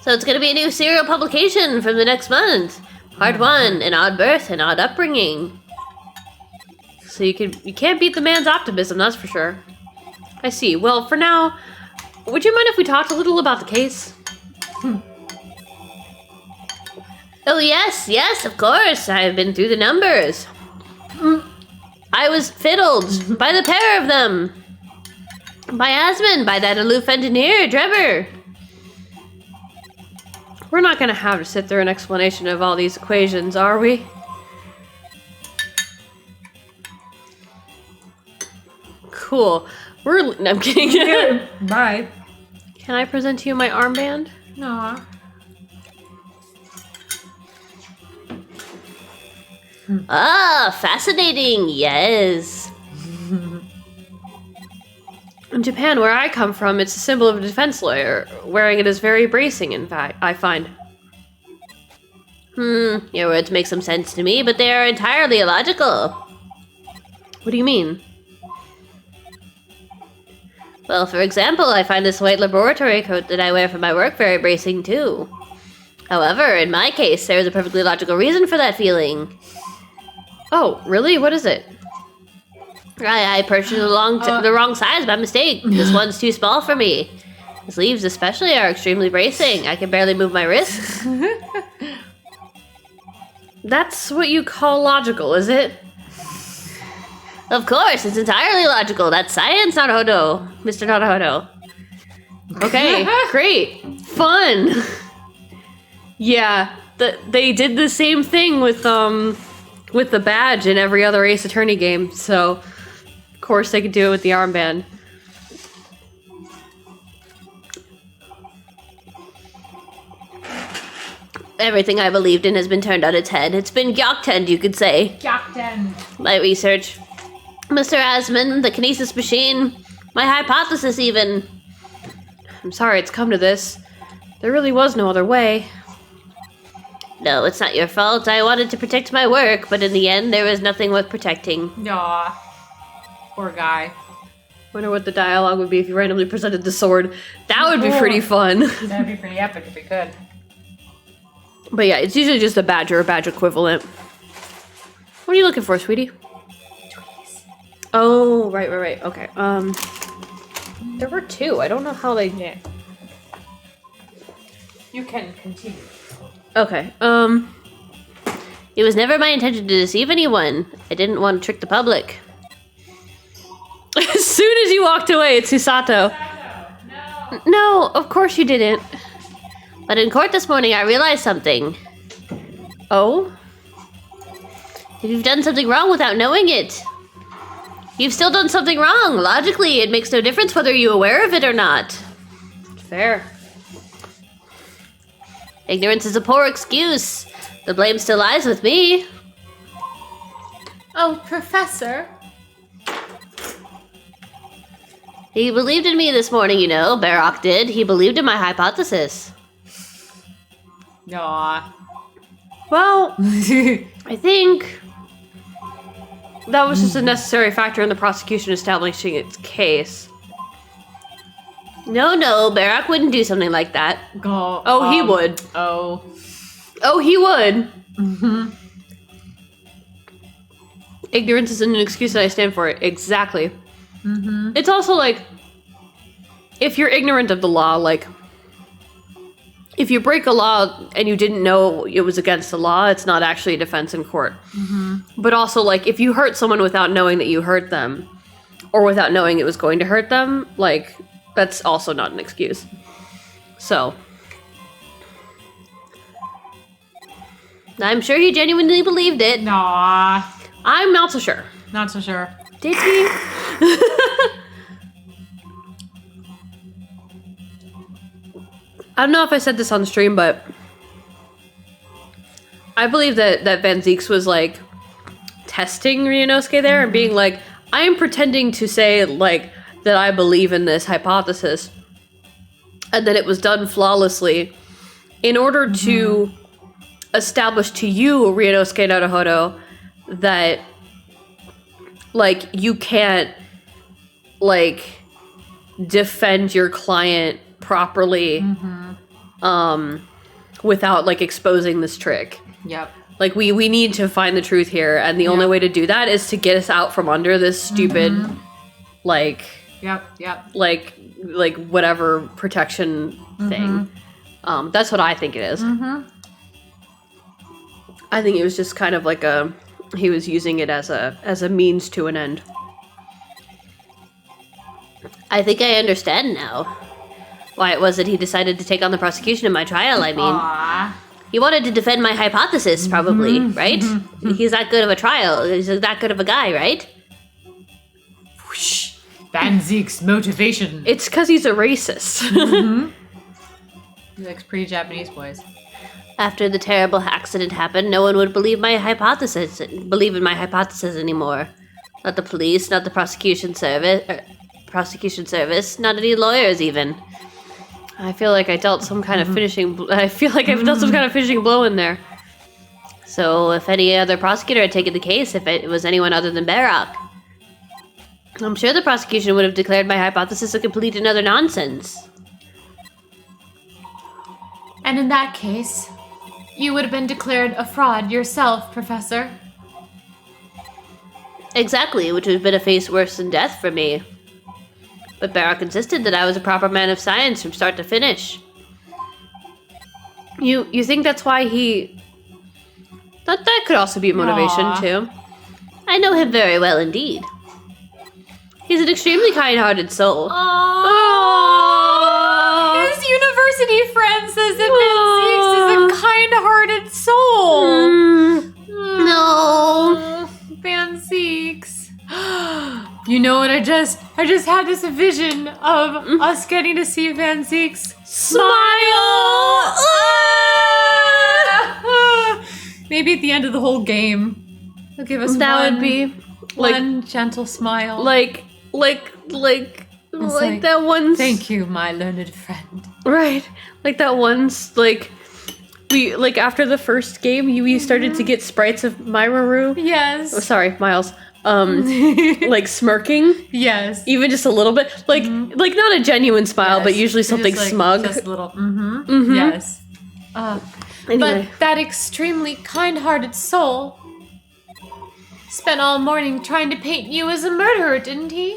So it's going to be a new serial publication from the next month. Part 1, an odd birth, an odd upbringing. So you can't beat the man's optimism, that's for sure. I see. Well, for now, would you mind if we talked a little about the case? Oh, yes, of course. I've been through the numbers. I was fiddled by the pair of them. By Asmund, by that aloof engineer, Trevor. We're not gonna have to sit through an explanation of all these equations, are we? Cool. No, I'm kidding. Bye. Can I present to you my armband? No. Ah, fascinating, yes. In Japan, where I come from, it's a symbol of a defense lawyer. Wearing it is very bracing, in fact, I find. Your words make some sense to me, but they are entirely illogical. What do you mean? Well, for example, I find this white laboratory coat that I wear for my work very bracing, too. However, in my case, there is a perfectly logical reason for that feeling. Oh, really? What is it? I purchased the wrong size by mistake. This one's too small for me. The sleeves especially are extremely bracing. I can barely move my wrists. That's what you call logical, is it? Of course, it's entirely logical. That's science, Naruhodo. Mr. Naruhodo. Okay, great. Fun. Yeah, they did the same thing with the badge in every other Ace Attorney game, so of course they could do it with the armband. Everything I believed in has been turned on its head. It's been Gyokten, you could say. Gyokten. My research. Mr. Asmund, the kinesis machine, my hypothesis even. I'm sorry it's come to this. There really was no other way. No, it's not your fault. I wanted to protect my work, but in the end, there was nothing worth protecting. Aw. Poor guy. Wonder what the dialogue would be if you randomly presented the sword. That would be pretty fun. That'd be pretty epic if we could. But yeah, it's usually just a badge or a badge equivalent. What are you looking for, sweetie? Tweeties. Oh, right. Okay. There were two. I don't know how they... Yeah. You can continue. Okay, It was never my intention to deceive anyone. I didn't want to trick the public. As soon as you walked away, it's Hisato. No, of course you didn't. But in court this morning, I realized something. Oh? If you've done something wrong without knowing it, you've still done something wrong. Logically, it makes no difference whether you're aware of it or not. Fair. Ignorance is a poor excuse. The blame still lies with me. Oh, Professor. He believed in me this morning, you know. Baaaack did. He believed in my hypothesis. Aw. Well, I think that was just a necessary factor in the prosecution establishing its case. No, Baaaack wouldn't do something like that. Go. Oh, he would. Oh. Oh, he would. Mm-hmm. Ignorance isn't an excuse that I stand for. Exactly. Mm-hmm. It's also like, if you're ignorant of the law, like, if you break a law and you didn't know it was against the law, it's not actually a defense in court. Mm-hmm. But also, like, if you hurt someone without knowing that you hurt them, or without knowing it was going to hurt them, like, that's also not an excuse. So. I'm sure he genuinely believed it. Aw. I'm not so sure. Not so sure. Did he? I don't know if I said this on stream, but I believe that Van Zieks was, like, testing Ryunosuke there and being like, I am pretending to say, like, that I believe in this hypothesis, and that it was done flawlessly in order to establish to you, Ryunosuke Naruhodo, that, like, you can't, like, defend your client properly without, like, exposing this trick. Yep. Like, we need to find the truth here, and the only way to do that is to get us out from under this stupid, like... Yep. Like whatever protection thing. That's what I think it is. I think it was just kind of like he was using it as a means to an end. I think I understand now why it was that he decided to take on the prosecution in my trial. I mean, he wanted to defend my hypothesis, probably, right? He's that good of a trial. He's that good of a guy, right? Whoosh. Van Zeke's motivation. It's because he's a racist. He likes pretty Japanese boys. After the terrible accident happened, no one would believe in my hypothesis anymore. Not the police, not the prosecution service, not any lawyers even. I feel like I dealt some kind of finishing. I've dealt some kind of finishing blow in there. So if any other prosecutor had taken the case, if it was anyone other than baaaack, I'm sure the prosecution would have declared my hypothesis a complete and utter nonsense. And in that case, you would have been declared a fraud yourself, Professor. Exactly, which would have been a fate worse than death for me. But baaaack insisted that I was a proper man of science from start to finish. You think that's why he... That could also be a motivation, too. I know him very well indeed. He's an extremely kind-hearted soul. His university friend says that Van Zeeks is a kind-hearted soul. No. Van Zeeks. You know what? I just had this vision of us getting to see Van Zeeks smile. Maybe at the end of the whole game, he'll give us That would be one gentle smile. like that one. Thank you, my learned friend. Right, like that one's we after the first game, we started to get sprites of Myraru. Yes. Oh, sorry, Miles. Like smirking. Yes. Even just a little bit, like not a genuine smile, Yes. but usually something Just smug. Just a little. Yes. Anyway. But that extremely kind-hearted soul spent all morning trying to paint you as a murderer, didn't he?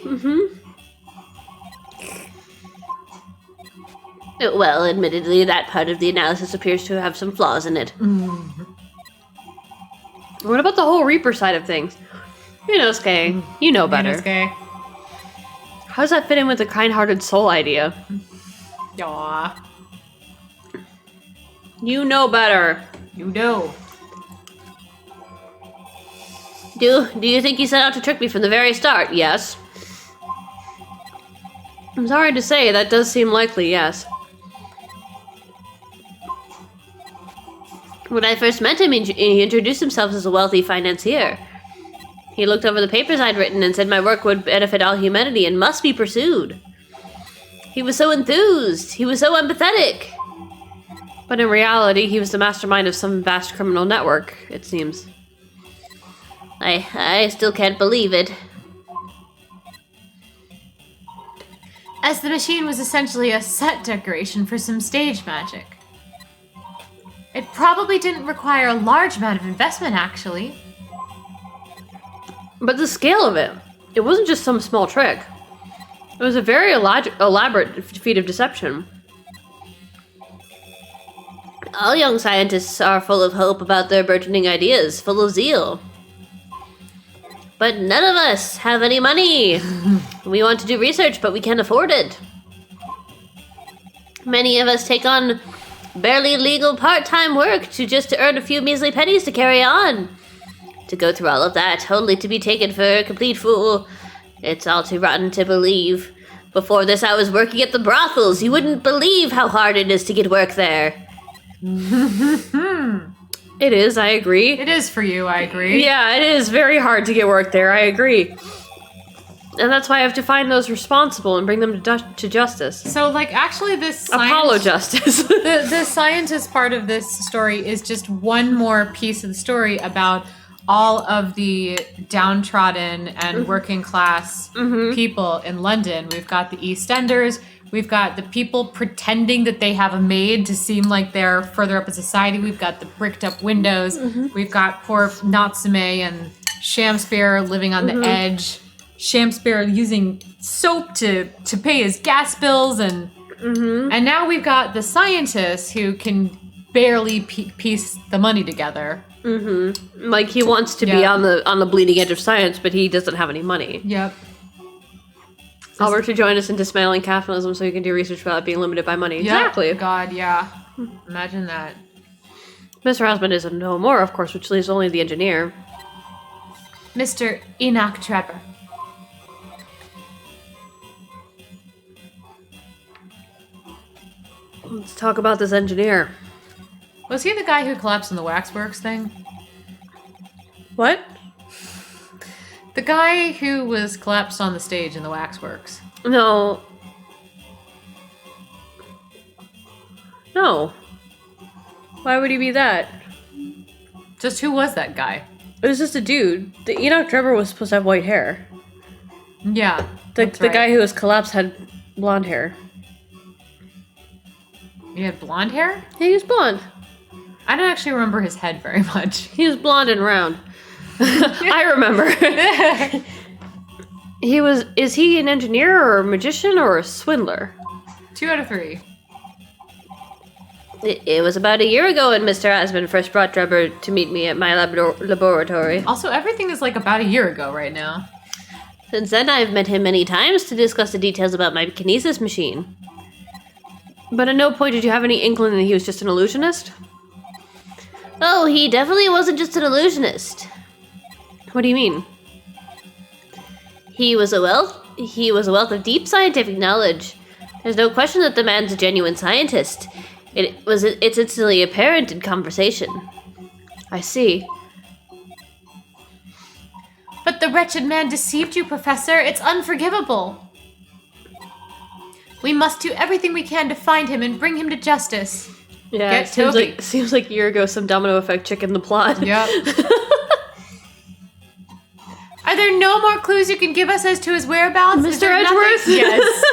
Well, admittedly, that part of the analysis appears to have some flaws in it. What about the whole Reaper side of things? You know, Skay. You know better. Okay. How does that fit in with the kind-hearted soul idea? Yaw. You know better. You know. Do you think he set out to trick me from the very start? Yes. I'm sorry to say, that does seem likely, yes. When I first met him, he introduced himself as a wealthy financier. He looked over the papers I'd written and said my work would benefit all humanity and must be pursued. He was so enthused. He was so empathetic. But in reality, he was the mastermind of some vast criminal network, it seems. I still can't believe it. As the machine was essentially a set decoration for some stage magic. It probably didn't require a large amount of investment, actually. But the scale of it wasn't just some small trick. It was a very elaborate feat of deception. All young scientists are full of hope about their burgeoning ideas, full of zeal. But none of us have any money. We want to do research, but we can't afford it. Many of us take on barely legal part-time work to earn a few measly pennies to carry on. To go through all of that, only to be taken for a complete fool. It's all too rotten to believe. Before this, I was working at the brothels. You wouldn't believe how hard it is to get work there. It is, I agree. It is for you, I agree. Yeah, it is very hard to get work there, I agree. And that's why I have to find those responsible and bring them to justice. So, like, actually this Apollo justice. the scientist part of this story is just one more piece of the story about all of the downtrodden and working class people in London. We've got the EastEnders, We've got the people pretending that they have a maid to seem like they're further up in society. We've got the bricked up windows. We've got poor Natsume and Shamsphere living on the edge. Shamsphere using soap to pay his gas bills, and now we've got the scientist who can barely piece the money together. Like he wants to be on the bleeding edge of science, but he doesn't have any money. Yep. Albert to join us in dismantling capitalism so he can do research without being limited by money. Yep. Exactly. God, yeah. Imagine that. Mr. Husband is no more, of course, which leaves only the engineer. Mr. Enoch Trapper. Let's talk about this engineer. Was he the guy who collapsed in the waxworks thing? What? The guy who was collapsed on the stage in the waxworks. No. No. Why would he be that? Just who was that guy? It was just a dude. The Enoch Trevor was supposed to have white hair. Yeah. The that's right. guy who was collapsed had blonde hair. He had blonde hair? Yeah, he was blonde. I don't actually remember his head very much. He was blonde and round. I remember. Is he an engineer or a magician or a swindler? 2 out of 3. It was about a year ago when Mr. Asman first brought Drebber to meet me at my laboratory. Also, everything is like about a year ago right now. Since then, I've met him many times to discuss the details about my kinesis machine. But at no point did you have any inkling that he was just an illusionist? Oh, he definitely wasn't just an illusionist. What do you mean? He was a wealth of deep scientific knowledge. There's no question that the man's a genuine scientist. It's instantly apparent in conversation. I see. But the wretched man deceived you, Professor. It's unforgivable. We must do everything we can to find him and bring him to justice. Yeah, Get it Toby. seems like a year ago some domino effect chick in the plot. Yep. Are there no more clues you can give us as to his whereabouts? Is Mr. there nothing- Edgeworth? Yes.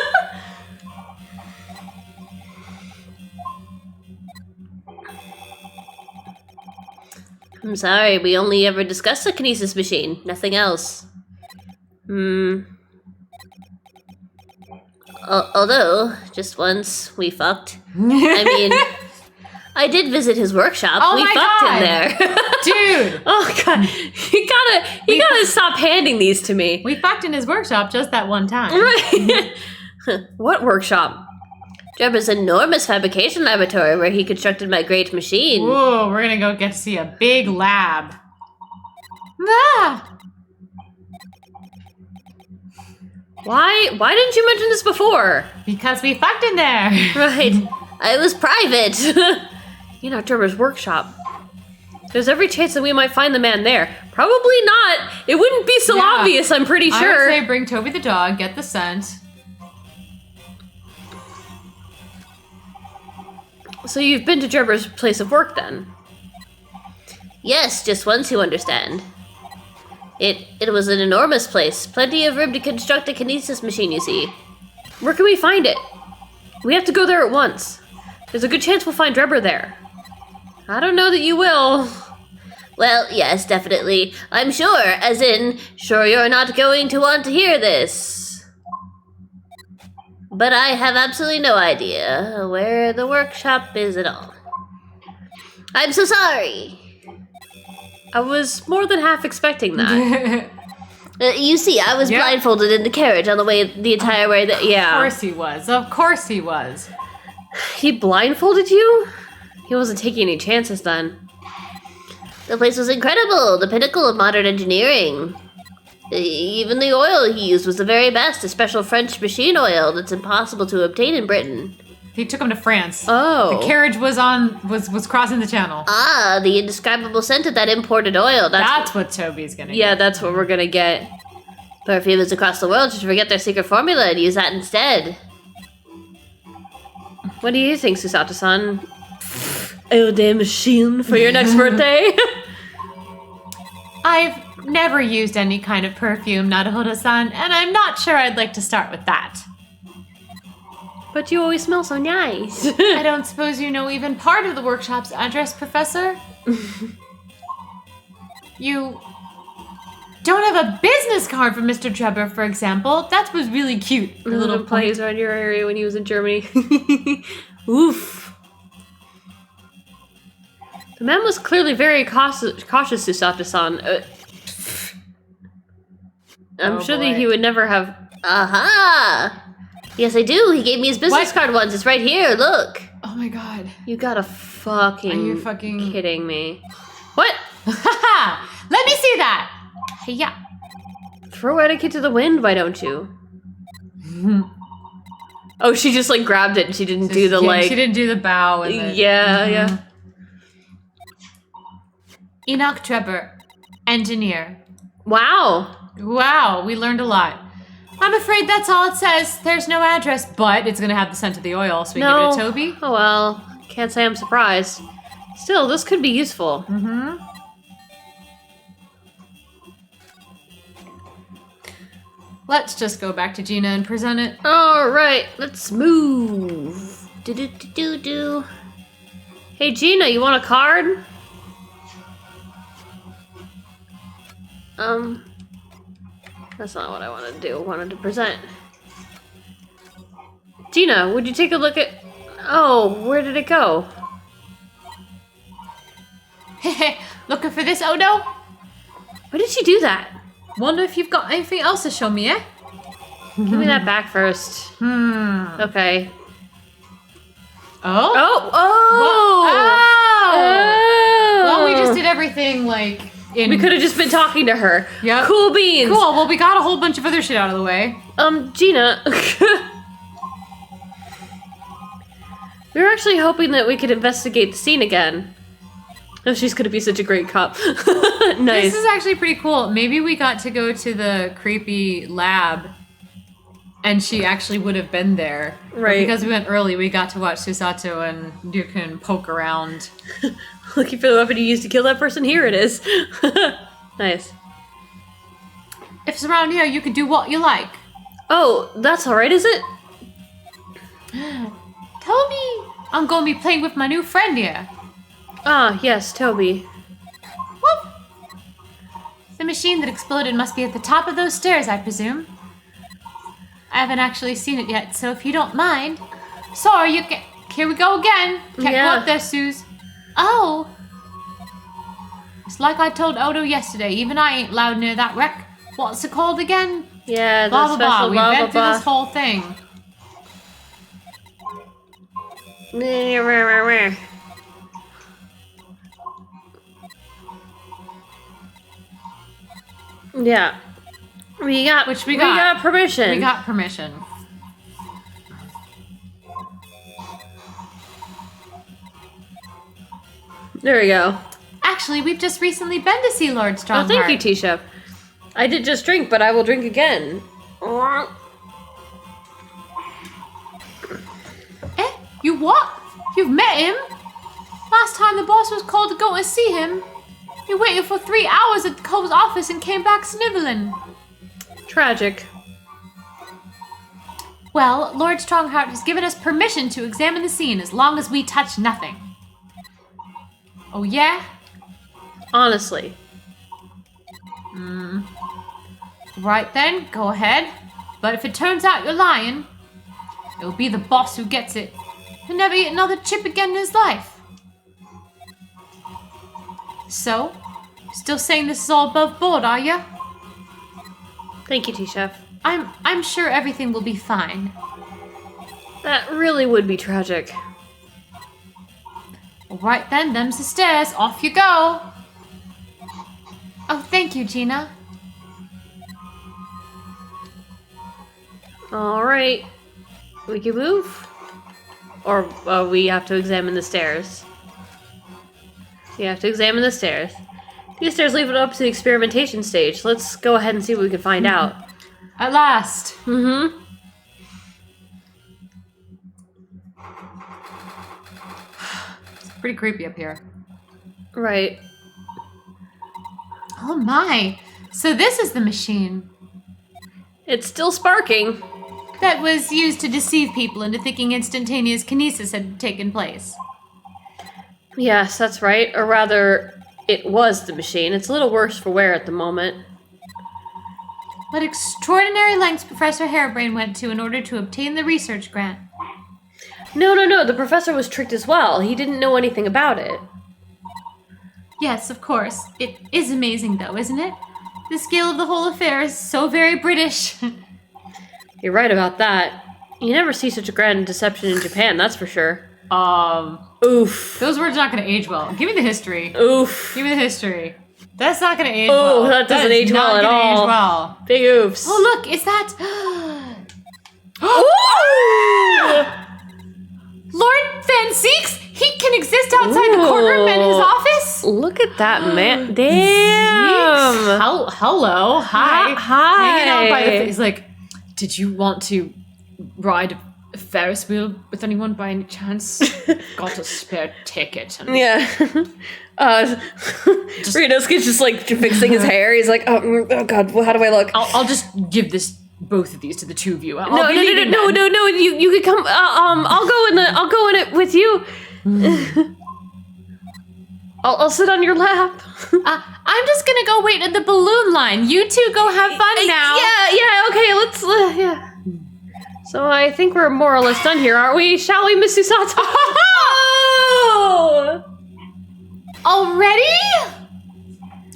I'm sorry, we only ever discussed the kinesis machine, nothing else. Although, just once, we fucked. I mean, I did visit his workshop. Oh we my fucked God. in there. Dude! Oh god, you gotta stop handing these to me. We fucked in his workshop just that one time. Right. What workshop? Drebber's enormous fabrication laboratory where he constructed my great machine. Whoa, we're gonna go get to see a big lab. Ah! Why didn't you mention this before? Because we fucked in there. Right. I was private. Trevor's workshop. There's every chance that we might find the man there. Probably not. It wouldn't be so Yeah. obvious, I'm pretty I sure. would say bring Toby the dog, get the scent. So you've been to Trevor's place of work then? Yes, just once, you understand. It was an enormous place. Plenty of room to construct a kinesis machine, you see. Where can we find it? We have to go there at once. There's a good chance we'll find Drebber there. I don't know that you will. Well, yes, definitely. I'm sure, as in, sure you're not going to want to hear this. But I have absolutely no idea where the workshop is at all. I'm so sorry. I was more than half expecting that. You see, I was Yep. blindfolded in the carriage on the way, the entire way that, Of yeah. course he was. Of course he was. He blindfolded you? He wasn't taking any chances then. The place was incredible, the pinnacle of modern engineering. Even the oil he used was the very best, a special French machine oil that's impossible to obtain in Britain. He took him to France. Oh. The carriage was crossing the channel. Ah, the indescribable scent of that imported oil. That's what Toby's gonna Yeah, get. that's what we're gonna get. Perfumers across the world should forget their secret formula and use that instead. What do you think, Susato-san? Eau de machine for your next birthday? I've never used any kind of perfume, Naruhodo-san, and I'm not sure I'd like to start with that. But you always smell so nice. I don't suppose you know even part of the workshop's address, Professor? You don't have a business card for Mr. Trevor, for example. That was really cute. The little plays around your area when he was in Germany. Oof. The man was clearly very cautious, Susato-san. I'm sure that he would never have... Aha! Yes, I do. He gave me his business card once. It's right here. Look. Oh my god. You gotta fucking... Are you fucking... kidding me? What? Let me see that! Yeah. Throw etiquette to the wind, why don't you? Oh, she just like grabbed it and she didn't do the like... She didn't do the bow and the... Yeah, yeah. Enoch Trevor, engineer. Wow. Wow, we learned a lot. I'm afraid that's all it says. There's no address, but it's gonna have the scent of the oil, so we give it to Toby. Oh well, can't say I'm surprised. Still, this could be useful. Mm-hmm. Let's just go back to Gina and present it. Alright, let's move. Do. Hey Gina, you want a card? That's not what I wanted to do. I wanted to present. Gina, would you take a look at... Oh, where did it go? Looking for this, Odo? Why did she do that? Wonder if you've got anything else to show me, eh? Give me that back first. Okay. Oh? Oh! Oh! Well, we just did everything, like, in... We could have just been talking to her. Yep. Cool beans! Cool, well, we got a whole bunch of other shit out of the way. Gina. We were actually hoping that we could investigate the scene again. Oh, she's gonna be such a great cop. Nice. This is actually pretty cool. Maybe we got to go to the creepy lab and she actually would have been there. Right. But because we went early, we got to watch Susato and you can poke around. Looking for the weapon you used to kill that person? Here it is. Nice. If it's around here, you can do what you like. Oh, that's alright, is it? Toby! I'm going to be playing with my new friend here. Ah, yes, Toby. Whoop! The machine that exploded must be at the top of those stairs, I presume. I haven't actually seen it yet, so if you don't mind. Sorry, you can... Here we go again. Can't go up there, Suze. Oh! It's like I told Odo yesterday. Even I ain't loud near that wreck. What's it called again? Yeah, Blah, the blah, blah. special We blah, went blah, through blah. this whole thing. Yeah. We got permission. We got permission. There we go. Actually, we've just recently been to see Lord Strongheart. Oh, thank you, Tisha. I did just drink, but I will drink again. Eh? You what? You've met him? Last time the boss was called to go and see him. He waited for 3 hours at the Cove's office and came back sniveling. Tragic. Well, Lord Strongheart has given us permission to examine the scene as long as we touch nothing. Oh, yeah? Honestly. Right then, go ahead. But if it turns out you're lying, it'll be the boss who gets it. He'll never eat another chip again in his life. So, still saying this is all above board, are ya? Thank you, T-Chef. I'm sure everything will be fine. That really would be tragic. All right then, them's the stairs. Off you go. Oh, thank you, Gina. All right. We can move? Or we have to examine the stairs. We have to examine the stairs. These stairs lead up to the experimentation stage. Let's go ahead and see what we can find out. At last. Mm-hmm. It's pretty creepy up here. Right. Oh my. So this is the machine. It's still sparking. that was used to deceive people into thinking instantaneous kinesis had taken place. Yes, that's right. Or rather, it was the machine. It's a little worse for wear at the moment. What extraordinary lengths Professor Harebrain went to in order to obtain the research grant. No. The professor was tricked as well. He didn't know anything about it. Yes, of course. It is amazing, though, isn't it? The scale of the whole affair is so very British. You're right about that. You never see such a grand deception in Japan, that's for sure. Oof. Those words are not going to age well. Give me the history. Oof. Give me the history. That's not going to age well. Oh, that doesn't age well at all. Age well. Big oofs. Oh, look, is that... Lord Van Zeeks? He can exist outside the courtroom and his office? Look at that man. Damn. Hello. Hi. Hi. Hanging out by the... He's like, did you want to ride a Ferris wheel with anyone by any chance? Got a spare ticket. And Yeah. Ryunosuke's just like fixing his hair. He's like, oh god, well, how do I look? I'll just give both of these to the two of you. No. You could come. I'll go in it with you. I'll sit on your lap. I'm just going to go wait at the balloon line. You two go have fun now. Yeah. Okay, let's. Yeah. So I think we're more or less done here, aren't we? Shall we, Miss Susato? Oh! Already?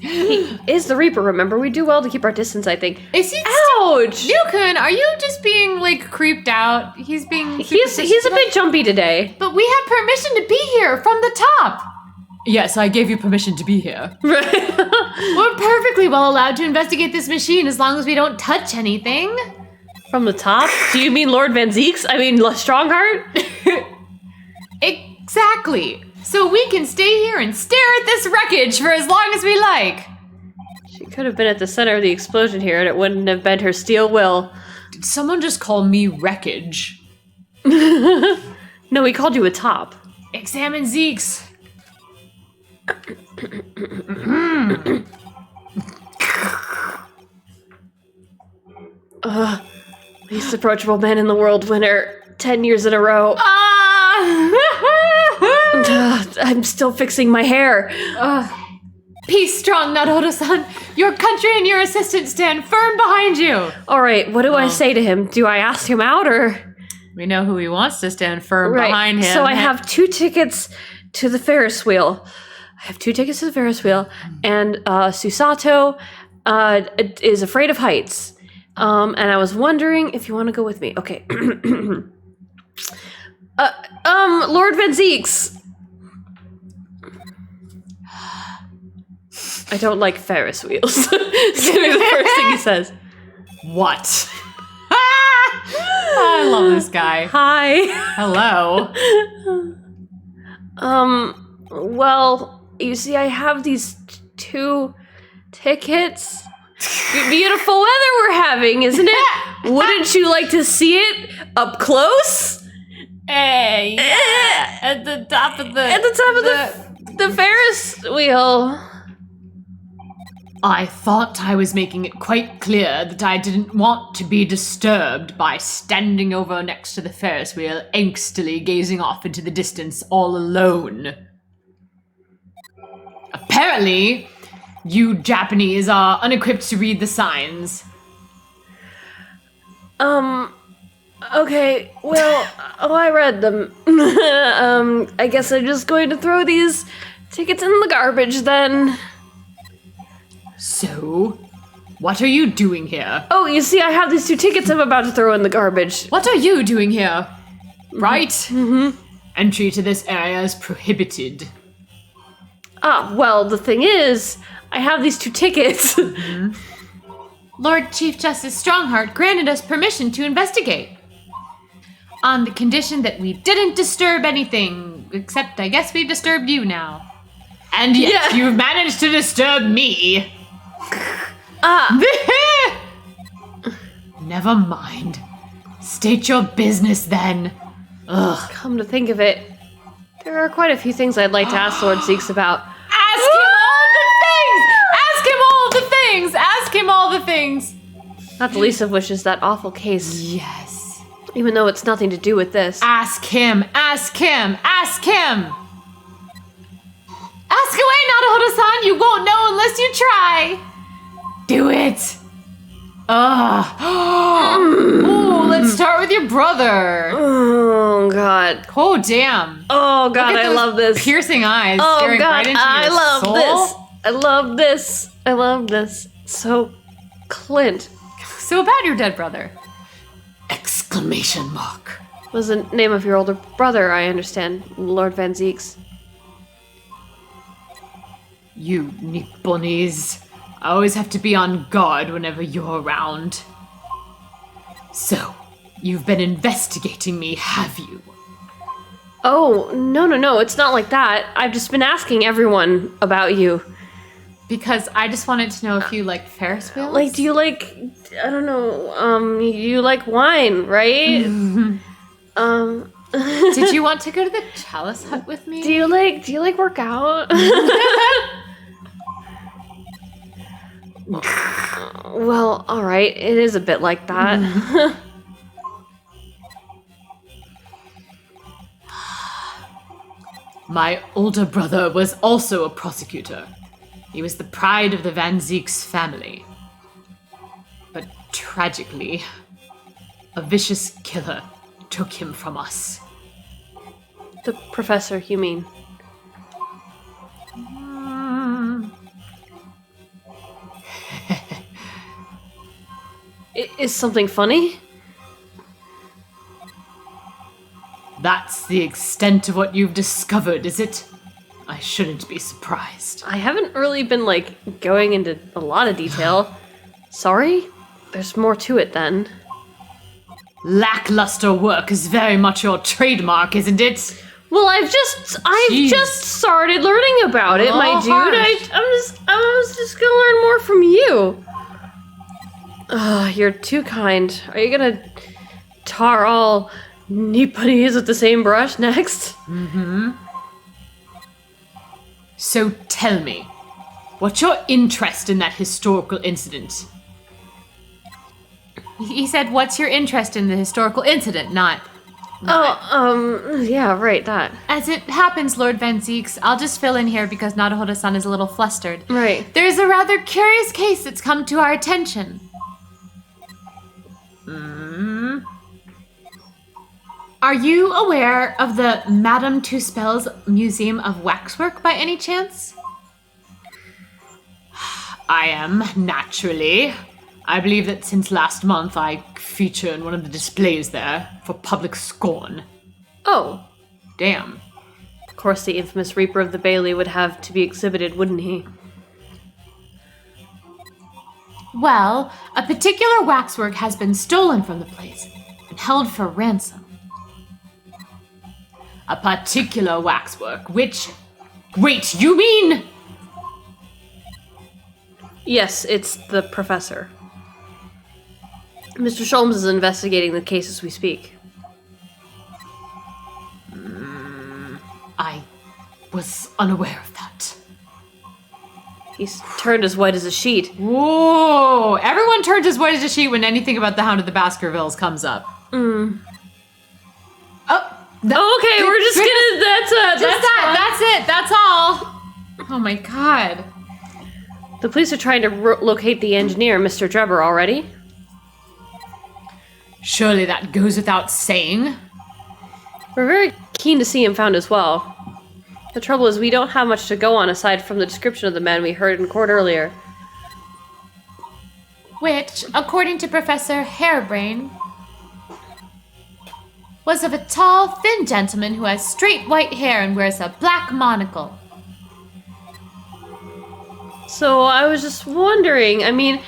He is the Reaper, remember? We do well to keep our distance, I think. Is he... Ouch! Ryukun, are you just being, like, creeped out? He's being... He's a bit jumpy today. But we have permission to be here from the top. Yes, I gave you permission to be here. We're perfectly well allowed to investigate this machine as long as we don't touch anything. From the top? Do you mean Lord Van Zeeks? I mean Strongheart? Exactly. So we can stay here and stare at this wreckage for as long as we like. She could have been at the center of the explosion here and it wouldn't have bent her steel will. Did someone just call me wreckage? No, he called you a top. Examine Zeeks. Least approachable man in the world winner 10 years in a row. I'm still fixing my hair. Peace strong, Naruto-san. Your country and your assistant stand firm behind you. All right, what do I say to him? Do I ask him out or? We know who he wants to stand firm behind him. So I have 2 tickets to the Ferris wheel. And Susato is afraid of heights. And I was wondering if you want to go with me. Okay. Lord Van Zeeks. I don't like Ferris wheels. It's gonna be the first thing he says. What? I love this guy. Hi. Hello. Well, you see, I have these 2 tickets. Beautiful weather we're having, isn't it? Wouldn't you like to see it up close? Hey, yeah. At the top of the Ferris wheel. I thought I was making it quite clear that I didn't want to be disturbed by standing over next to the Ferris wheel, angstily gazing off into the distance all alone. Apparently, you Japanese are unequipped to read the signs. Okay, well, I read them. I guess I'm just going to throw these tickets in the garbage then. So, what are you doing here? Oh, you see, I have these 2 tickets I'm about to throw in the garbage. What are you doing here? Right? Mm-hmm. Entry to this area is prohibited. Well, the thing is, I have these 2 tickets. Mm-hmm. Lord Chief Justice Strongheart granted us permission to investigate. On the condition that we didn't disturb anything, except I guess we've disturbed you now. And yet you've managed to disturb me. Never mind. State your business then. Ugh. Come to think of it, there are quite a few things I'd like to ask Lord Zeeks about. Ask him all the things! Not the least of which is that awful case. Yes. Even though it's nothing to do with this. Ask him! Ask him! Ask him! Ask away, Naruto-san! You won't know unless you try! Do it! Oh, let's start with your brother. Oh, God. Oh, damn. Oh, God, Look at I those love this. piercing eyes Oh, staring God, right into I your love soul. this. I love this. I love this. So, Clint So about your dead brother. Exclamation mark. was the name of your older brother, I understand, Lord Van Zieks. You Nipponese. I always have to be on guard whenever you're around. So, you've been investigating me, have you? Oh, no, it's not like that. I've just been asking everyone about you. Because I just wanted to know if you like Ferris wheels. Like, do you like, I don't know, you like wine, right? Did you want to go to the Chalice Hut with me? Do you like work out? Well, all right. It is a bit like that. My older brother was also a prosecutor. He was the pride of the Van Zieks family. But tragically, a vicious killer took him from us. The professor, you mean? Is something funny? That's the extent of what you've discovered, is it? I shouldn't be surprised. I haven't really been, going into a lot of detail. Sorry? There's more to it then. Lackluster work is very much your trademark, isn't it? Well, I've Jeez. just started learning about it, my Oh, dude. harsh. I was just gonna learn more from you. You're too kind. Are you gonna tar all Nipponese with the same brush next? So tell me, what's your interest in that historical incident? He said, what's your interest in the historical incident, not... Yeah, right, that. As it happens, Lord Van Zieks, I'll just fill in here because Naruto-san is a little flustered. Right. There's a rather curious case that's come to our attention. Are you aware of the Madame Tuspel's Museum of Waxwork by any chance? I am, naturally. I believe that since last month I feature in one of the displays there for public scorn. Oh, Damn. of course the infamous Reaper of the Bailey would have to be exhibited, wouldn't he? Well, a particular waxwork has been stolen from the place and held for ransom. A particular waxwork, which... Wait, you mean... Yes, it's the professor. Mr. Sholmes is investigating the case as we speak. I was unaware of that. He's turned as white as a sheet. Whoa! Everyone turns as white as a sheet when anything about the Hound of the Baskervilles comes up. Oh, Okay, we're just gonna. That's it. That's all. oh my god. The police are trying to locate the engineer, Mr. Drebber, already. Surely that goes without saying. We're very keen to see him found as well. The trouble is we don't have much to go on aside from the description of the man we heard in court earlier. Which, according to Professor Hairbrain, was of a tall, thin gentleman who has straight white hair and wears a black monocle. So I was just wondering, I mean,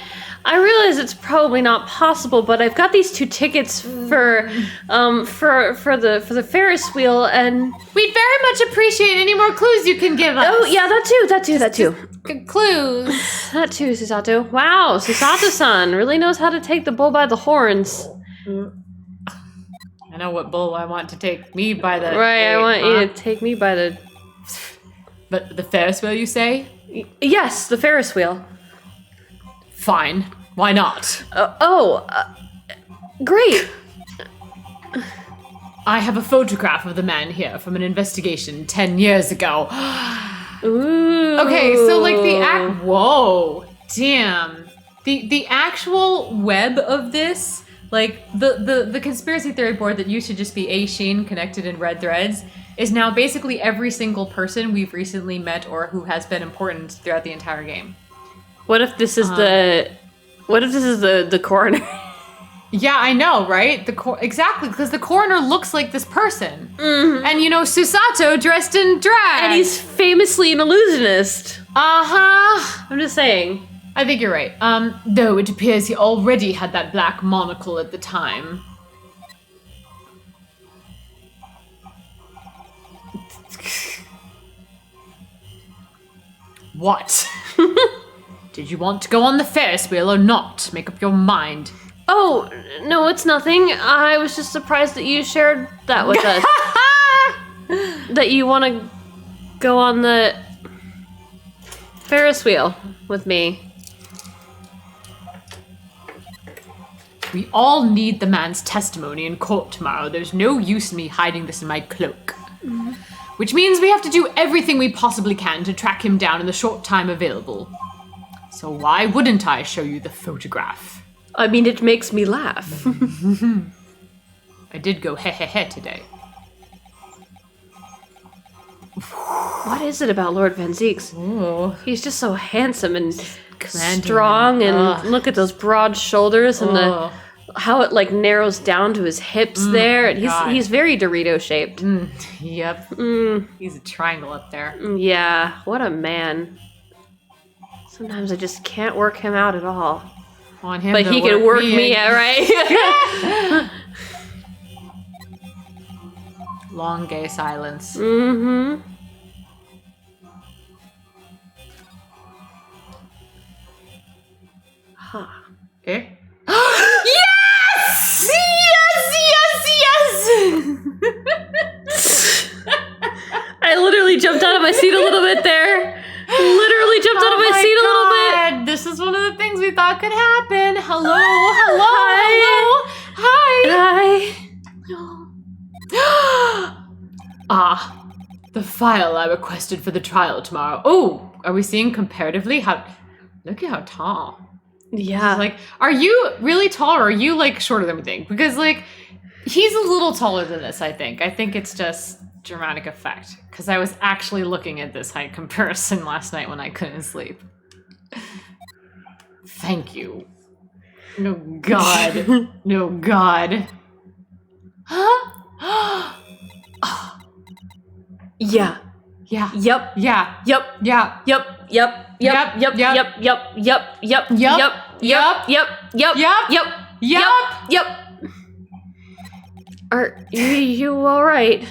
I realize it's probably not possible, but I've got these 2 tickets for the Ferris wheel, and We'd very much appreciate any more clues you can give us. oh yeah, that too. Clues. That too, Susato. Wow, Susato-san really knows how to take the bull by the horns. I know what bull I want to take me by the... Right, I Wait, want you huh? to take me by the... But the Ferris wheel, you say? Yes, the Ferris wheel. Fine. Why not? Great. I have a photograph of the man here from an investigation 10 years ago. Ooh. Okay, so like whoa, damn. The actual web of this, like the conspiracy theory board that used to just be A Sheen connected in red threads is now basically every single person we've recently met or who has been important throughout the entire game. What if this is the coroner? Yeah, I know, right? Exactly, because the coroner looks like this person. Mm-hmm. And you know, Susato dressed in drag. And he's famously an illusionist. Uh-huh. I'm just saying. I think you're right. Though it appears he already had that black monocle at the time. What? Did you want to go on the Ferris wheel or not? Make up your mind. Oh, no, it's nothing. I was just surprised that you shared that with us. That you want to go on the Ferris wheel with me. We all need the man's testimony in court tomorrow. There's no use in me hiding this in my cloak. Mm-hmm. Which means we have to do everything we possibly can to track him down in the short time available. So why wouldn't I show you the photograph? I mean, it makes me laugh. I did go he today. What is it about Lord Van Zieks? Oh. He's just so handsome and Commanding strong, and ugh. look at those broad shoulders and Ugh. how it like narrows down to his hips there. And God. he's very Dorito shaped. Yep. He's a triangle up there. Yeah, what a man. Sometimes I just can't work him out at all. Want him But to he can work me in. out, right? Long gay silence. Mm-hmm. Huh. Eh? Yes! I literally jumped out of my seat a little bit there. Literally jumped out of my seat a little bit. This is one of the things we thought could happen. Hello. Hi. Ah, the file I requested for the trial tomorrow. Oh, are we seeing comparatively how... Look at how tall. Yeah. Like, are you really tall or are you, like, shorter than we think? Because, like, he's a little taller than this, I think. I think it's just dramatic effect. Because I was actually looking at this height comparison last night when I couldn't sleep. Thank you. No, God. No, God. Huh? Yeah. Yeah. Yep. Yeah. Yep. Yeah. Yep. Yep. Yep. Yep. Yep. Yep. Yep. Yep. Yep. Yep. Yep. Yep. Yep. Yep. Yep. Yep. Are you all right?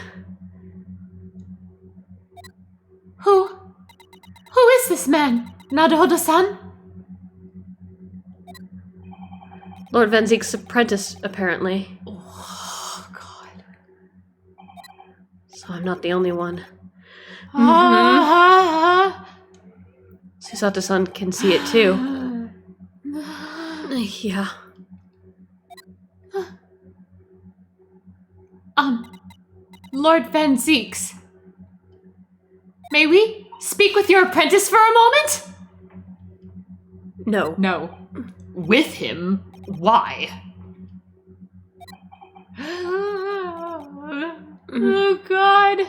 Who is this man? Naruto-san? Lord Van Ziek's apprentice, apparently. Oh, God. So I'm not the only one. Susato-san can see it too. Yeah. Lord Van Zieks. May we speak with your apprentice for a moment? No. No. With him? Why? Oh, God.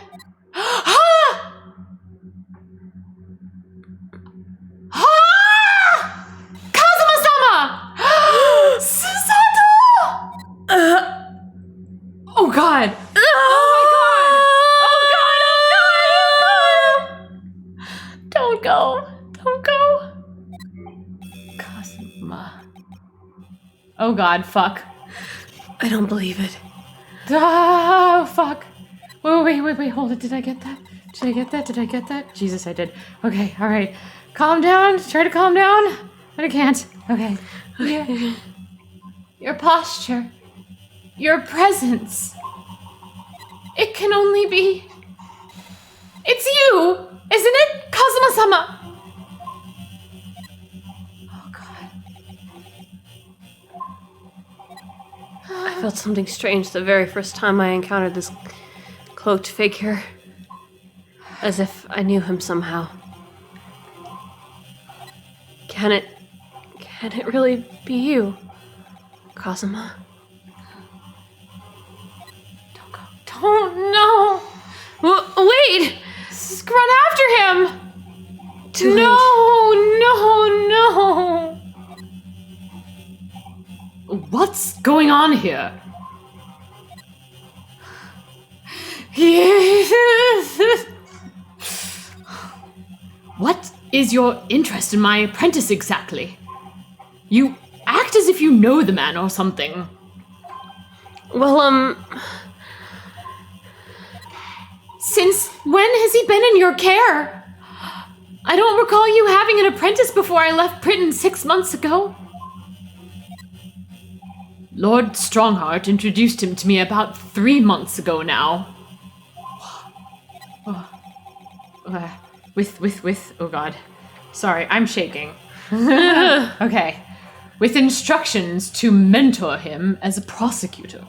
Kazuma-sama! Susato! Oh, God. Don't go. Don't go. Kazuma. Oh, God. Fuck. I don't believe it. Oh, fuck. Wait. Hold it. Did I get that? Did I get that? Jesus, I did. Okay, all right. Calm down. Try to calm down. But I can't. Okay. Your posture. Your presence. It can only be... It's you, isn't it, Kazuma-sama? Oh, God. I felt felt something strange the very first time I encountered this cloaked figure. As if I knew him somehow. Can it really be you, Kazuma? Oh no! Wait! Just run after him! Too late. No! What's going on here? What is your interest in my apprentice exactly? You act as if you know the man or something. Well, Since when has he been in your care? I don't recall you having an apprentice before I left Britain 6 months ago. Lord Strongheart introduced him to me about 3 months ago now. Oh god. Sorry, I'm shaking. Okay. With instructions to mentor him as a prosecutor.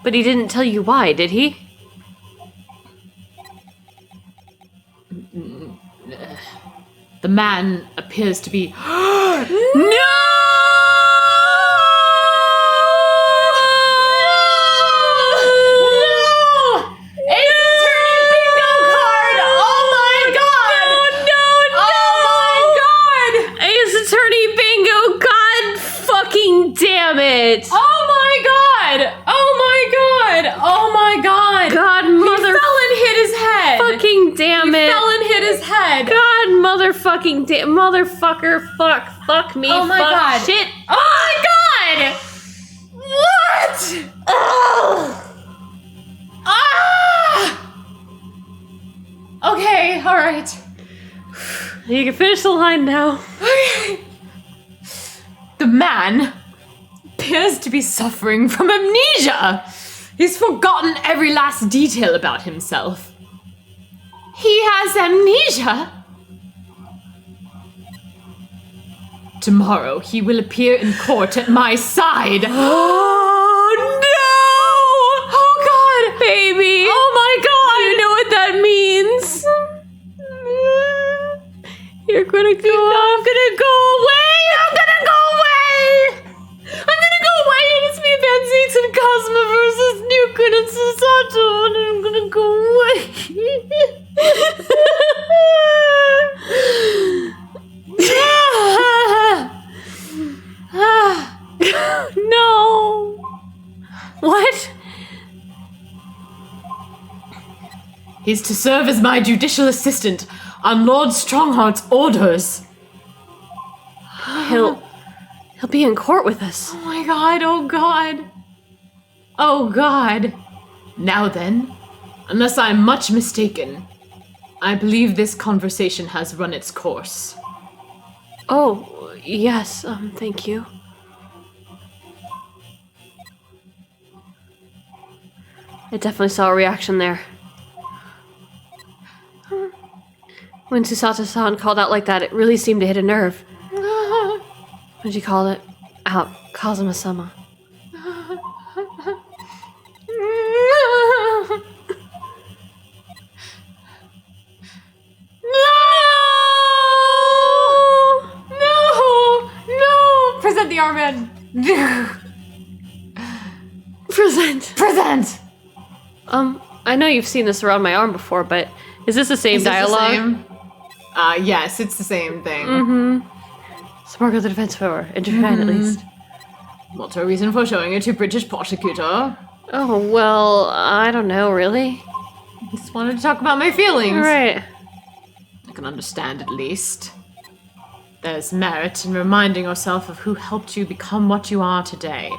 but he didn't tell you why, did he? The man appears to be... No! Damn it! Oh my god! God, He fell and hit his head! fucking damn it! Fell and hit his head! God, motherfucking damn, motherfucker, fuck me, Oh my fuck god! shit! Oh my god! What? Okay, alright. You can finish the line now. Okay. The man appears to be suffering from amnesia. He's forgotten every last detail about himself. He has amnesia? Tomorrow he will appear in court at my side. Oh no! Oh god! Baby! Oh my god! You know what that means? You're gonna go. I'm gonna go away! I'm gonna go away! I'm gonna go away and it's me, Benzix and Cosmo versus Newkin and Susato and I'm gonna go away. No! What? He's to serve as my judicial assistant on Lord Strongheart's orders. He'll be in court with us. Oh my god, oh god. Oh god. Now then, unless I'm much mistaken, I believe this conversation has run its course. Oh, yes, thank you. I definitely saw a reaction there. When Susato-san called out like that, it really seemed to hit a nerve. When she called it out, Kazuma-sama. No! Present the armband. Present! I know you've seen this around my arm before, but is this the same Is this the dialogue? same? Yes, it's the same thing. Sparkle the defense power in Japan, at least. What's her reason for showing it to British prosecutor? Oh, well, I don't know, really. Just wanted to talk about my feelings. Right. I can understand at least. There's merit in reminding yourself of who helped you become what you are today.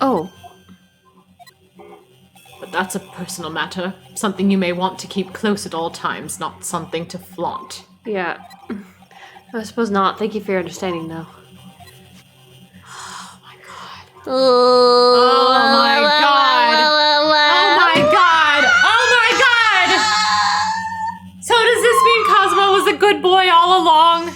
Oh, But that's a personal matter. Something you may want to keep close at all times, not something to flaunt. yeah. I suppose not. Thank you for your understanding, though. Oh my god. Oh my god. Oh my god! Oh my god! So does this mean Cosmo was a good boy all along?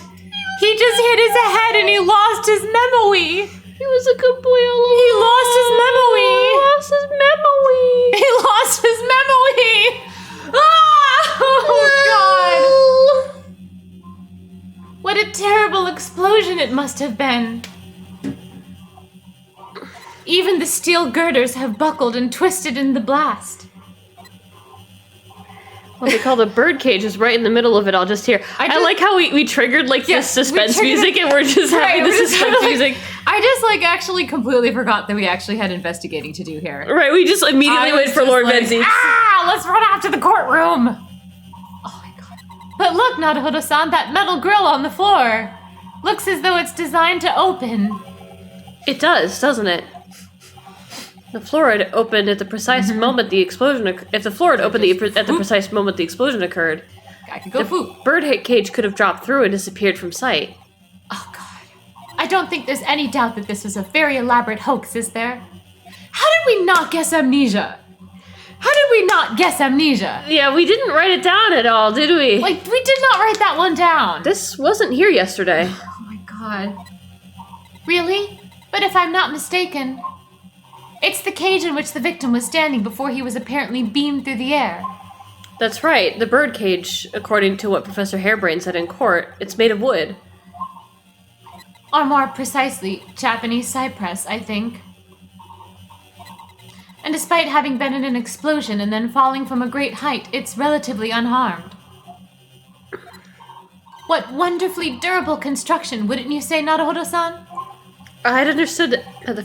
He just hit his head and he lost his memory! He was a good boy all along. He lost his memory! lost his memory. He lost his memory! Ah! Oh, God! What a terrible explosion it must have been. Even the steel girders have buckled and twisted in the blast. What they call the bird cage is right in the middle of it all, just here. I like how we triggered like this suspense music and we're just having the suspense music. I just like actually completely forgot that we actually had investigating to do here. Right, we just immediately went for Lord Benzie. Let's run out to the courtroom! Oh my God. But look, Naruto-san, that metal grill on the floor. Looks as though it's designed to open. It does, doesn't it? The floor had opened at the precise moment the explosion occurred. If the floor had opened at the precise moment the explosion occurred, I could go the bird cage could have dropped through and disappeared from sight. Oh God. I don't think there's any doubt that this was a very elaborate hoax, is there? How did we not guess amnesia? How did we not guess amnesia? Yeah, we didn't write it down at all, did we? Like, we did not write that one down. This wasn't here yesterday. Oh my God. Really? But if I'm not mistaken, it's the cage in which the victim was standing before he was apparently beamed through the air. That's right, the bird cage, according to what Professor Hairbrain said in court, it's made of wood. Or more precisely, Japanese cypress, I think. And despite having been in an explosion and then falling from a great height, it's relatively unharmed. What wonderfully durable construction, wouldn't you say, Naruto-san? I had understood that the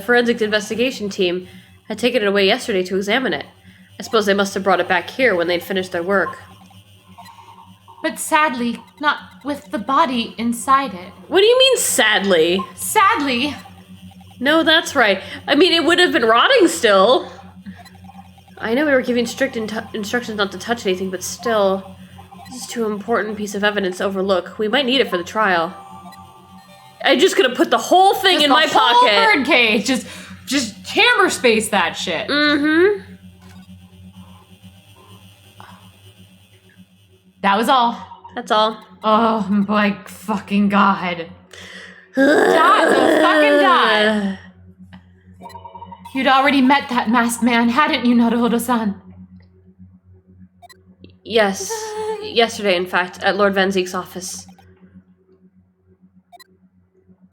forensic investigation team had taken it away yesterday to examine it. I suppose they must have brought it back here when they'd finished their work. But sadly, not with the body inside it. What do you mean, sadly? Sadly? No, that's right. I mean, it would have been rotting still. I know we were giving strict instructions not to touch anything, but still, this is too important a piece of evidence to overlook. We might need it for the trial. I'm just gonna put the whole thing in my pocket. Bird cage. Just hammer space that shit. Mm-hmm. That was all. That's all. Oh my fucking God. Fucking God. You'd already met that masked man, hadn't you, Naruto-san? Yes. Yesterday, in fact, at Lord Van Zeek's office.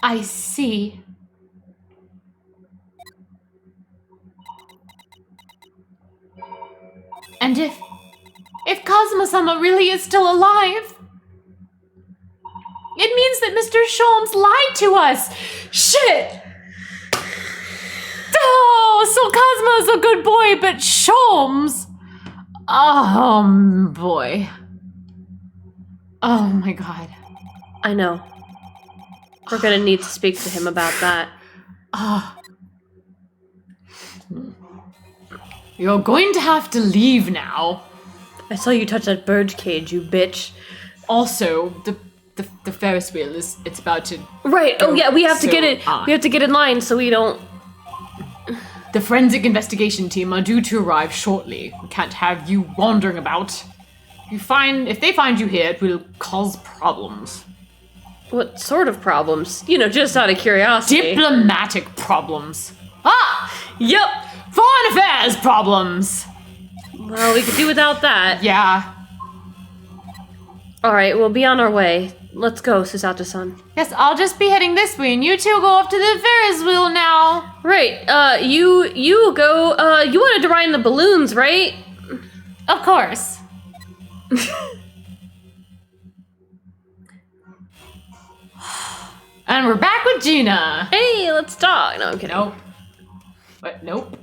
I see. And if Kazuma-sama really is still alive, it means that Mr. Sholmes lied to us. Shit! Oh, so Kazuma's a good boy, but Sholmes... Oh, boy. Oh, my God. I know. We're gonna need to speak to him about that. You're going to have to leave now. I saw you touch that bird cage, you bitch. Also, the Ferris wheel it's about to... Right, oh yeah, we have to So get it. on. We have to get in line so we don't... The forensic investigation team are due to arrive shortly. We can't have you wandering about. If they find you here, it will cause problems. What sort of problems? You know, just out of curiosity. Diplomatic problems. Yep! Foreign affairs problems. Well, we could do without that. Yeah. Alright, we'll be on our way. Let's go, Susato-san. Yes, I'll just be heading this way, and you two go up to the Ferris wheel now. Right, you go, you wanted to ride in the balloons, right? Of course. And we're back with Gina. Hey, let's talk. No, I'm kidding. Nope. What? Nope.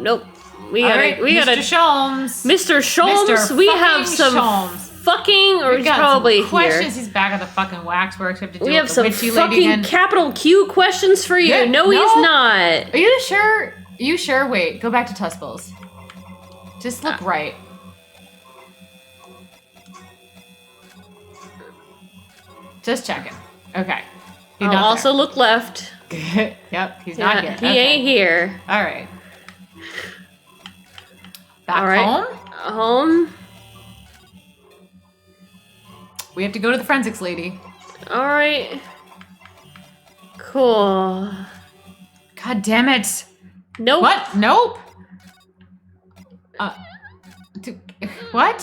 Nope. We All gotta, right, we Mr. gotta... Sholmes. Mr. Sholmes, Mr. we fucking have some Sholmes. fucking, or We've he's got probably some questions. here. He's back at the fucking waxworks. We have to deal We have with the some witchy lady fucking again. capital Q questions for you. Yeah, no, he's no. not. Are you sure? Are you sure? Wait, go back to Tussballs. Just look right. Just checking. Okay. He's I'll not also look left. there. Yep, he's Yeah, not here. he Okay. ain't here. All right. Back All right. home? Home. We have to go to the forensics lady. All right. Cool. God damn it. Nope. What? Nope. What?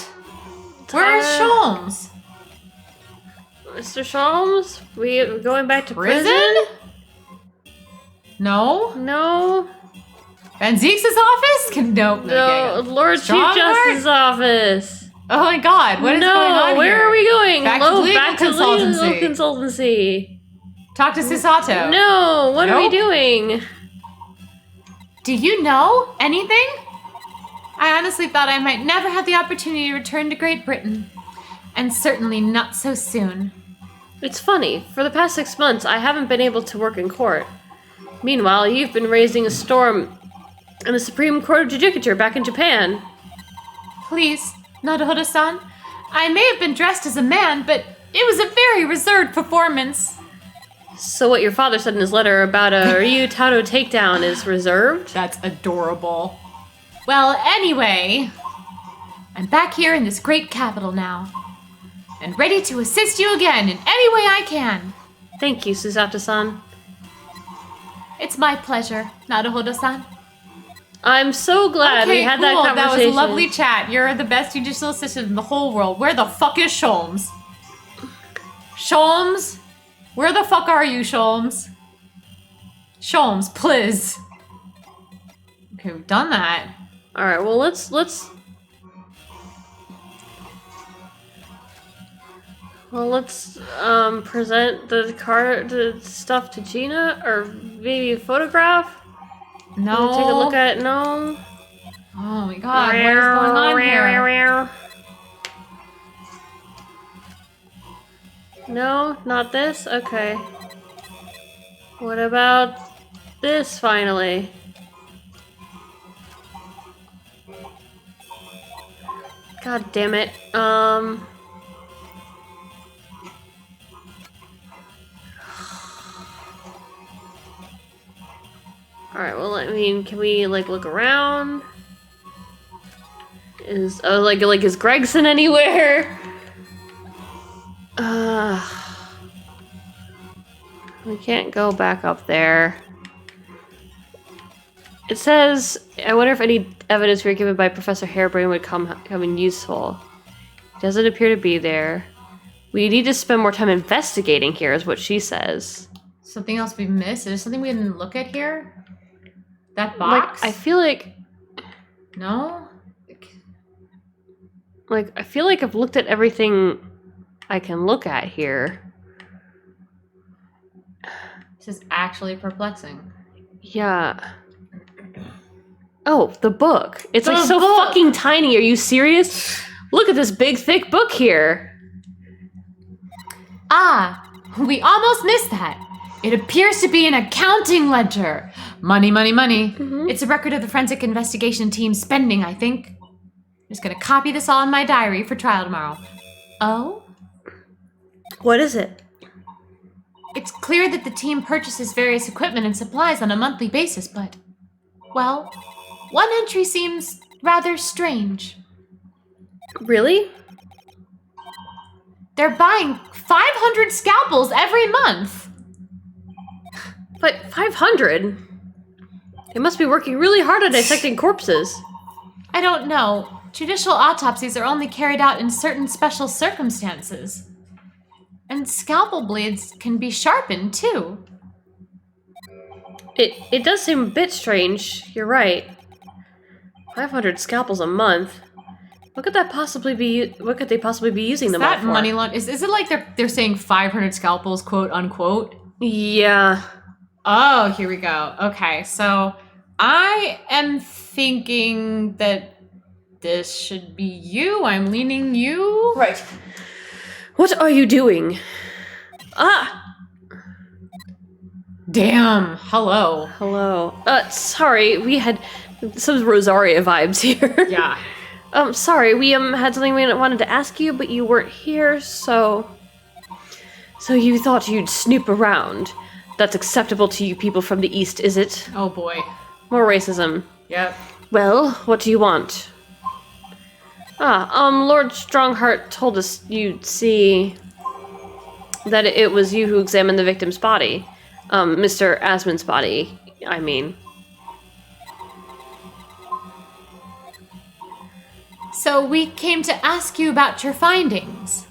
Where is Sholmes? Mr. Sholmes? We going back to Prison? No. No. Van Zeke's office? Nope. No, Lord Chief Strongheart? Justice's office. Oh my god, what is going on where here? are we going? Back to legal legal consultancy. consultancy. Talk to Sisato. No, what are we Nope. doing? Do you know anything? I honestly thought I might never have the opportunity to return to Great Britain. And certainly not so soon. It's funny, for the past 6 months, I haven't been able to work in court. Meanwhile, you've been raising a storm in the Supreme Court of Judicature back in Japan. Please, Naruhodo-san. I may have been dressed as a man, but it was a very reserved performance. So what your father said in his letter about a Ryutaro takedown is reserved? That's adorable. Well, anyway, I'm back here in this great capital now. And ready to assist you again in any way I can. Thank you, Susato-san. It's my pleasure, Naruhodo-san. I'm so glad we had that That conversation. was a lovely chat. You're the best judicial assistant in the whole world. Where the fuck is Sholmes? Sholmes? Where the fuck are you, Sholmes? Sholmes, please. Okay, we've done that. All right, well let's present the stuff to Gina, or maybe a photograph. No. Take a look at it. No. Oh my god, what is going on here? No, not this? Okay. What about this, finally? God damn it. Alright, well, I mean, can we, like, look around? Is Gregson anywhere? We can't go back up there. It says, I wonder if any evidence we were given by Professor Harebrain would come in useful. It doesn't appear to be there. We need to spend more time investigating here, is what she says. Something else we missed? Is there something we didn't look at here? That box? I feel like... No? I feel like I've looked at everything I can look at here. This is actually perplexing. Yeah. Oh, the book. It's The so book! fucking tiny. Are you serious? Look at this big, thick book here. Ah, we almost missed that. It appears to be an accounting ledger. Money, money, money. Mhm. It's a record of the forensic investigation team's spending, I think. I'm just gonna copy this all in my diary for trial tomorrow. Oh? What is it? It's clear that the team purchases various equipment and supplies on a monthly basis, but... Well, one entry seems rather strange. Really? They're buying 500 scalpels every month. But 500? They must be working really hard on dissecting corpses. I don't know. Judicial autopsies are only carried out in certain special circumstances. And scalpel blades can be sharpened, too. It does seem a bit strange. You're right. 500 scalpels a month. What could they possibly be using them all That for? money is it like they're saying 500 scalpels, quote unquote? Yeah. Oh, here we go. Okay, so I am thinking that this should be you. I'm leaning you. Right. What are you doing? Ah! Damn. Hello. Hello. Sorry, we had some Rosaria vibes here. Yeah. Sorry, we had something we wanted to ask you, but you weren't here, so you thought you'd snoop around. That's acceptable to you people from the East, is it? Oh boy. More racism. Yep. Well, what do you want? Lord Strongheart told us you'd see that it was you who examined the victim's body. Mr. Asmon's body, I mean. So we came to ask you about your findings.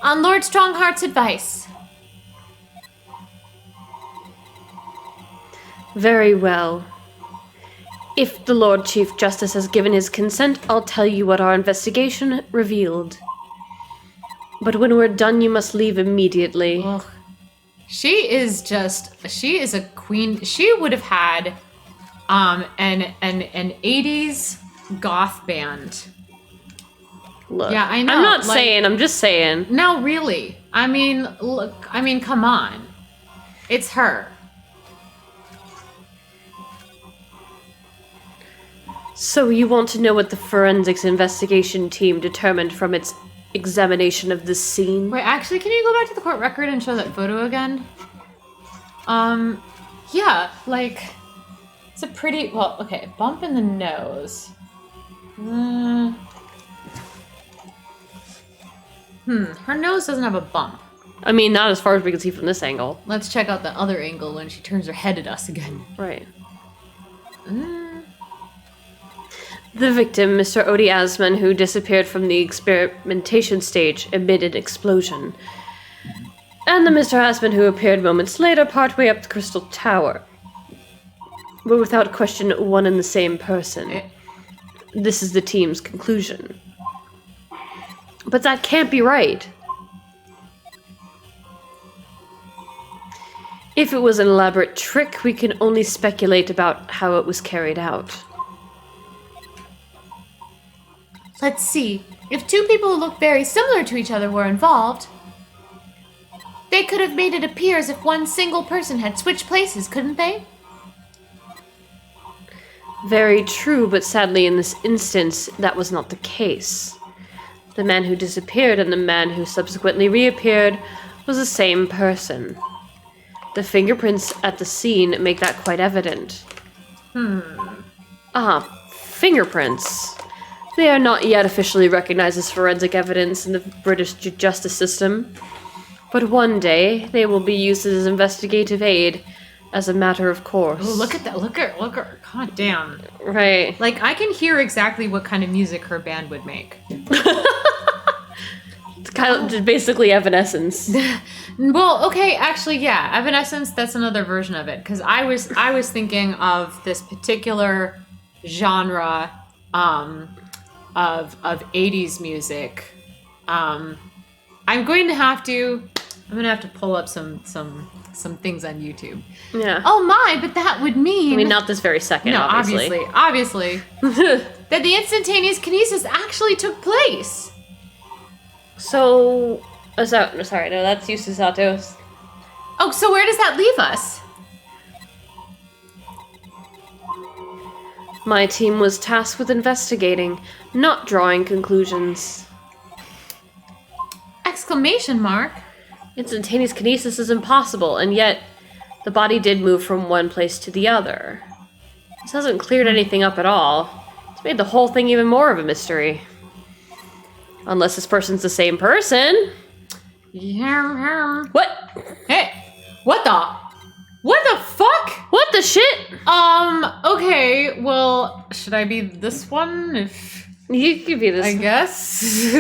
On Lord Strongheart's advice. Very well. If the Lord Chief Justice has given his consent, I'll tell you what our investigation revealed. But when we're done, you must leave immediately. Ugh. She is a queen. She would have had an 80s goth band. Look, Yeah, I know, I'm not like- saying, I'm just saying. No, really. I mean, look, come on. It's her. So you want to know what the forensics investigation team determined from its examination of the scene? Wait, actually, can you go back to the court record and show that photo again? Yeah, like, it's a pretty, well, okay, bump in the nose. Her nose doesn't have a bump. I mean, not as far as we can see from this angle. Let's check out the other angle when she turns her head at us again. Right. The victim, Mr. Odie Asman, who disappeared from the experimentation stage amid an explosion. And the Mr. Asman who appeared moments later partway up the Crystal Tower. Were without question one and the same person. This is the team's conclusion. But that can't be right. If it was an elaborate trick, we can only speculate about how it was carried out. Let's see. If two people who look very similar to each other were involved, they could have made it appear as if one single person had switched places, couldn't they? Very true, but sadly in this instance, that was not the case. The man who disappeared and the man who subsequently reappeared was the same person. The fingerprints at the scene make that quite evident. Fingerprints. They are not yet officially recognized as forensic evidence in the British justice system. But one day, they will be used as investigative aid as a matter of course. Ooh, look at that. Look at her. God damn. Right. Like, I can hear exactly what kind of music her band would make. It's kind of just basically Evanescence. Well, okay, actually, yeah, Evanescence, that's another version of it. Because I was thinking of this particular genre of 80s music. I'm gonna have to pull up some things on YouTube. Yeah. Oh my, but that would mean... I mean, not this very second, No, obviously. obviously. that the instantaneous kinesis actually took place. So, sorry, no, that's Yusu Sato's. Oh, so where does that leave us? My team was tasked with investigating, not drawing conclusions. Exclamation mark. Instantaneous kinesis is impossible, and yet the body did move from one place to the other. This hasn't cleared anything up at all. It's made the whole thing even more of a mystery. Unless this person's the same person. Yeah. What? Hey, what the fuck? What the shit? Okay, well, should I be this one? If You could be this. I guess.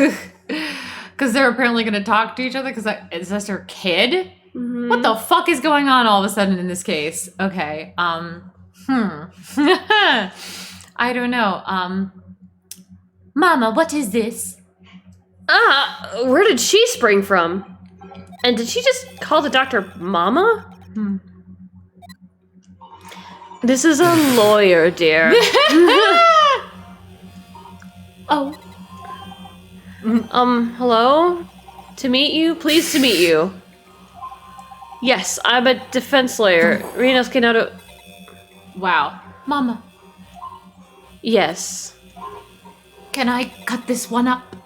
Because they're apparently going to talk to each other, because is this her kid? Mm-hmm. What the fuck is going on all of a sudden in this case? Okay, I don't know, Mama, what is this? Where did she spring from? And did she just call the doctor Mama? This is a lawyer, dear. Oh, Hello? To meet you? Pleased to meet you. Yes, I'm a defense lawyer. Rinos Kanado. wow. Mama, Yes. can I cut this one up?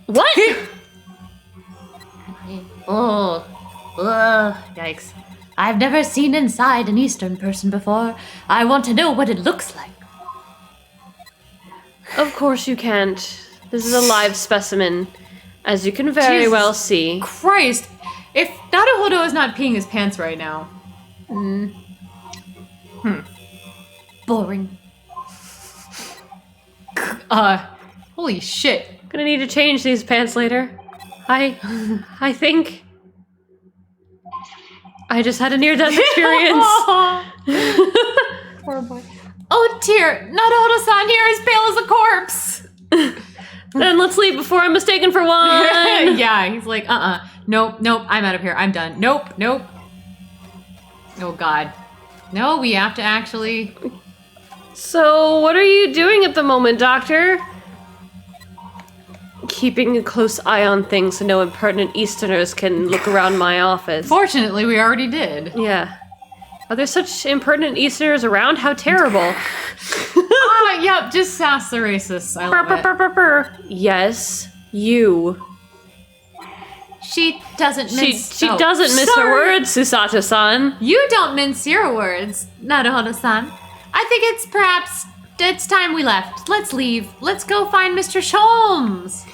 What? Oh, yikes. I've never seen inside an Eastern person before. I want to know what it looks like. Of course you can't. This is a live specimen, as you can very Jesus well see. Christ, if Naruhodo is not peeing his pants right now. Boring. Holy shit. Gonna need to change these pants later. I think I just had a near-death experience. Poor boy. Oh dear, Naruto-san here is pale as a corpse. Then let's leave before I'm mistaken for one. Yeah, he's like, nope, I'm out of here. I'm done. Nope. Oh god. No, we have to actually... So, what are you doing at the moment, Doctor? Keeping a close eye on things so no impertinent Easterners can look around my office. Fortunately, we already did. Yeah. Are there such impertinent Easterners around? How terrible. Yep, just sass the racists. I love it. Yes, you. She doesn't mince... She doesn't miss her words, Susato-san. You don't mince your words, Naruto-san. I think it's time we left. Let's leave. Let's go find Mr. Sholmes.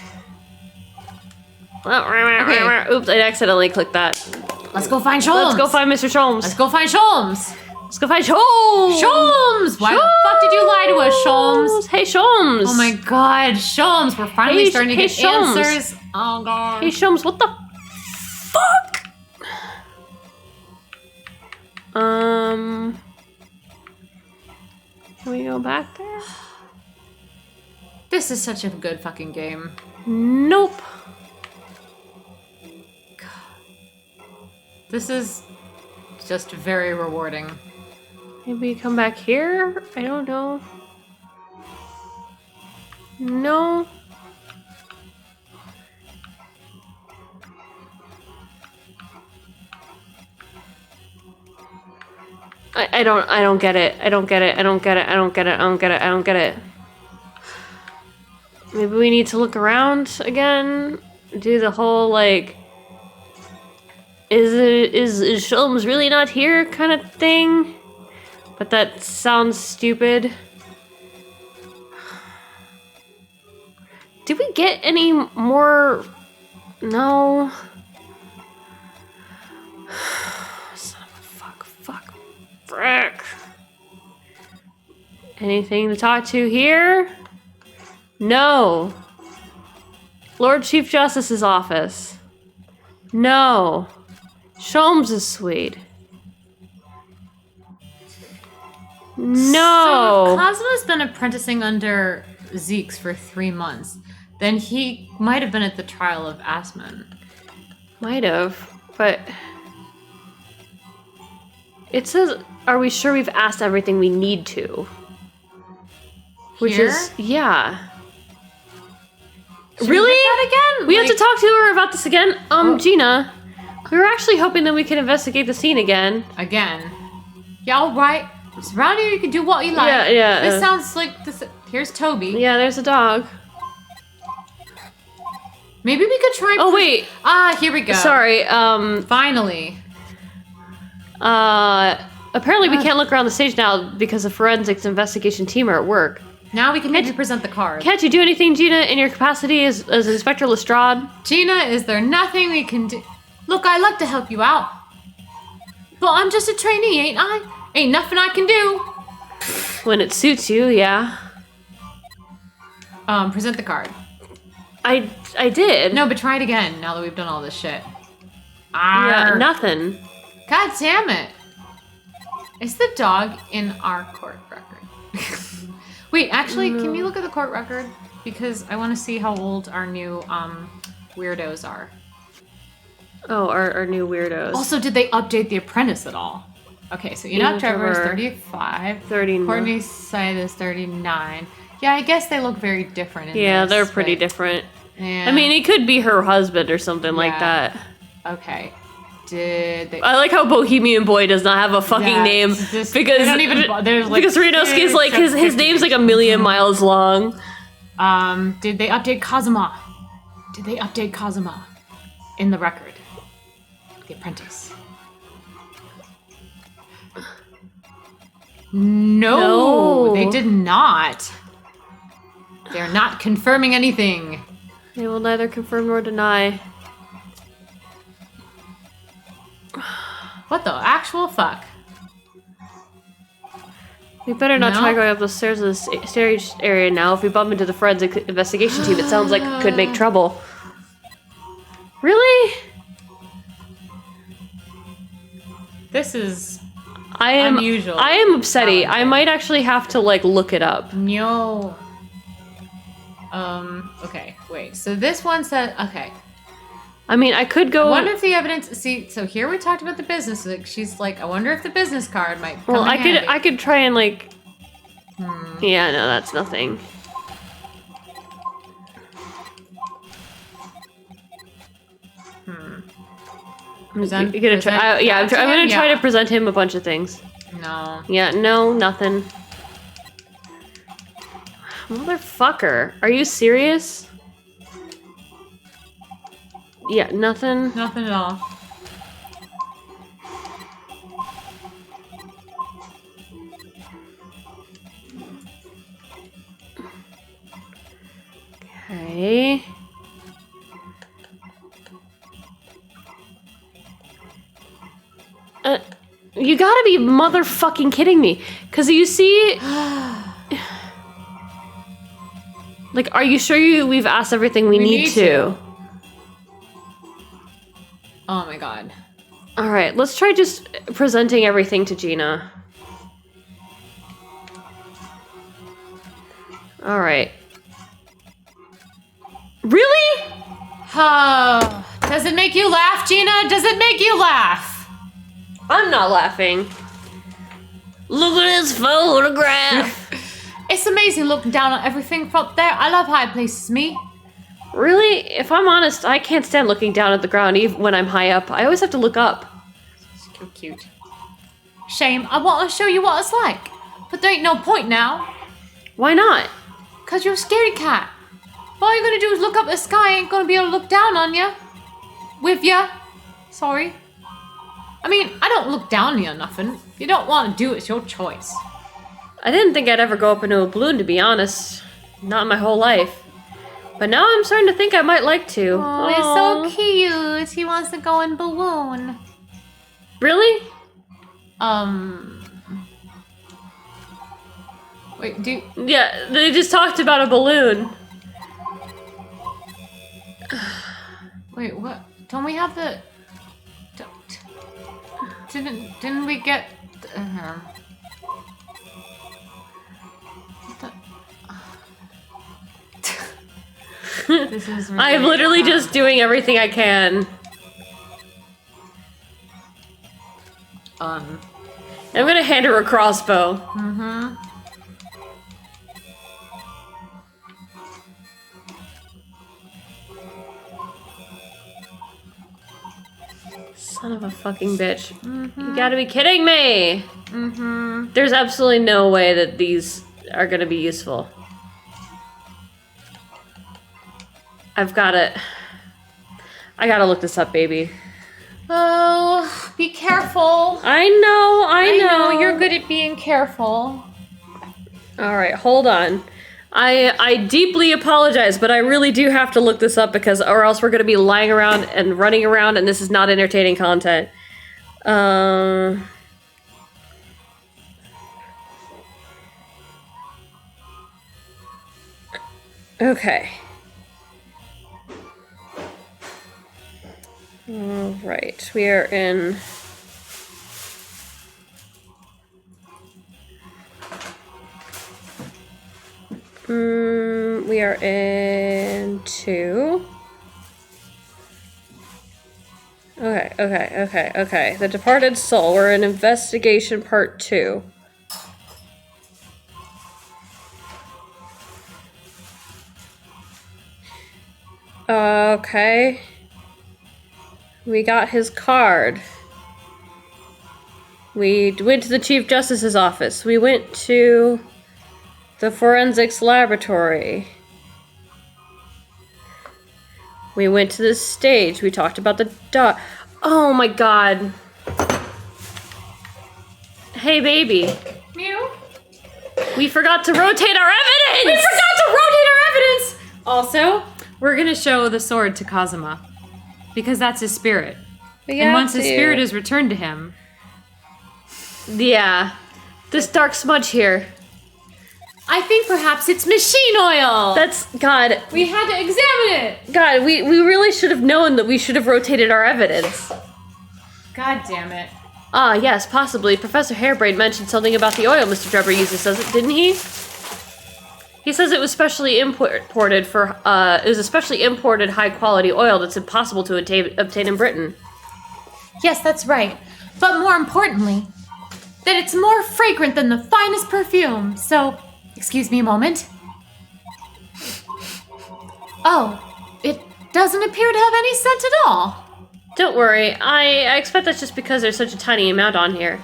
Okay. Oops, I accidentally clicked that. Let's go find Sholmes. Let's go find Mr. Sholmes. Let's go find Sholmes. Let's go find Sholmes. Sholmes! Why the fuck did you lie to us, Sholmes? Hey, Sholmes. Oh my god, Sholmes. We're finally starting to get Sholmes. answers. Oh god. Hey, Sholmes, what the fuck? Can we go back there? This is such a good fucking game. Nope. This is just very rewarding. Maybe come back here? I don't know. No. I don't get it. I don't get it. Maybe we need to look around again. Do the whole like is Sholmes really not here kind of thing? But that sounds stupid. Did we get any more? No. Son of a fuck. Frick. Anything to talk to here? No. Lord Chief Justice's office. No. Sholmes' suite. No. So Cosmo's been apprenticing under Zeke's for 3 months. Then he might have been at the trial of Asmon. Might have, but it says, are we sure we've asked everything we need to? Which Here? is, yeah. Should Really? we hit that again? We have to talk to her about this again? Gina, we were actually hoping that we could investigate the scene again. Again. Yeah, alright. It's around here, you can do what you like. Yeah. This sounds like this. Here's Toby. Yeah, there's a dog. Maybe we could try. Oh, wait. Here we go. Sorry, Finally. apparently we can't look around the stage now because the forensics investigation team are at work. Now we can maybe present the card. Can't you do anything, Gina, in your capacity as Inspector Lestrade? Gina, is there nothing we can do? Look, I'd like to help you out. But I'm just a trainee, ain't I? Ain't nothing I can do. When it suits you, yeah. Present the card. I did. No, but try it again now that we've done all this shit. Yeah, Arr. nothing. God damn it. Is the dog in our court record? Wait, actually, can you look at the court record? Because I want to see how old our new weirdos are. Oh, our new weirdos. Also, did they update The Apprentice at all? Okay, so Enoch Trevor is 35. 39. Courtney Syed is 39. Yeah, I guess they look very different in Yeah, this, they're pretty but- different. Yeah. I mean, it could be her husband or something like Yeah. that. Okay. Did they... I like how Bohemian Boy does not have a fucking Yeah, name it's just- because they don't even there's like because Renosuke's like his name's like a million miles long. Did they update Kazuma? Did they update Kazuma in the record? The Apprentice. No, they did not. They're not confirming anything. They will neither confirm nor deny. What the actual fuck? We better not No? try going up the stairs of the stage area now. If we bump into the forensic investigation team, it sounds like it could make trouble. Really? This is I am unusual. I am upsetty. I Valentine. might actually have to like look it up. no. Okay, wait. So this one said, okay. I mean, I could go. I wonder if the evidence. See, so here we talked about the business. Like, she's like, I wonder if the business card might. Come well, in handy. I could try and like. Yeah, no, that's nothing. Present- You're gonna try. present Yeah, I'm that to gonna him? try Yeah. to present him a bunch of things. No. Yeah, no, nothing. Motherfucker, are you serious? Yeah, nothing. Nothing at all. Okay. You gotta be motherfucking kidding me. Cause you see... Like, are you sure we've asked everything we need to? Oh my god. Alright, let's try just presenting everything to Gina. Alright. Really? Oh, does it make you laugh, Gina? Does it make you laugh? I'm not laughing. Look at this photograph. It's amazing looking down on everything from up there. I love high places, me. Really? If I'm honest, I can't stand looking down at the ground even when I'm high up. I always have to look up. It's so cute. Shame, I want to show you what it's like. But there ain't no point now. Why not? Because you're a scaredy cat. All you're going to do is look up at the sky. I ain't going to be able to look down on you. With ya. Sorry. I mean, I don't look down on you or nothing. If you don't want to do it, it's your choice. I didn't think I'd ever go up into a balloon, to be honest. Not in my whole life. But now I'm starting to think I might like to. Oh, it's so cute. He wants to go in balloon. Really? Wait, do... Yeah, they just talked about a balloon. Wait, what? Don't we have the... Didn't we get... This is really I'm literally just doing everything I can. I'm gonna hand her a crossbow. Son of a fucking bitch. You gotta be kidding me! There's absolutely no way that these are gonna be useful. I gotta look this up, baby. Oh, be careful. I know. You're good at being careful. Alright, hold on. I deeply apologize, but I really do have to look this up because or else we're gonna be lying around and running around and this is not entertaining content. Okay. Alright, we are in... we are in 2. Okay. The Departed Soul. We're in Investigation Part 2. Okay. We got his card. We went to the Chief Justice's office. We went to the forensics laboratory. We went to the stage. We talked about the dog. Oh my god. Hey, baby. Mew. We forgot to rotate our evidence! We forgot to rotate our evidence! Also, we're gonna show the sword to Kazuma. Because that's his spirit. And once his spirit is returned to him... Yeah. This dark smudge here. I think perhaps it's machine oil. That's, God. We had to examine it. God, we really should have known that we should have rotated our evidence. God damn it. Ah, yes, possibly. Professor Hairbrain mentioned something about the oil Mr. Drebber uses, didn't he? He says it was specially imported high-quality oil that's impossible to obtain in Britain. Yes, that's right. But more importantly, that it's more fragrant than the finest perfume. So, excuse me a moment. Oh, it doesn't appear to have any scent at all. Don't worry, I expect that's just because there's such a tiny amount on here.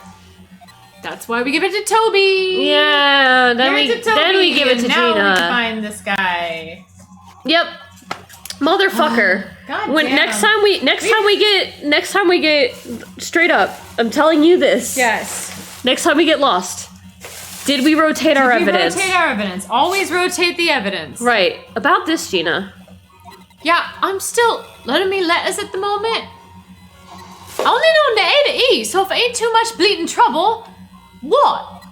That's why we give it to Toby. Yeah, then we give it to now Gina. We can find this guy. Yep. Motherfucker. God When damn. next time we get straight up, I'm telling you this. Yes. Next time we get lost. Did we rotate our evidence? Rotate our evidence. Always rotate the evidence. Right. About this, Gina. Yeah, I'm still letting me letters at the moment. I only know the A to E, so if it ain't too much bleeding trouble, what?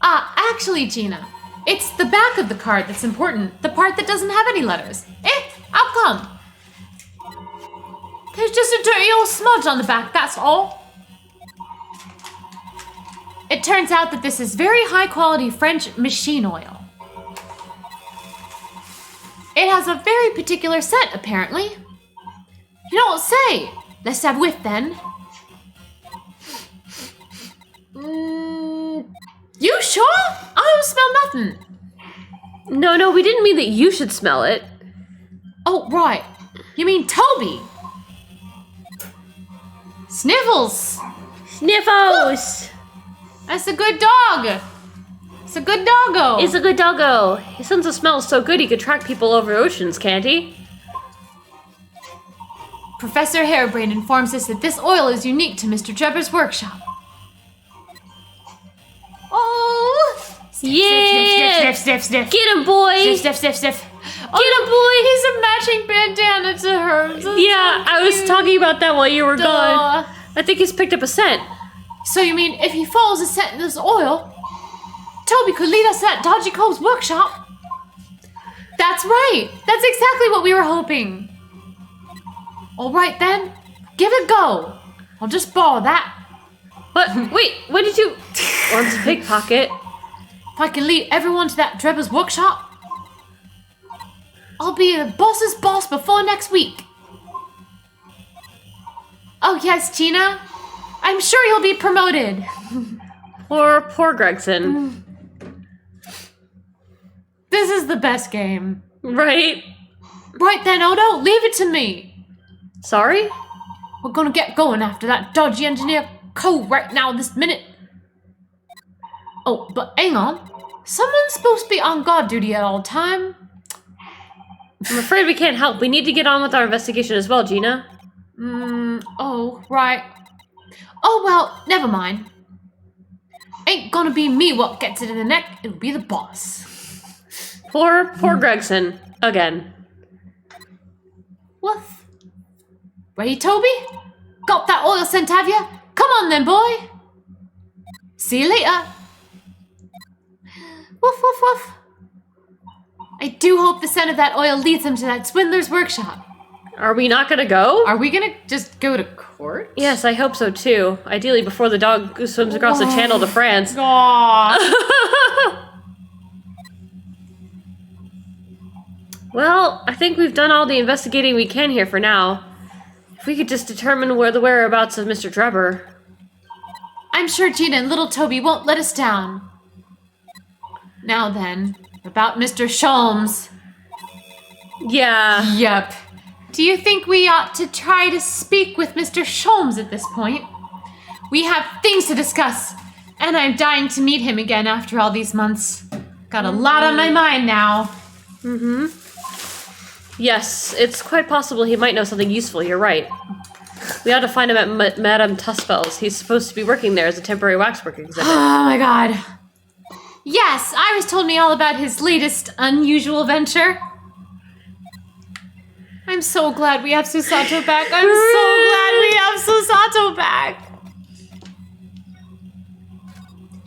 Actually, Gina, it's the back of the card that's important. The part that doesn't have any letters. How come? There's just a dirty old smudge on the back, that's all. It turns out that this is very high quality French machine oil. It has a very particular scent, apparently. You don't say. Let's have a whiff then. You sure? I don't smell nothing. No, we didn't mean that you should smell it. Oh, right. You mean Toby? Sniffles. Sniffles! That's a good dog. It's a good doggo. It's a good doggo. His sense of smell is so good he could track people over oceans, can't he? Professor Hairbrain informs us that this oil is unique to Mr. Drebber's workshop. Oh! Yeah! Sniff, sniff. Get him, boy! Sniff. Get him, boy! He's a matching bandana to hers. That's Yeah, so I was cute. talking about that while you were Duh. gone. I think he's picked up a scent. So you mean if he follows a scent in this oil, Toby could lead us to that dodgy Cole's workshop? That's right. That's exactly what we were hoping. All right then, give it a go. I'll just borrow that. What? Wait, what did you... Wants a pickpocket. If I can lead everyone to that Drebber's workshop, I'll be the boss's boss before next week. Oh yes, Gina. I'm sure you'll be promoted. Poor Gregson. This is the best game. Right? Right then, Odo, leave it to me. Sorry? We're gonna get going after that dodgy engineer Cole right now this minute. Oh, but hang on. Someone's supposed to be on guard duty at all time. I'm afraid we can't help. We need to get on with our investigation as well, Gina. Oh, right. Oh, well, never mind. Ain't gonna be me what gets it in the neck. It'll be the boss. Poor Gregson. Again. Woof. Ready, Toby? Got that oil scent, have ya? Come on then, boy. See you later. Woof, woof, woof. I do hope the scent of that oil leads them to that swindler's workshop. Are we not gonna go? Are we gonna just go to court? Yes, I hope so too. Ideally before the dog swims across the channel to France. Aww. Well, I think we've done all the investigating we can here for now. If we could just determine where the whereabouts of Mr. Drebber. I'm sure Gina and little Toby won't let us down. Now then, about Mr. Sholmes. Yeah. Yep. Do you think we ought to try to speak with Mr. Sholmes at this point? We have things to discuss, and I'm dying to meet him again after all these months. Got a lot on my mind now. Yes, it's quite possible he might know something useful, you're right. We ought to find him at Madame Tuspel's. He's supposed to be working there as a temporary waxwork exhibit. Oh my god. Yes, Iris told me all about his latest unusual venture. I'm so glad we have Susato back. I'm so glad we have Susato back.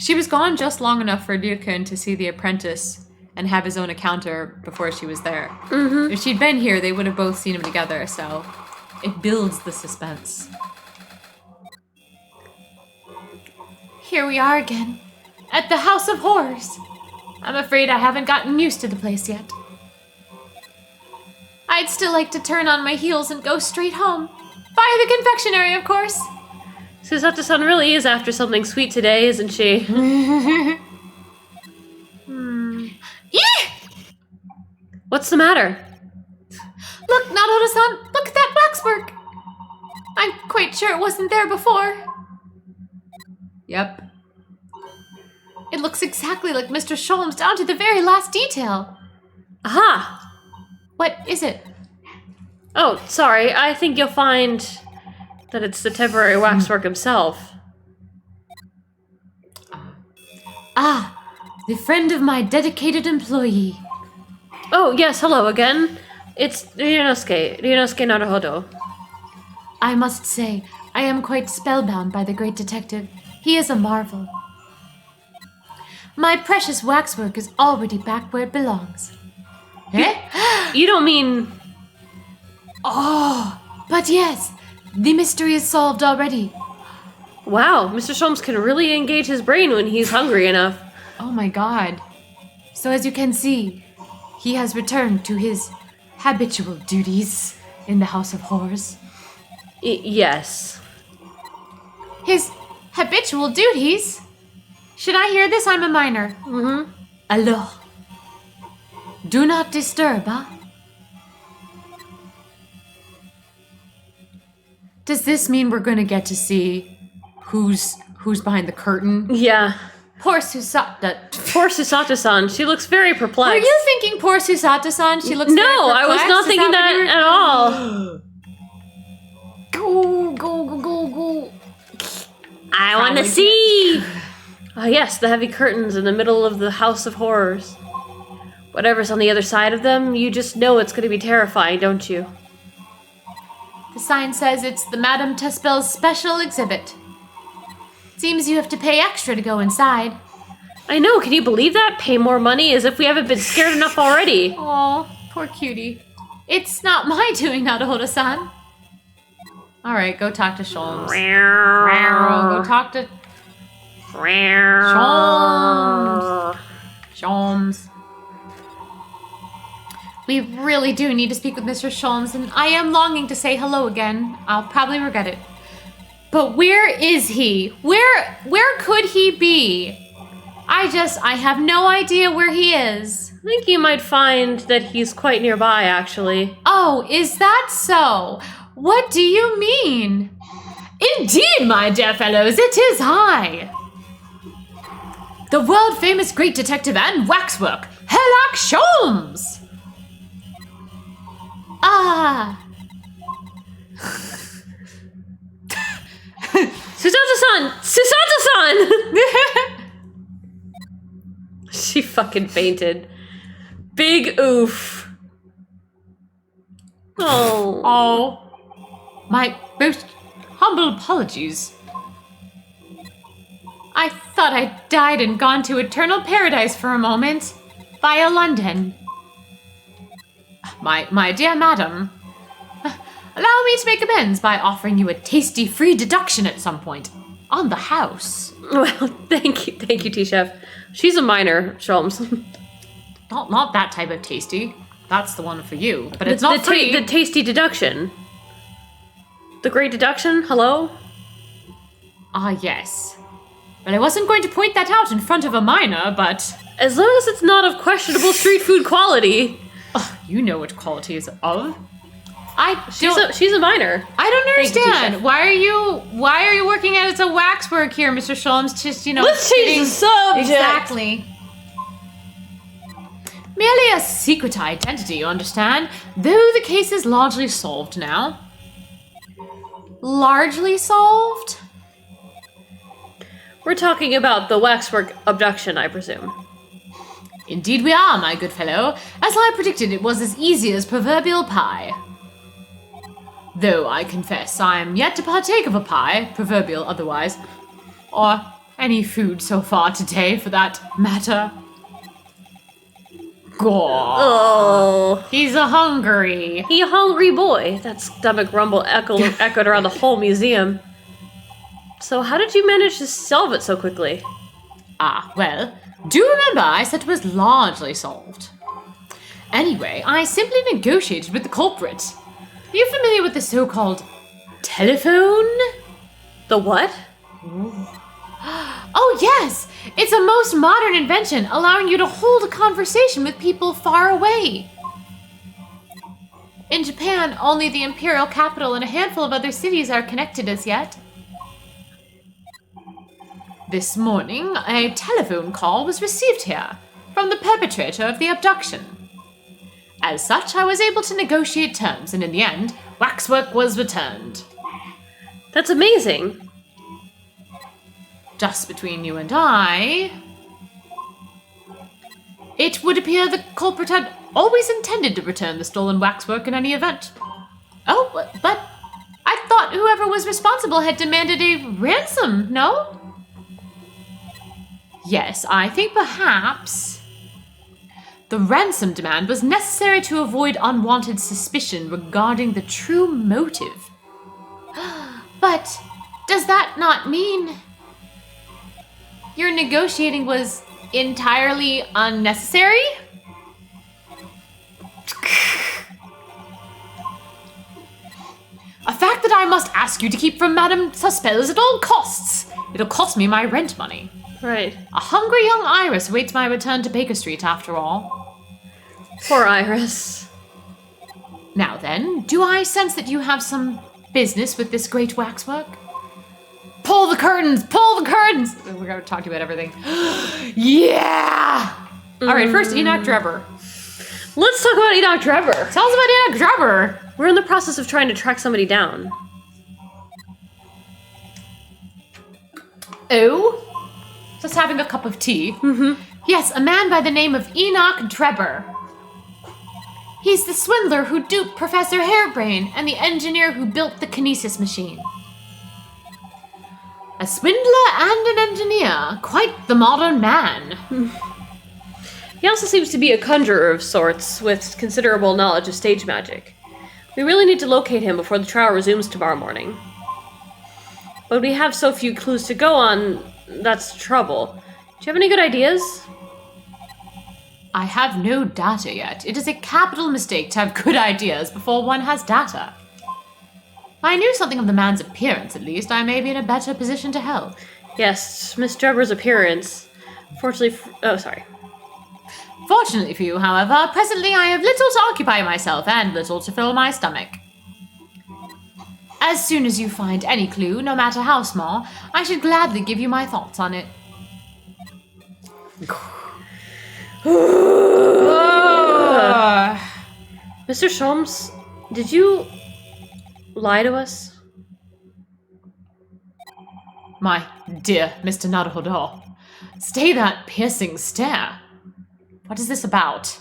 She was gone just long enough for Dirkun to see the apprentice and have his own encounter before she was there. Mm-hmm. If she'd been here, they would have both seen him together, so it builds the suspense. Here we are again, at the House of Horrors. I'm afraid I haven't gotten used to the place yet. I'd still like to turn on my heels and go straight home. By the confectionery, of course. Susato-san really is after something sweet today, isn't she? Eeh! What's the matter? Look, Naruto-san, look at that waxwork. I'm quite sure it wasn't there before. Yep. It looks exactly like Mr. Sholmes down to the very last detail. Aha! What is it? Oh, sorry. I think you'll find that it's the temporary waxwork himself. Ah, the friend of my dedicated employee. Oh, yes, hello again. It's Ryunosuke Naruhodo. I must say, I am quite spellbound by the great detective. He is a marvel. My precious waxwork is already back where it belongs. Eh? You don't mean... Oh, but yes, the mystery is solved already. Wow, Mr. Sholmes can really engage his brain when he's hungry enough. Oh my god. So as you can see, he has returned to his habitual duties in the House of Horrors. Yes. His habitual duties? Should I hear this? I'm a minor. Mm-hmm. Alors, do not disturb, huh? Does this mean we're gonna get to see who's behind the curtain? Yeah. Poor Susato. Poor Susato-san. She looks very perplexed. Were you thinking poor Susato-san? She looks No, very I was perplexed? not Is thinking what that you were- at all. Go. I want to see! Ah, yes, the heavy curtains in the middle of the House of Horrors. Whatever's on the other side of them, you just know it's going to be terrifying, don't you? The sign says it's the Madame Tespel's special exhibit. Seems you have to pay extra to go inside. I know, can you believe that? Pay more money as if we haven't been scared enough already. Oh, poor cutie. It's not my doing, Naruhodo-san. All right, go talk to Sholmes. Go Go talk to Sholmes. We really do need to speak with Mr. Sholmes, and I am longing to say hello again. I'll probably regret it. But where is he? Where could he be? I have no idea where he is. I think you might find that he's quite nearby, actually. Oh, is that so? What do you mean? Indeed, my dear fellows, it is I. The world-famous great detective and waxwork, Herlock Sholmes. Ah, Susato-san! Susato-san! She fucking fainted. Big oof. Oh. Oh, my most humble apologies. I thought I died and gone to eternal paradise for a moment. Via London. My dear madam, allow me to make amends by offering you a tasty free deduction at some point on the house. Well, thank you, T-Chef. She's a minor, Sholmes. Not that type of tasty. That's the one for you, but it's not free. The tasty deduction. The great deduction? Hello? Ah, yes. Well, I wasn't going to point that out in front of a minor, but... As long as it's not of questionable street food quality. Oh, you know what quality is of. She's a minor. I don't Thank you, understand. T-Chef. Why are you working as a waxwork here, Mr. Sholmes? Just, Let's change the subject. Exactly. Merely a secret identity, you understand? Though the case is largely solved now. Largely solved? We're talking about the waxwork abduction, I presume. Indeed we are, my good fellow. As I predicted, it was as easy as proverbial pie. Though I confess I am yet to partake of a pie, proverbial otherwise. Or Any food so far today, for that matter? God. Oh, He's a hungry. he a hungry boy. That stomach rumble echoed around the whole museum. So how did you manage to solve it so quickly? Ah, well, do remember I said it was largely solved. Anyway, I simply negotiated with the culprit. Are you familiar with the so-called telephone? The what? Oh, yes! It's a most modern invention, allowing you to hold a conversation with people far away. In Japan, only the imperial capital and a handful of other cities are connected as yet. This morning, a telephone call was received here from the perpetrator of the abduction. As such, I was able to negotiate terms, and in the end, waxwork was returned. That's amazing. Just between you and I, it would appear the culprit had always intended to return the stolen waxwork in any event. Oh, but I thought whoever was responsible had demanded a ransom, no? Yes, I think perhaps the ransom demand was necessary to avoid unwanted suspicion regarding the true motive. But does that not mean your negotiating was entirely unnecessary? A fact that I must ask you to keep from Madame Suspels at all costs. It'll cost me my rent money. Right. A hungry young Iris awaits my return to Baker Street, after all. Poor Iris. Now then, do I sense that you have some business with this great waxwork? Pull the curtains! Pull the curtains! We're going to talk to you about everything. Yeah! All right, first, Enoch Drebber. Let's talk about Enoch Drebber. Tell us about Enoch Drebber. We're in the process of trying to track somebody down. Oh? Just having a cup of tea. Mm-hmm. Yes, a man by the name of Enoch Drebber. He's the swindler who duped Professor Hairbrain and the engineer who built the kinesis machine. A swindler and an engineer. Quite the modern man. He also seems to be a conjurer of sorts with considerable knowledge of stage magic. We really need to locate him before the trial resumes tomorrow morning. But we have so few clues to go on, that's the trouble. Do you have any good ideas? I have no data yet. It is a capital mistake to have good ideas before one has data. If I knew something of the man's appearance, at least, I may be in a better position to help. Yes, Miss Drebber's appearance. Fortunately, Fortunately for you, however, presently I have little to occupy myself and little to fill my stomach. As soon as you find any clue, no matter how small, I should gladly give you my thoughts on it. Mr. Sholmes, did you lie to us? My dear Mr. Naruhodo, stay that piercing stare. What is this about?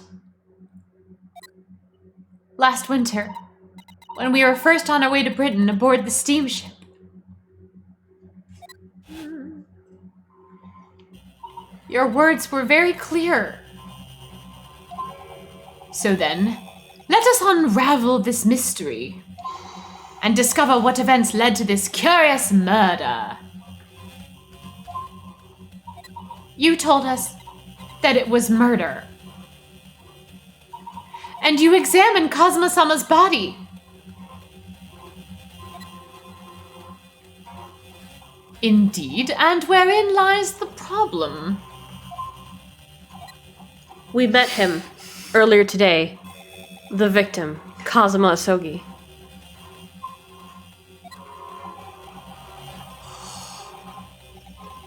Last winter, when we were first on our way to Britain aboard the steamship. Your words were very clear. So then, let us unravel this mystery and discover what events led to this curious murder. You told us that it was murder. And you examined Kazuma-sama's body. Indeed, and wherein lies the problem? We met him earlier today. The victim, Kazuma Asogi.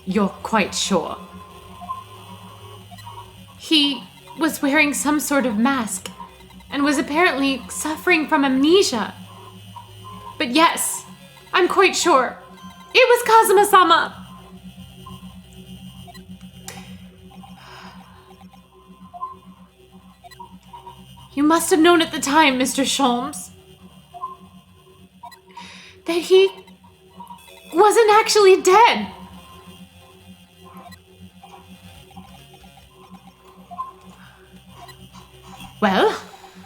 You're quite sure? He was wearing some sort of mask and was apparently suffering from amnesia. But yes, I'm quite sure. It was Kazuma-sama. You must have known at the time, Mr. Sholmes, that he wasn't actually dead. Well,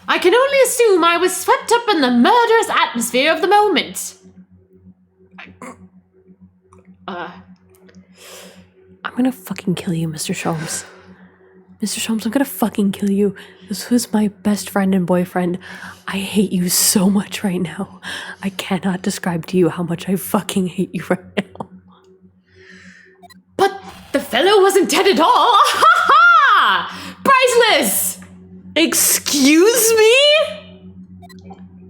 I can only assume I was swept up in the murderous atmosphere of the moment. I'm gonna fucking kill you, Mr. Sholmes. Mr. Sholmes, I'm gonna fucking kill you. This was my best friend and boyfriend. I hate you so much right now. I cannot describe to you how much I fucking hate you right now. But the fellow wasn't dead at all. Ha ha! Priceless! Excuse me?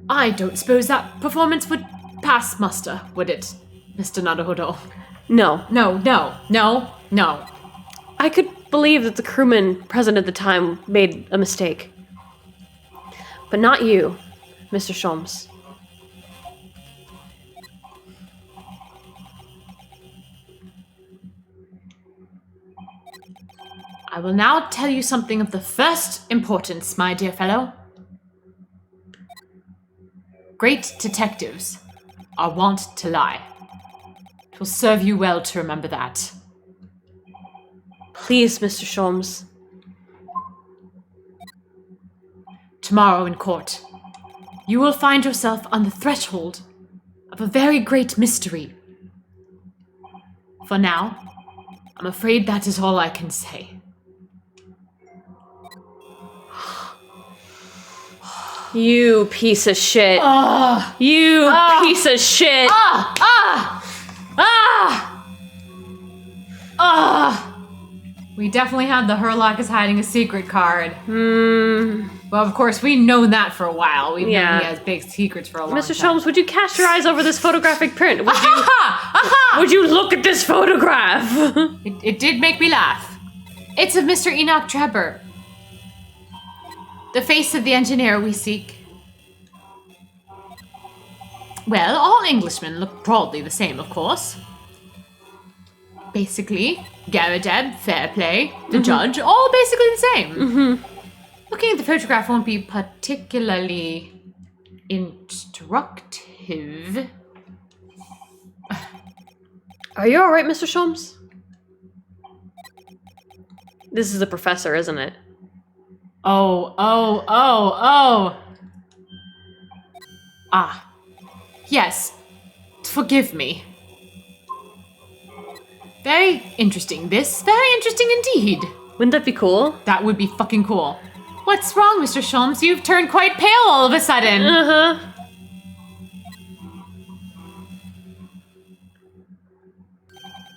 I don't suppose that performance would pass muster, would it, Mr. Naruhodo? No. No. I could believe that the crewman present at the time made a mistake. But not you, Mr. Sholmes. I will now tell you something of the first importance, my dear fellow. Great detectives are wont to lie. It will serve you well to remember that. Please, Mr. Sholmes. Tomorrow in court, you will find yourself on the threshold of a very great mystery. For now, I'm afraid that is all I can say. You piece of shit. You piece of shit. We definitely had the Herlock is hiding a secret card. Well, of course, we've known that for a while. We've known he has big secrets for a long time. Mr. Sholmes, would you cast your eyes over this photographic print? Would you look at this photograph? It did make me laugh. It's of Mr. Enoch Trevor, the face of the engineer we seek. Well, all Englishmen look broadly the same, of course. Basically, Garadeb, Fairplay, the judge, all basically the same. Looking at the photograph won't be particularly instructive. Are you alright, Mr. Sholmes? This is the professor, isn't it? Oh. Yes. Forgive me. Very interesting. Very interesting indeed. Wouldn't that be cool? That would be fucking cool. What's wrong, Mr. Sholmes? You've turned quite pale all of a sudden.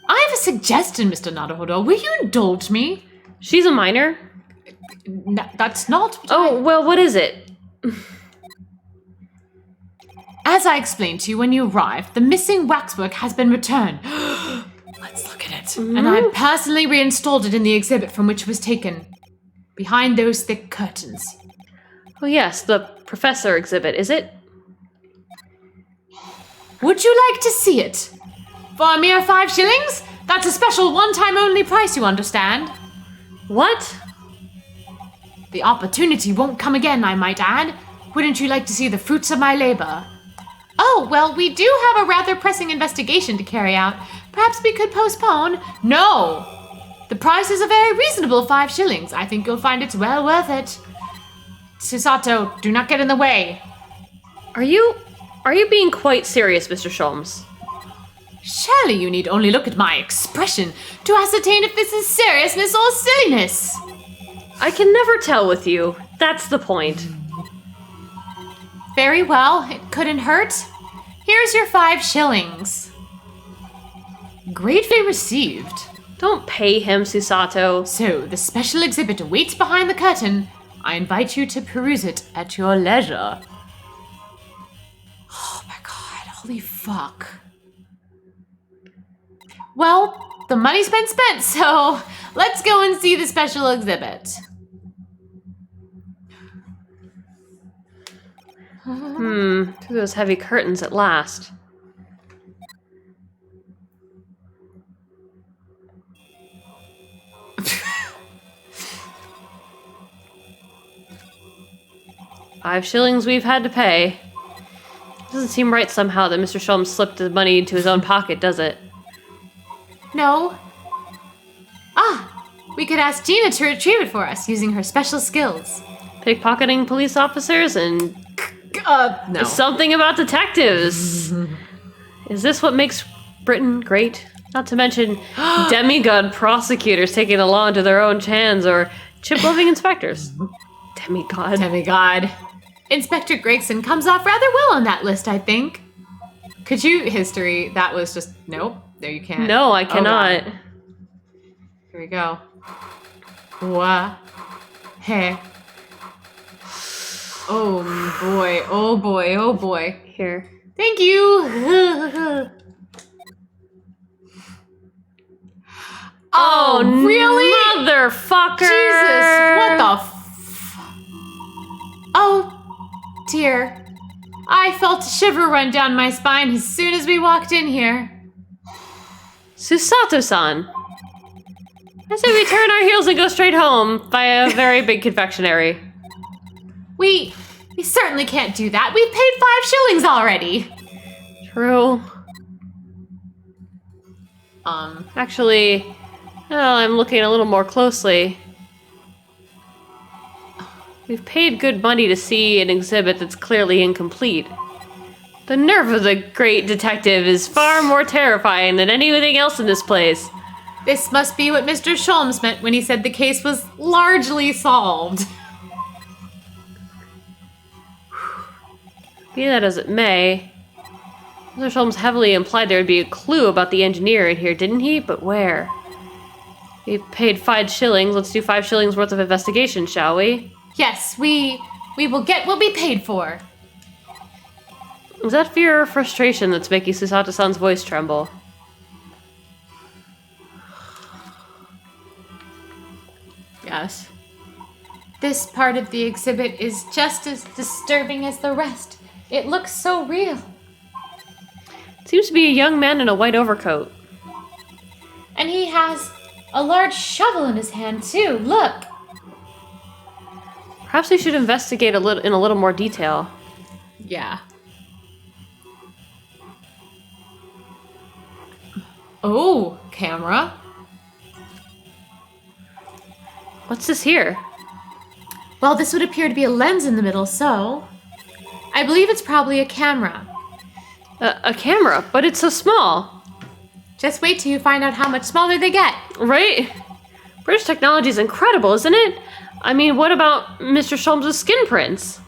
I have a suggestion, Mr. Naruhodo. Will you indulge me? She's a minor? That's not... Well, what is it? As I explained to you when you arrived, the missing waxwork has been returned. Let's look at it. And I personally reinstalled it in the exhibit from which it was taken. Behind those thick curtains. Oh yes, the professor exhibit, is it? Would you like to see it? For a mere 5 shillings? That's a special one-time only price, you understand. What? The opportunity won't come again, I might add. Wouldn't you like to see the fruits of my labor? Oh, well, we do have a rather pressing investigation to carry out. Perhaps we could postpone? No! The price is a very reasonable 5 shillings. I think you'll find it's well worth it. Susato, do not get in the way. Are you being quite serious, Mr. Sholmes? Surely you need only look at my expression to ascertain if this is seriousness or silliness. I can never tell with you. That's the point. Very well, it couldn't hurt. Here's your 5 shillings. Gratefully received. Don't pay him, Susato. So, the special exhibit awaits behind the curtain. I invite you to peruse it at your leisure. Oh my god, holy fuck. Well, the money's been spent, so let's go and see the special exhibit. Through those heavy curtains at last. $5 we've had to pay. Doesn't seem right somehow that Mr. Sholmes slipped the money into his own pocket, does it? No. We could ask Gina to retrieve it for us using her special skills. pickpocketing police officers and No. something about detectives. Is this what makes Britain great? Not to mention demigod prosecutors taking the law into their own hands, or chip-loving inspectors. Demigod. Demigod. Inspector Gregson comes off rather well on that list, I think. Could you history? That was just nope. There you can't. No, I Oh, cannot. God. Here we go. Wha? Hey. Oh boy. Oh boy. Oh boy. Here. Thank you. Oh, really? Motherfucker! Jesus, what the Oh, dear. I felt a shiver run down my spine as soon as we walked in here. Susato-san. I say we turn our heels and go straight home by a very big confectionery. We certainly can't do that. We've paid 5 shillings already. True. Actually, well, I'm looking a little more closely. We've paid good money to see an exhibit that's clearly incomplete. The nerve of the great detective is far more terrifying than anything else in this place. This must be what Mr. Sholmes meant when he said the case was largely solved. Be that as it may, Mr. Sholmes heavily implied there would be a clue about the engineer in here, didn't he? But where? We paid 5 shillings. Let's do 5 shillings worth of investigation, shall we? Yes, we will get what we paid for. Is that fear or frustration that's making Susato-san's voice tremble? Yes. This part of the exhibit is just as disturbing as the rest. It looks so real. It seems to be a young man in a white overcoat. And he has a large shovel in his hand, too. Look. Perhaps we should investigate in a little more detail. Yeah. Oh, camera. What's this here? Well, this would appear to be a lens in the middle, so I believe it's probably a camera. A camera, but it's so small. Just wait till you find out how much smaller they get. Right? British technology is incredible, isn't it? I mean, what about Mr. Sholmes' skin prints?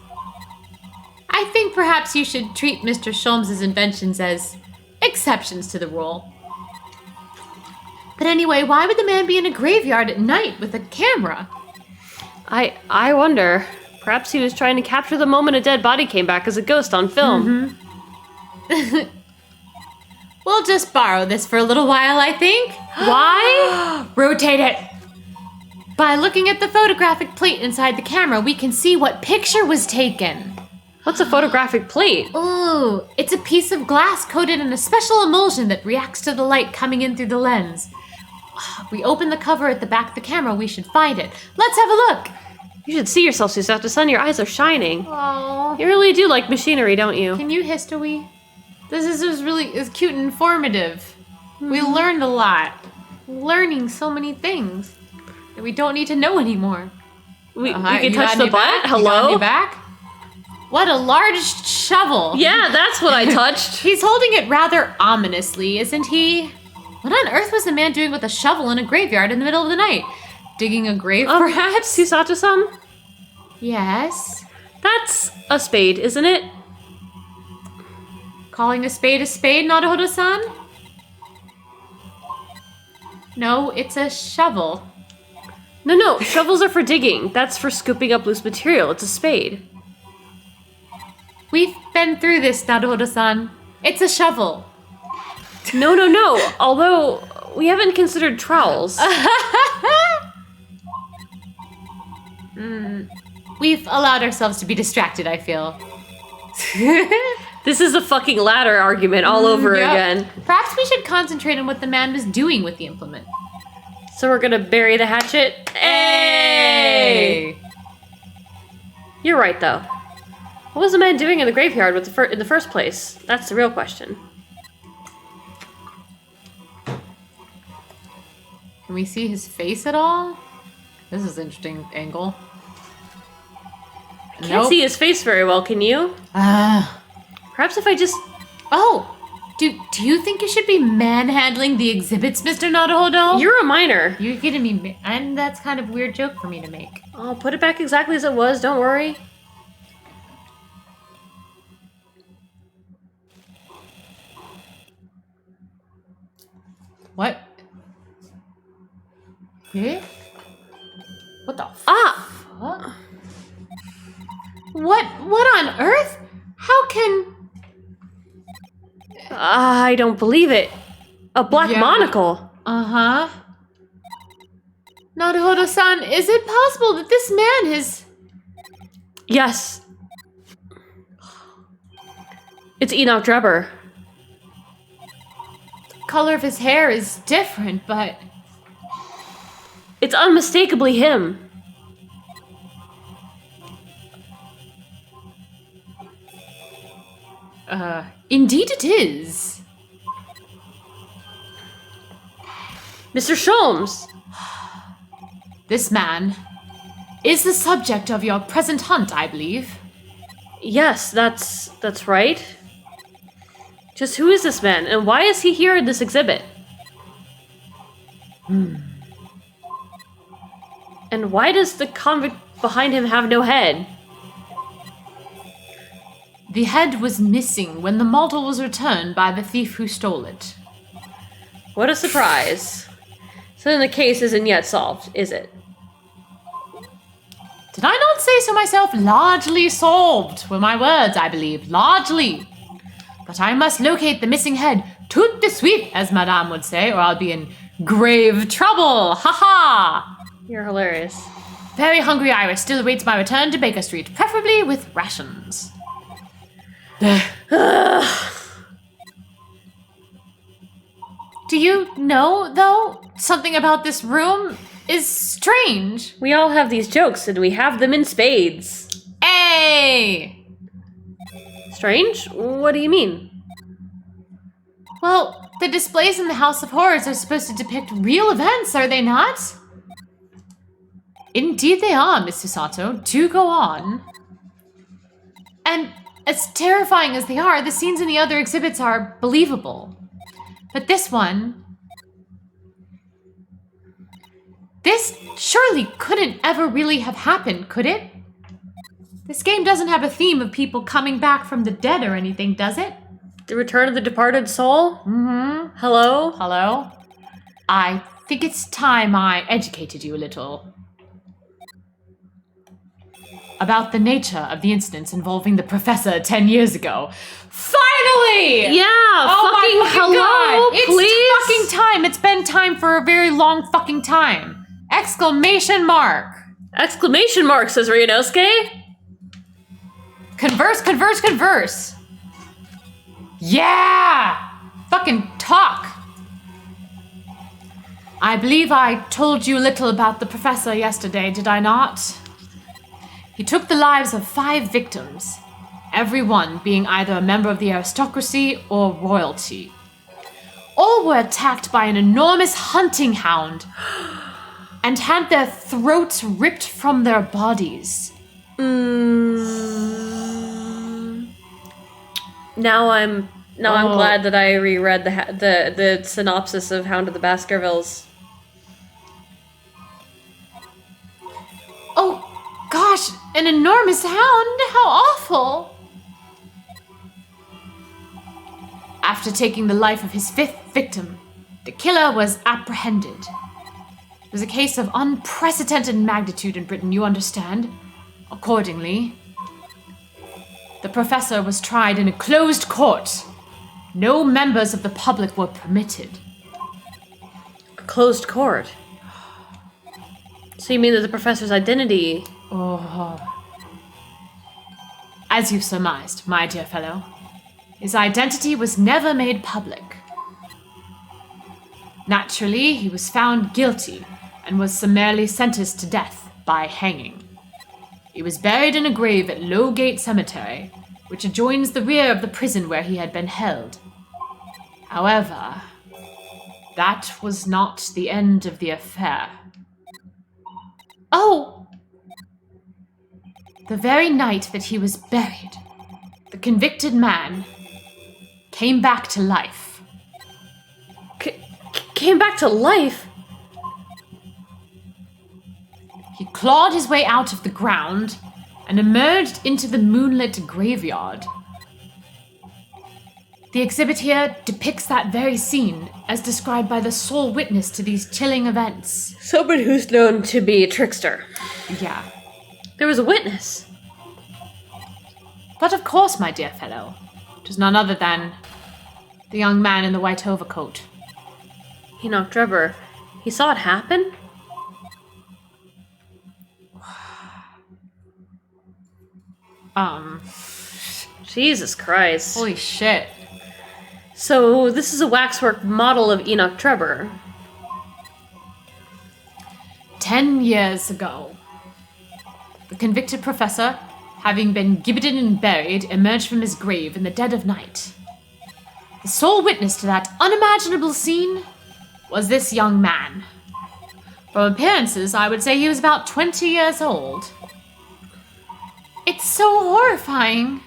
I think perhaps you should treat Mr. Sholmes' inventions as exceptions to the rule. But anyway, why would the man be in a graveyard at night with a camera? I wonder. Perhaps he was trying to capture the moment a dead body came back as a ghost on film. We'll just borrow this for a little while, I think. Why? Rotate it. By looking at the photographic plate inside the camera, we can see what picture was taken. What's a photographic plate? Ooh, it's a piece of glass coated in a special emulsion that reacts to the light coming in through the lens. If we open the cover at the back of the camera, we should find it. Let's have a look. You should see yourself, Susato-san. Your eyes are shining. Oh, You really do like machinery, don't you? can you history? This is really cute and informative. We learned a lot. Learning so many things that we don't need to know anymore. We You can got touch the any butt? back? You got Hello? any back? What a large shovel. Yeah, that's what I touched. He's holding it rather ominously, isn't he? What on earth was the man doing with a shovel in a graveyard in the middle of the night? Digging a grave, perhaps? Susato-san? Yes. That's a spade, isn't it? Calling a spade, Naruhodo-san? No, it's a shovel. No, shovels are for digging. That's for scooping up loose material. It's a spade. We've been through this, Naruhodo-san. It's a shovel. No. Although, we haven't considered trowels. We've allowed ourselves to be distracted, I feel. This is a fucking ladder argument all over Yep. again. Perhaps we should concentrate on what the man was doing with the implement. So we're gonna bury the hatchet? Hey! You're right, though. What was the man doing in the graveyard with in the first place? That's the real question. Can we see his face at all? This is an interesting angle. Can't see his face very well, can you? Perhaps if I just... Oh, do you think you should be manhandling the exhibits, Mr. Naruhodo? You're a minor. You're kidding me, and that's kind of a weird joke for me to make. I'll put it back exactly as it was, don't worry. What? Eh? What the fuck? Ah! What on earth? How can... I don't believe it. A black Yeah. monocle. Uh-huh. Naruhodo-san, is it possible that this man is... Yes. It's Enoch Drebber. The color of his hair is different, but... It's unmistakably him. Indeed it is. Mr. Sholmes. This man is the subject of your present hunt, I believe. Yes, that's right. Just who is this man, and why is he here in this exhibit? And why does the convict behind him have no head? The head was missing when the model was returned by the thief who stole it. What a surprise. So then the case isn't yet solved, is it? Did I not say so myself? Largely solved were my words, I believe. Largely. But I must locate the missing head tout de suite, as Madame would say, or I'll be in grave trouble. Ha ha! You're hilarious. Very hungry Iris still awaits my return to Baker Street, preferably with rations. Do you know, though, something about this room is strange? We all have these jokes, and we have them in spades. Hey! Strange? What do you mean? Well, the displays in the House of Horrors are supposed to depict real events, are they not? Indeed they are, Mr. Sato. Do go on. And as terrifying as they are, the scenes in the other exhibits are believable. But this one... This surely couldn't ever really have happened, could it? This game doesn't have a theme of people coming back from the dead or anything, does it? The Return of the Departed Soul? Mm-hmm. Hello? Hello? I think it's time I educated you a little about the nature of the incidents involving the professor 10 years ago. Finally! Yeah, Oh my fucking hello, God. please? It's fucking time. It's been time for a very long fucking time. Exclamation mark. Exclamation mark, says Ryunosuke. Converse, converse, converse. Yeah! Fucking talk. I believe I told you a little about the professor yesterday, did I not? He took the lives of 5 victims, every one being either a member of the aristocracy or royalty. All were attacked by an enormous hunting hound and had their throats ripped from their bodies. Now I'm glad that I reread the synopsis of Hound of the Baskervilles. Oh, gosh, an enormous hound? How awful! After taking the life of his 5th victim, the killer was apprehended. It was a case of unprecedented magnitude in Britain, you understand. Accordingly, the professor was tried in a closed court. No members of the public were permitted. A closed court? So you mean that the professor's identity... Oh. As you've surmised, my dear fellow, his identity was never made public. Naturally, he was found guilty and was summarily sentenced to death by hanging. He was buried in a grave at Lowgate Cemetery, which adjoins the rear of the prison where he had been held. However, that was not the end of the affair. Oh! The very night that he was buried, the convicted man came back to life. Came back to life? He clawed his way out of the ground and emerged into the moonlit graveyard. The exhibit here depicts that very scene as described by the sole witness to these chilling events. Someone who's known to be a trickster. Yeah. There was a witness. But of course, my dear fellow, it was none other than the young man in the white overcoat. Enoch Drebber. He saw it happen? Jesus Christ. Holy shit. So, this is a waxwork model of Enoch Drebber. 10 years ago, the convicted professor, having been gibbeted and buried, emerged from his grave in the dead of night. The sole witness to that unimaginable scene was this young man. From appearances, I would say he was about 20 years old. It's so horrifying.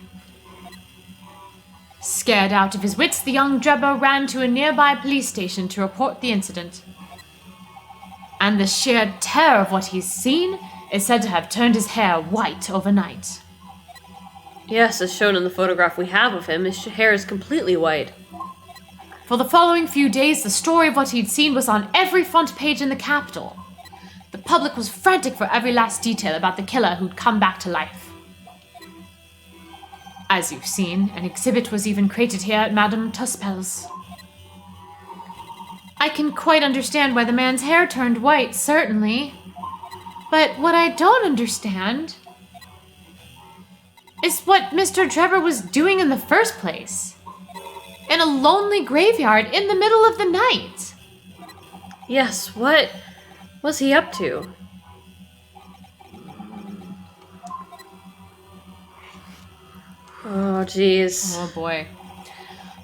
Scared out of his wits, the young Drebber ran to a nearby police station to report the incident. And the sheer terror of what he's seen is said to have turned his hair white overnight. Yes, as shown in the photograph we have of him, his hair is completely white. For the following few days, the story of what he'd seen was on every front page in the capital. The public was frantic for every last detail about the killer who'd come back to life. As you've seen, an exhibit was even created here at Madame Tuspel's. I can quite understand why the man's hair turned white, certainly. But what I don't understand is what Mr. Drebber was doing in the first place. In a lonely graveyard in the middle of the night. Yes, what was he up to? Oh, jeez. Oh boy.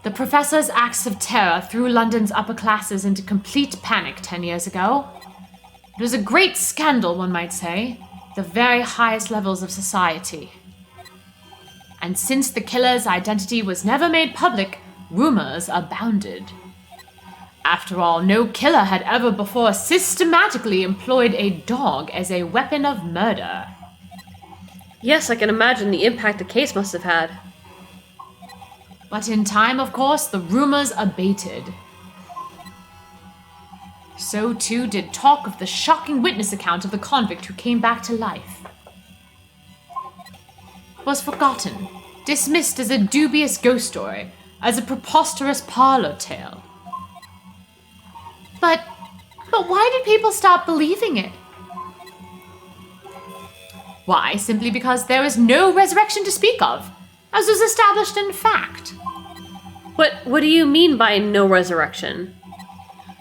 The professor's acts of terror threw London's upper classes into complete panic 10 years ago. It was a great scandal, one might say, the very highest levels of society. And since the killer's identity was never made public, rumors abounded. After all, no killer had ever before systematically employed a dog as a weapon of murder. Yes, I can imagine the impact the case must have had. But in time, of course, the rumors abated. So too did talk of the shocking witness account of the convict who came back to life. It was forgotten, dismissed as a dubious ghost story, as a preposterous parlor tale. But why did people stop believing it? Why? Simply because there was no resurrection to speak of, as was established in fact. What do you mean by no resurrection?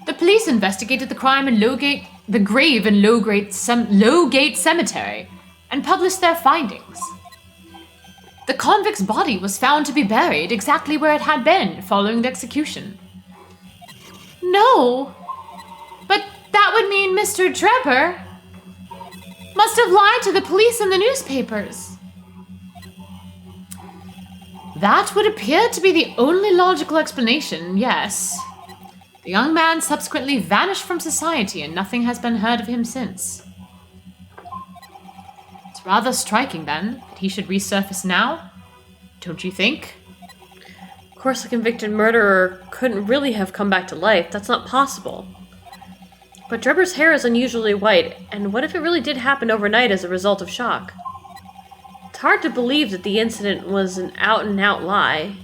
The police investigated the crime in the grave in Lowgate Cemetery, and published their findings. The convict's body was found to be buried exactly where it had been following the execution. No, but that would mean Mr. Drebber must have lied to the police and the newspapers. That would appear to be the only logical explanation, yes. The young man subsequently vanished from society and nothing has been heard of him since. It's rather striking, then, that he should resurface now, don't you think? Of course, a convicted murderer couldn't really have come back to life. That's not possible. But Drebber's hair is unusually white, and what if it really did happen overnight as a result of shock? It's hard to believe that the incident was an out-and-out lie.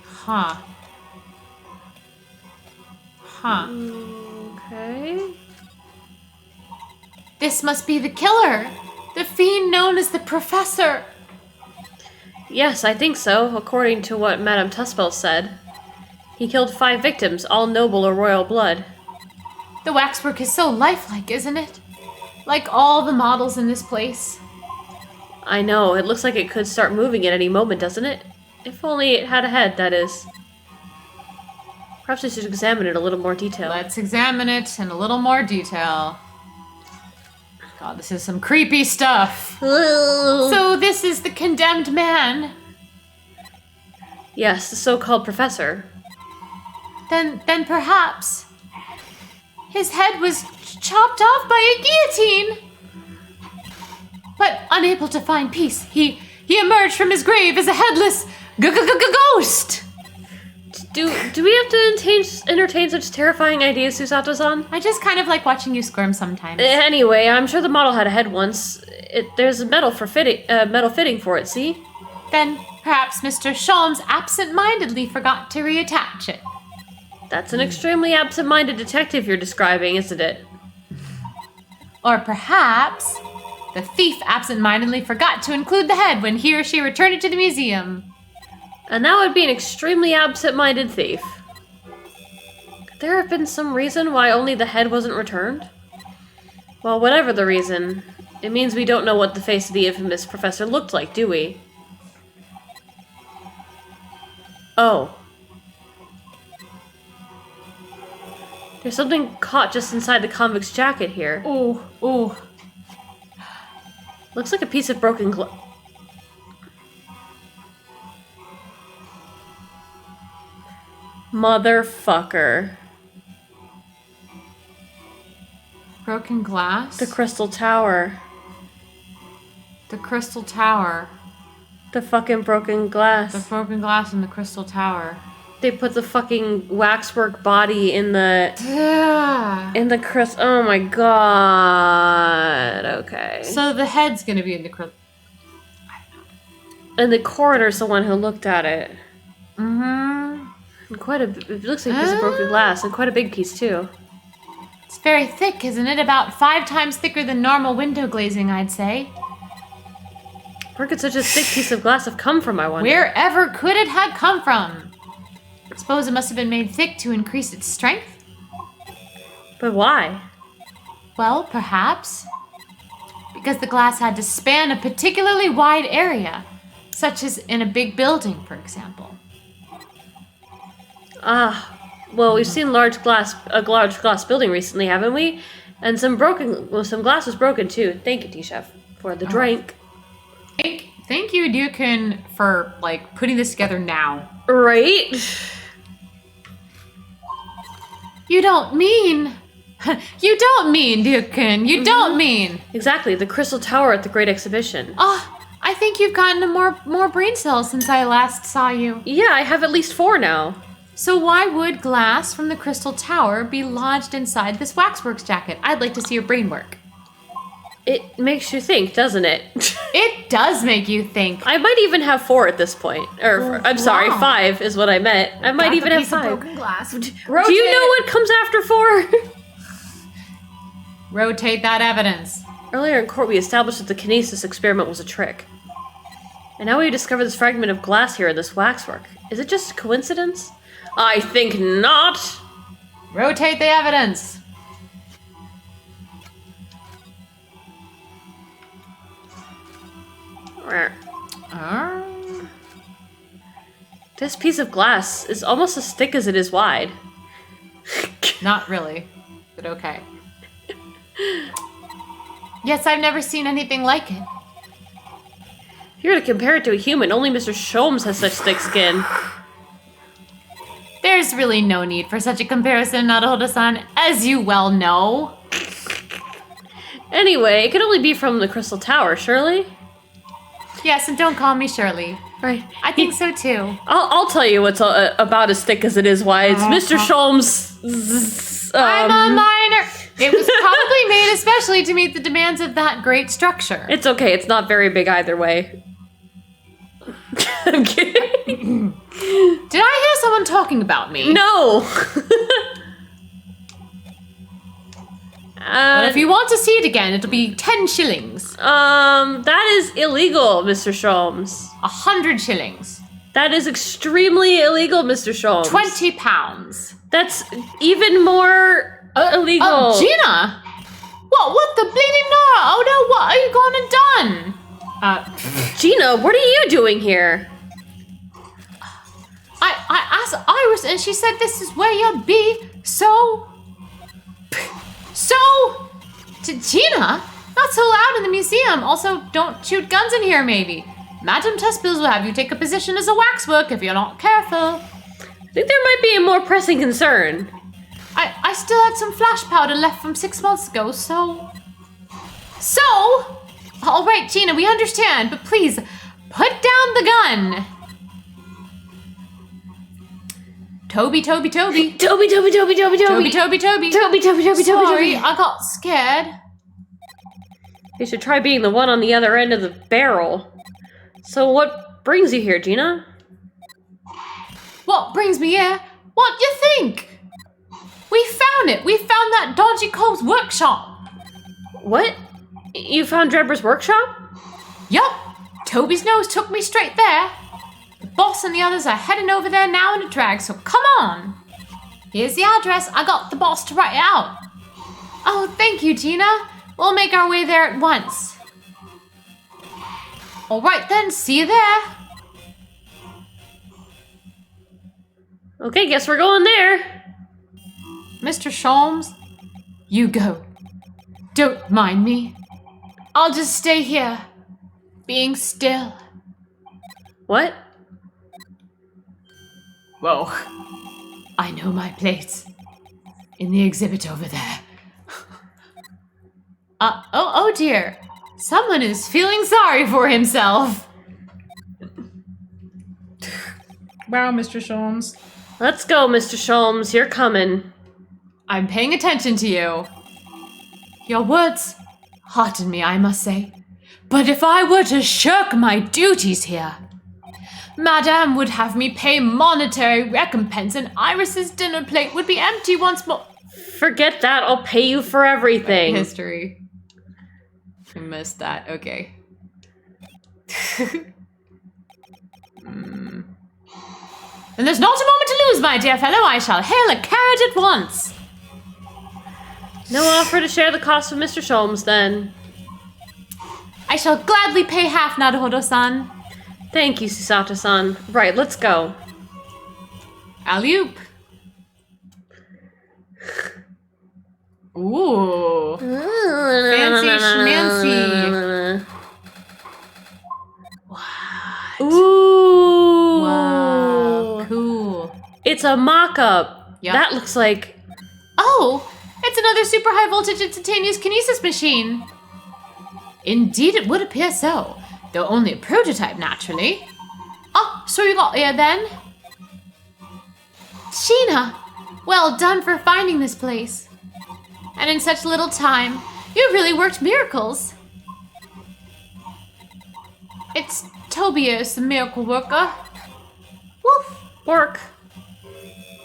Huh. Okay. This must be the killer! The fiend known as the Professor! Yes, I think so, according to what Madame Tuspel said. He killed 5 victims, all noble or royal blood. The waxwork is so lifelike, isn't it? Like all the models in this place. I know, it looks like it could start moving at any moment, doesn't it? If only it had a head, that is. Perhaps we should examine it in a little more detail. Let's examine it in a little more detail. God, this is some creepy stuff. Ugh. So this is the condemned man. Yes, the so-called professor. Then perhaps his head was chopped off by a guillotine. But unable to find peace, he emerged from his grave as a headless ghost. Do we have to entertain such terrifying ideas, Susato-san? I just kind of like watching you squirm sometimes. Anyway, I'm sure the model had a head once. There's a metal fitting for it, see? Then perhaps Mr. Sholmes absent-mindedly forgot to reattach it. That's an extremely absent-minded detective you're describing, isn't it? Or perhaps the thief absent-mindedly forgot to include the head when he or she returned it to the museum. And that would be an extremely absent-minded thief. Could there have been some reason why only the head wasn't returned? Well, whatever the reason, it means we don't know what the face of the infamous professor looked like, do we? Oh. There's something caught just inside the convict's jacket here. Ooh. Looks like a piece of broken glass. Motherfucker. Broken glass? The Crystal Tower. The Crystal Tower. The fucking broken glass. The broken glass in the Crystal Tower. They put the fucking waxwork body in the crystal. Oh my god. Okay. So the head's gonna be in the crystal. And the coroner's the one who looked at it. Mm-hmm. And it looks like a piece of broken glass, and quite a big piece too. It's very thick, isn't it? About 5 times thicker than normal window glazing, I'd say. Where could such a thick piece of glass have come from, I wonder? Wherever could it have come from? Suppose it must have been made thick to increase its strength? But why? Well, perhaps because the glass had to span a particularly wide area, such as in a big building, for example. Well, we've seen a large glass building recently, haven't we? And some glass was broken too. Thank you, T-Chef, for the drink. Thank you, Dukin, for putting this together now. Right? You don't mean, Dukin. You don't mean. Exactly, the Crystal Tower at the Great Exhibition. I think you've gotten more brain cells since I last saw you. Yeah, I have at least 4 now. So why would glass from the Crystal Tower be lodged inside this waxworks jacket? I'd like to see your brain work. It makes you think, doesn't it? It does make you think. I might even have 4 at this point. I'm sorry, wow. 5 is what I meant. I might even have 5. Broken glass. Do you know what comes after 4? Rotate that evidence. Earlier in court, we established that the kinesis experiment was a trick. And now we discover this fragment of glass here in this waxwork. Is it just a coincidence? I think not. Rotate the evidence. This piece of glass is almost as thick as it is wide. Not really, but okay. Yes, I've never seen anything like it. If you were to compare it to a human, only Mr. Sholmes has such thick skin. There's really no need for such a comparison, Naruto-san, as you well know. Anyway, it could only be from the Crystal Tower, surely? Yes, and don't call me Shirley. Right. I think so too. I'll tell you what's about as thick as it is wide. It's Mr. Sholmes. I'm a minor. It was probably made especially to meet the demands of that great structure. It's okay. It's not very big either way. I'm kidding. Did I hear someone talking about me? No. But if you want to see it again, it'll be 10 shillings. That is illegal, Mr. Sholmes. 100 shillings. That is extremely illegal, Mr. Sholmes. 20 pounds. That's even more illegal. Oh, Gina! What the bleeding Nora? Oh no, what are you gone and done? Gina, what are you doing here? I asked Iris and she said this is where you'd be, so... Gina, Not so loud in the museum. Also, don't shoot guns in here, maybe. Madame Tussbills will have you take a position as a waxwork if you're not careful. I think there might be a more pressing concern. I still had some flash powder left from 6 months ago, so... All right, Gina, we understand, but please, put down the gun. Toby. Toby. Toby. Sorry, I got scared. You should try being the one on the other end of the barrel. So what brings you here, Gina? What brings me here? What do you think? We found it. We found that dodgy Cole's workshop. What? You found Drebber's workshop? Yup. Toby's nose took me straight there. The boss and the others are heading over there now in a drag, so come on. Here's the address. I got the boss to write it out. Oh, thank you, Gina. We'll make our way there at once. All right then, see you there. Okay, guess we're going there. Mr. Sholmes, you go. Don't mind me. I'll just stay here, being still. What? Whoa. I know my place. In the exhibit over there. Oh dear. Someone is feeling sorry for himself. Wow, Mr. Sholmes. Let's go, Mr. Sholmes. You're coming. I'm paying attention to you. Your words hearten me, I must say. But if I were to shirk my duties here, Madame would have me pay monetary recompense and Iris's dinner plate would be empty once more. Forget that. I'll pay you for everything. History. I missed that. Okay. Then there's not a moment to lose, my dear fellow. I shall hail a carriage at once. No offer to share the cost with Mr. Sholmes, then. I shall gladly pay half, Naruhodo-san. Thank you, Susato-san. Right, let's go. Alley-oop. Ooh. Fancy schmancy. What? Ooh. Wow, cool. It's a mock-up. Yep. That looks like... Oh, it's another super high voltage instantaneous kinesis machine. Indeed, it would appear so, though only a prototype, naturally. Oh, so you got here then? Sheena, well done for finding this place. And in such little time, you really worked miracles. It's Tobias, the miracle worker. Woof. Work.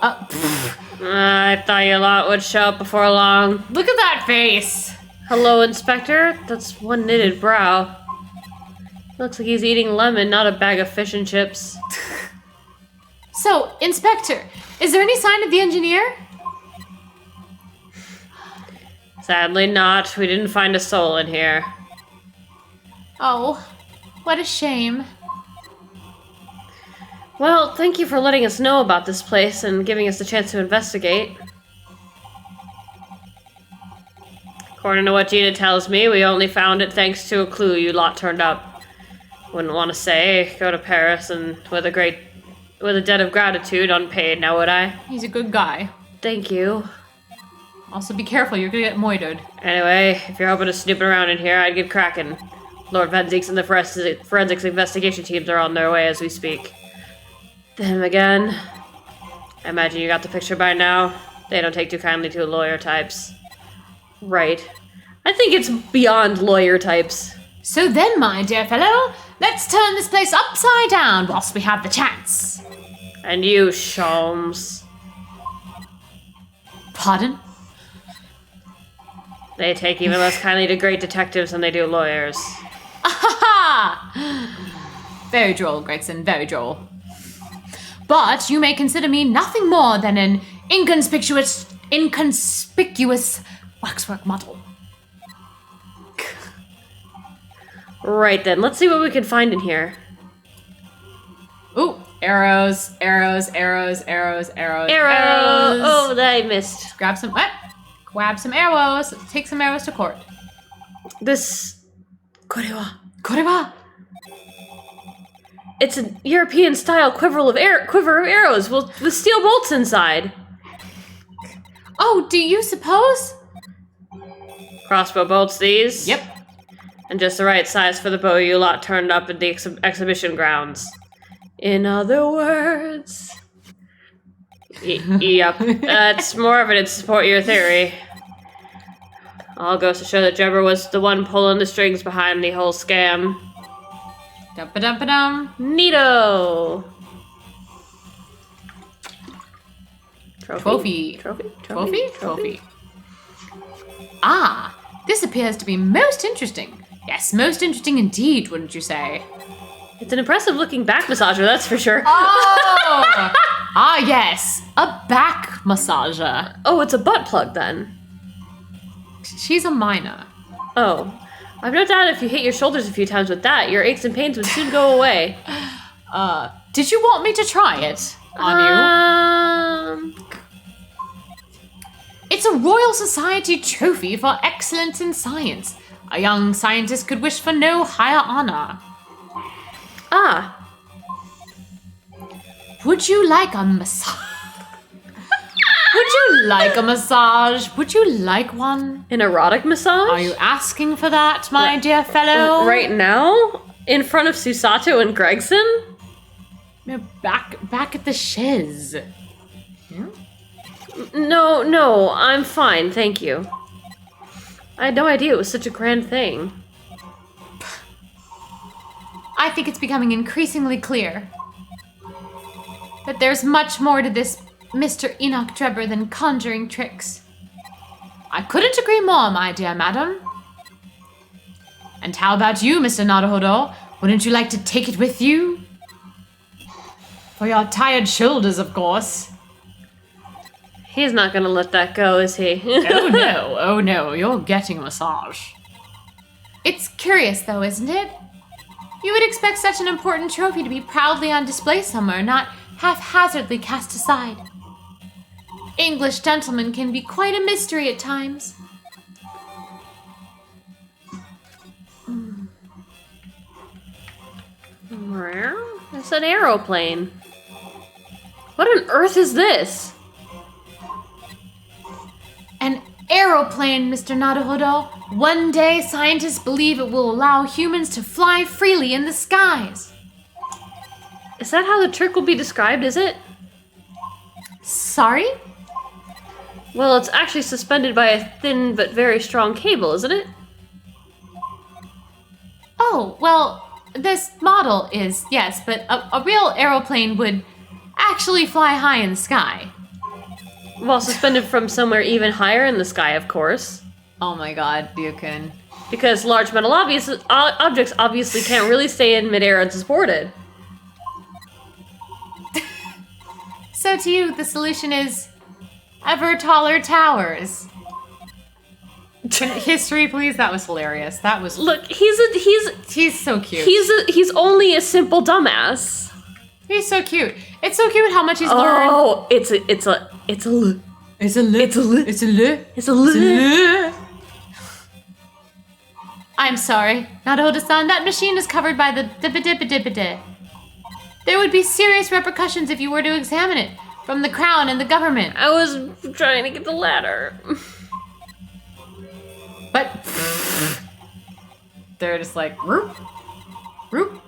I thought your lot would show up before long. Look at that face. Hello, Inspector. That's one knitted brow. Looks like he's eating lemon, not a bag of fish and chips. So, Inspector, is there any sign of the engineer? Sadly not. We didn't find a soul in here. Oh, what a shame. Well, thank you for letting us know about this place and giving us the chance to investigate. According to what Gina tells me, we only found it thanks to a clue you lot turned up. Wouldn't want to say, go to Paris and with a debt of gratitude unpaid, now would I? He's a good guy. Thank you. Also be careful, you're gonna get moitered. Anyway, if you're hoping to snoop around in here, I'd get cracking. Lord Venziks and the forensics investigation teams are on their way as we speak. Then again, I imagine you got the picture by now. They don't take too kindly to lawyer types. Right. I think it's beyond lawyer types. So then, my dear fellow, let's turn this place upside down whilst we have the chance. And you, Sholmes. Pardon? They take even less kindly to great detectives than they do lawyers. Ahaha! Very droll, Gregson, very droll. But you may consider me nothing more than an inconspicuous waxwork model. Right then, let's see what we can find in here. Ooh, arrows, arrows, arrows, arrows, arrows, Arrow! Oh, I missed. Grab some arrows. Take some arrows to court. This... Koreba. It's a European-style quiver of arrows with steel bolts inside. Oh, do you suppose? Crossbow bolts, these? Yep. And just the right size for the bow you lot turned up at the exhibition grounds. In other words... Yep, that's more evidence to support your theory. All goes to show that Jebber was the one pulling the strings behind the whole scam. Dum-ba-dum-ba-dum. Neato! Trophy. Trophy. Ah, this appears to be most interesting. Yes, most interesting indeed, wouldn't you say? It's an impressive looking back massager, that's for sure. Oh! Ah, yes, a back massager. Oh, it's a butt plug then. She's a minor. Oh. I've no doubt if you hit your shoulders a few times with that, your aches and pains would soon go away. Did you want me to try it on you? It's a Royal Society trophy for excellence in science. A young scientist could wish for no higher honor. Ah. Would you like a massage? Would you like a massage? Would you like one? An erotic massage? Are you asking for that, my dear fellow? Right now? In front of Susato and Gregson? No, back at the chaise. No, I'm fine, thank you. I had no idea it was such a grand thing. I think it's becoming increasingly clear that there's much more to this Mr. Enoch Drebber than conjuring tricks. I couldn't agree more, my dear madam. And how about you, Mr. Naruhodo? Wouldn't you like to take it with you? For your tired shoulders, of course. He's not gonna let that go, is he? Oh no, you're getting a massage. It's curious though, isn't it? You would expect such an important trophy to be proudly on display somewhere, not haphazardly cast aside. English gentlemen can be quite a mystery at times. It's an aeroplane. What on earth is this? An aeroplane, Mr. Naruhodo. One day, scientists believe it will allow humans to fly freely in the skies. Is that how the trick will be described, is it? Sorry? Well, it's actually suspended by a thin but very strong cable, isn't it? Oh, well, this model is, yes, but a real aeroplane would actually fly high in the sky. Well, suspended from somewhere even higher in the sky, of course. Oh my god, Ryukun. Because large metal objects obviously can't really stay in midair unsupported. So to you, the solution is ever taller towers. History, please. That was hilarious. That was. Look, he's so cute. He's only a simple dumbass. He's so cute. It's so cute how much he's learned. Oh, it's a I'm sorry, Naruhodo-san. That machine is covered by the dibba-dibba-dibba-di. There would be serious repercussions if you were to examine it from the crown and the government. I was trying to get the ladder. But they're just like, roop, roop.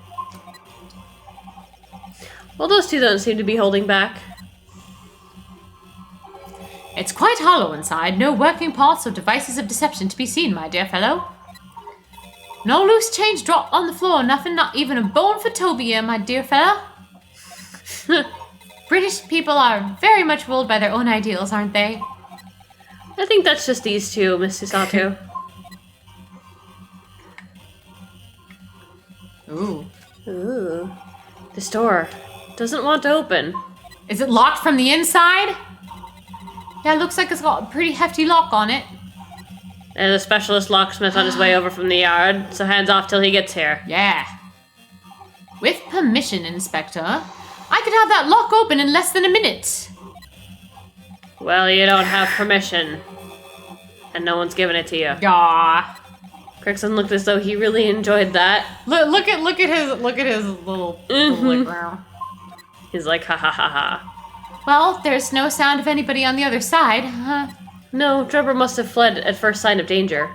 Well, those two don't seem to be holding back. It's quite hollow inside. No working parts or devices of deception to be seen, my dear fellow. No loose change dropped on the floor. Nothing, not even a bone for Toby here, my dear fellow. British people are very much ruled by their own ideals, aren't they? I think that's just these two, Miss Susato. Ooh. Ooh. This door doesn't want to open. Is it locked from the inside? Yeah, it looks like it's got a pretty hefty lock on it. There's a specialist locksmith on his way over from the yard, so hands off till he gets here. Yeah. With permission, Inspector, I could have that lock open in less than a minute. Well, you don't have permission. And no one's giving it to you. Yah. Gregson looked as though he really enjoyed that. Look at his little like, wow. He's like, ha ha ha ha. Well, there's no sound of anybody on the other side. No, Drebber must have fled at first sign of danger.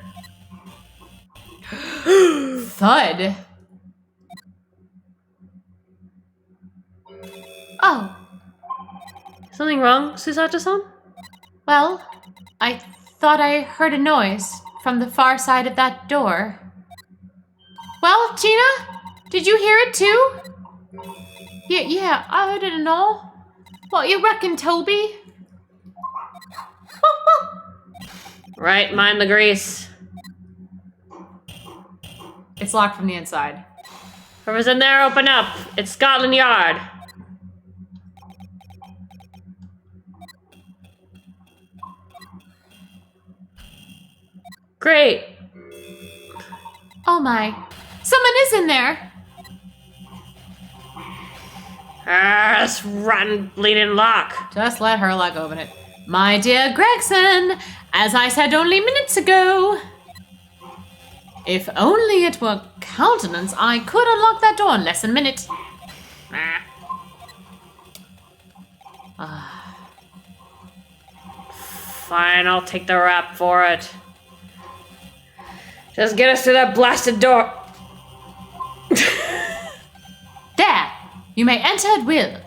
Thud. Oh, Something wrong, Susato-san? well, I thought I heard a noise from the far side of that door. Well, Gina, did you hear it too? Yeah, I heard it and all. What you reckon, Toby? Right, mind the grease. It's locked from the inside. Whoever's in there, open up. It's Scotland Yard. Great. Oh my. Someone is in there. This rotten bleeding lock. Just let her open it. My dear Gregson, as I said only minutes ago, if only it were countenance, I could unlock that door in less than a minute. Fine, I'll take the rap for it. Just get us to that blasted door. There. You may enter at will.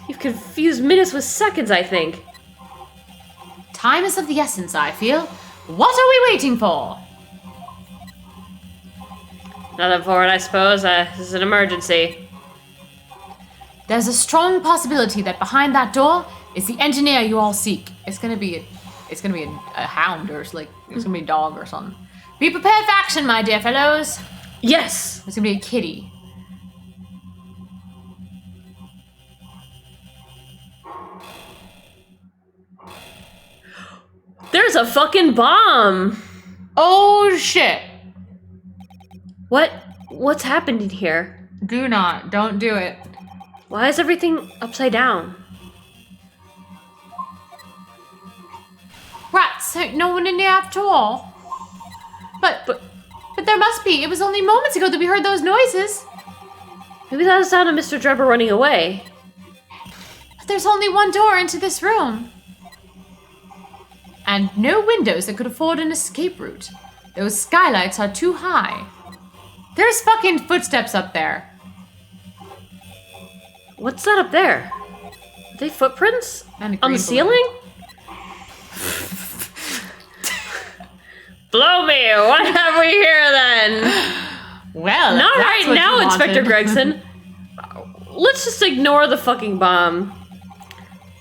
You've confused minutes with seconds, I think. Time is of the essence, I feel. What are we waiting for? Nothing for it, I suppose. This is an emergency. There's a strong possibility that behind that door is the engineer you all seek. It's gonna be a hound or it's gonna be a dog or something. Be prepared for action, my dear fellows. Yes! It's gonna be a kitty. There's a fucking bomb! Oh shit! What's happened in here? Don't do it. Why is everything upside down? Rats, ain't no one in there after all. But there must be. It was only moments ago that we heard those noises. Maybe that was the sound of Mr. Drebber running away. But there's only one door into this room. And no windows that could afford an escape route. Those skylights are too high. There's fucking footsteps up there. What's that up there? Are they footprints? And a On green the ceiling? Blow me! What have we here then? Well, Not that's right what now, you Inspector wanted. Gregson. Let's just ignore the fucking bomb.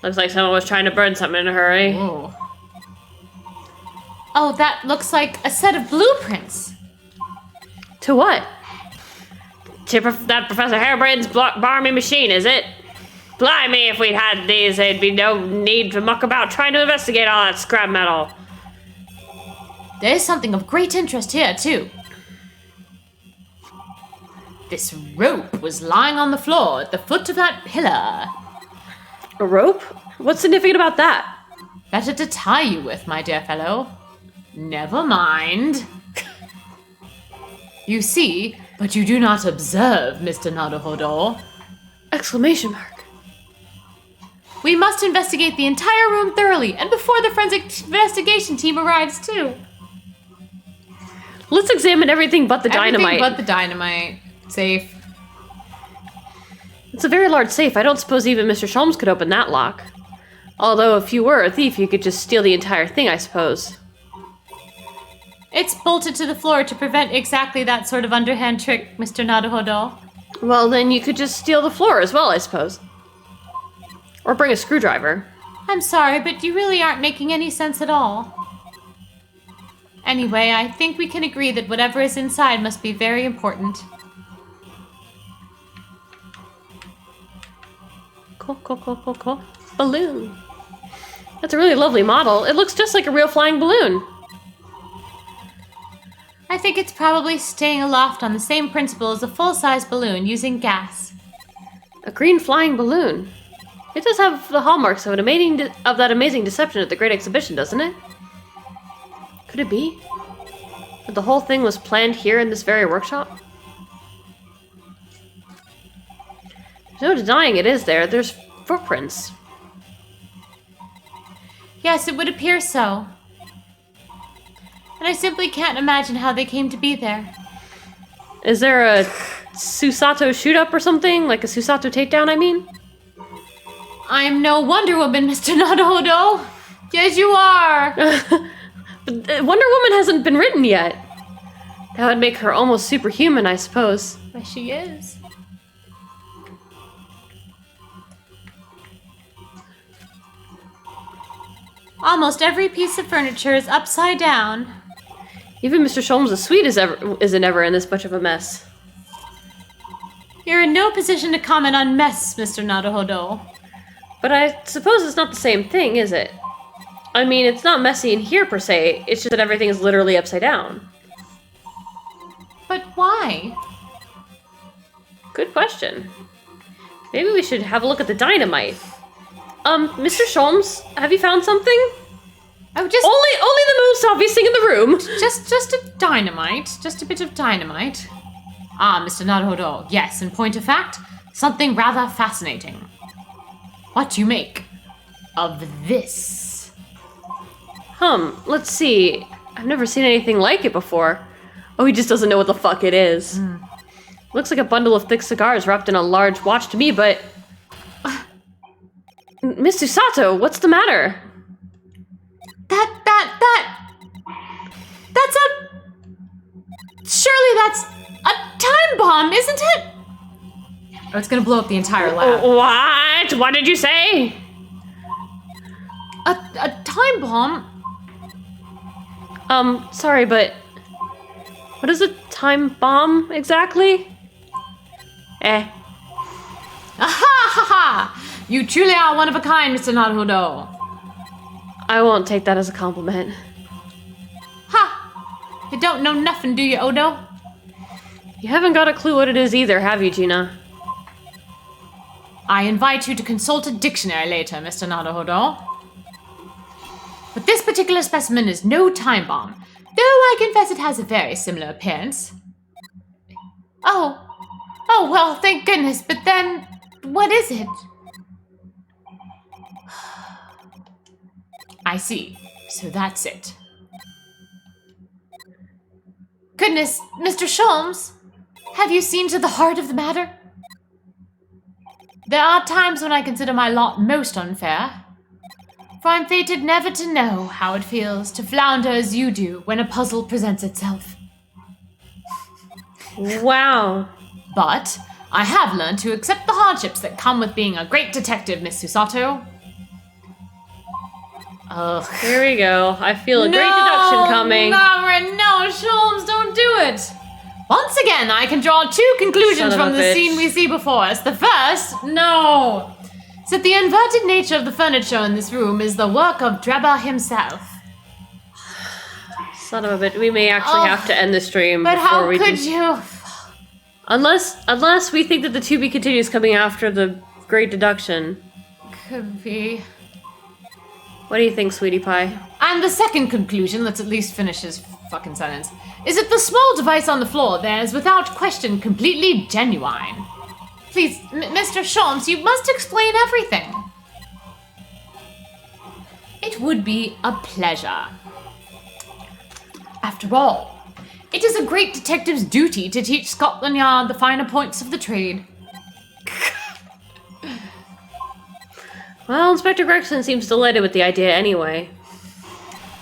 Looks like someone was trying to burn something in a hurry. Whoa. Oh, that looks like a set of blueprints. To what? To that Professor Harebrain's barmy machine, is it? Blimey, if we'd had these, there'd be no need to muck about trying to investigate all that scrap metal. There's something of great interest here, too. This rope was lying on the floor at the foot of that pillar. A rope? What's significant about that? Better to tie you with, my dear fellow. Never mind. You see, but you do not observe, Mr. Naruhodo. Exclamation mark. We must investigate the entire room thoroughly, and before the forensic investigation team arrives, too. Let's examine everything but the dynamite. Everything but the dynamite. Safe. It's a very large safe. I don't suppose even Mr. Sholmes could open that lock. Although if you were a thief, you could just steal the entire thing, I suppose. It's bolted to the floor to prevent exactly that sort of underhand trick, Mr. Naruhodo. Well, then you could just steal the floor as well, I suppose. Or bring a screwdriver. I'm sorry, but you really aren't making any sense at all. Anyway, I think we can agree that whatever is inside must be very important. Cool. Balloon. That's a really lovely model. It looks just like a real flying balloon. I think it's probably staying aloft on the same principle as a full-size balloon using gas. A green flying balloon. It does have the hallmarks of that amazing deception at the Great Exhibition, doesn't it? Could it be? The whole thing was planned here in this very workshop? There's no denying it is there. There's footprints. Yes, it would appear so. And I simply can't imagine how they came to be there. Is there a Susato shoot-up or something? Like a Susato takedown, I mean? I am no Wonder Woman, Mr. Naruhodo. Yes, you are. But Wonder Woman hasn't been written yet. That would make her almost superhuman, I suppose. But she is. Almost every piece of furniture is upside down. Even Mr. Sholmes' suite isn't ever in this much of a mess. You're in no position to comment on mess, Mr. Naruhodo. But I suppose it's not the same thing, is it? I mean, it's not messy in here per se, it's just that everything is literally upside down. But why? Good question. Maybe we should have a look at the dynamite. Mr. Sholmes, have you found something? Oh, just Only the most obvious thing in the room. just a dynamite. Just a bit of dynamite. Ah, Mr. Naruhodo. Yes, in point of fact, something rather fascinating. What do you make of this? Let's see. I've never seen anything like it before. Oh, he just doesn't know what the fuck it is. Looks like a bundle of thick cigars wrapped in a large watch to me, but... Miss Susato, what's the matter? That's surely that's a time bomb, isn't it? Oh, it's gonna blow up the entire lab. What? What did you say? A time bomb? Sorry, but... What is a time bomb, exactly? Aha ha ha! You truly are one of a kind, Mr. Naruhodo. I won't take that as a compliment. Ha! You don't know nothing, do you, Odo? You haven't got a clue what it is either, have you, Gina? I invite you to consult a dictionary later, Mr. Naruhodo. But this particular specimen is no time bomb, though I confess it has a very similar appearance. Oh, well, thank goodness, but then, what is it? I see, so that's it. Goodness, Mr. Sholmes, have you seen to the heart of the matter? There are times when I consider my lot most unfair, for I'm fated never to know how it feels to flounder as you do when a puzzle presents itself. Wow. But I have learned to accept the hardships that come with being a great detective, Miss Susato. Ugh. Here we go. I feel a great deduction coming. No, Sholmes, don't do it. Once again, I can draw two conclusions Son of from a the bitch. scene we see before us. The first, is that the inverted nature of the furniture in this room is the work of Drebber himself. Son of a bitch. We may actually have to end the stream. But before how we could do- you? Unless we think that the to be continues coming after the great deduction. Could be. What do you think, sweetie pie? And the second conclusion, let's at least finish his fucking sentence, is that the small device on the floor there is without question completely genuine. Please, Mr. Sholmes, you must explain everything. It would be a pleasure. After all, it is a great detective's duty to teach Scotland Yard the finer points of the trade. Well, Inspector Gregson seems delighted with the idea anyway.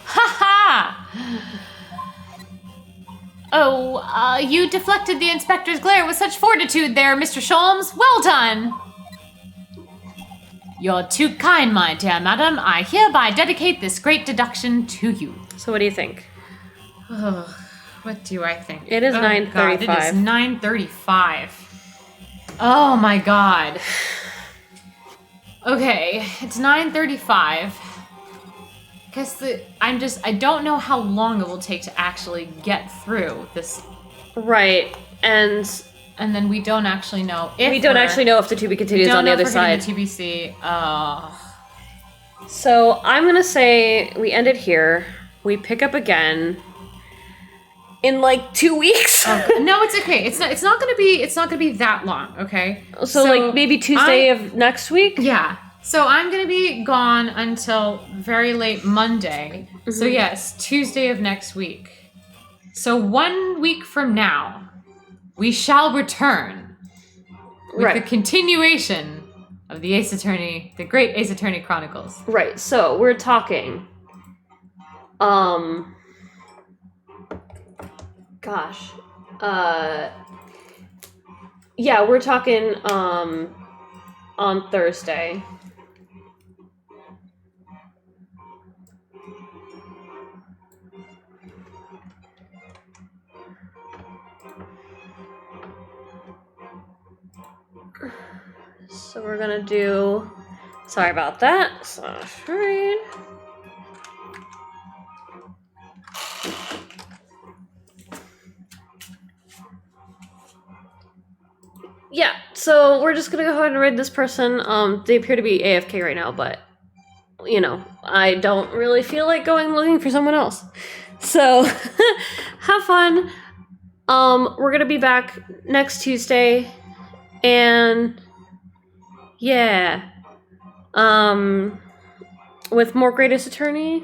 Ha ha! Oh, you deflected the inspector's glare with such fortitude there, Mr. Sholmes. Well done! You're too kind, my dear madam. I hereby dedicate this great deduction to you. So what do you think? Oh, what do I think? It is 9:35. God, it is 9:35. Oh my god. Okay, it's 9:35. Guess I don't know how long it will take to actually get through this, Right, and and then we don't actually know if we don't actually know if the to be continues on the other side. The TBC. So I'm gonna say we end it here. We pick up again. in like 2 weeks. No, it's okay. It's not gonna be that long, okay? So like maybe Tuesday of next week? Yeah. So I'm gonna be gone until very late Monday. So yes, Tuesday of next week. So 1 week from now, we shall return with the continuation of the Ace Attorney, the Great Ace Attorney Chronicles. Right, so we're talking gosh. Yeah, we're talking on Thursday. So we're gonna do, sorry about that, /read. Yeah, so we're just gonna go ahead and read this person. They appear to be AFK right now, but, you know, I don't really feel like going looking for someone else. So, have fun. We're gonna be back next Tuesday, and yeah, with more Greatest Attorney,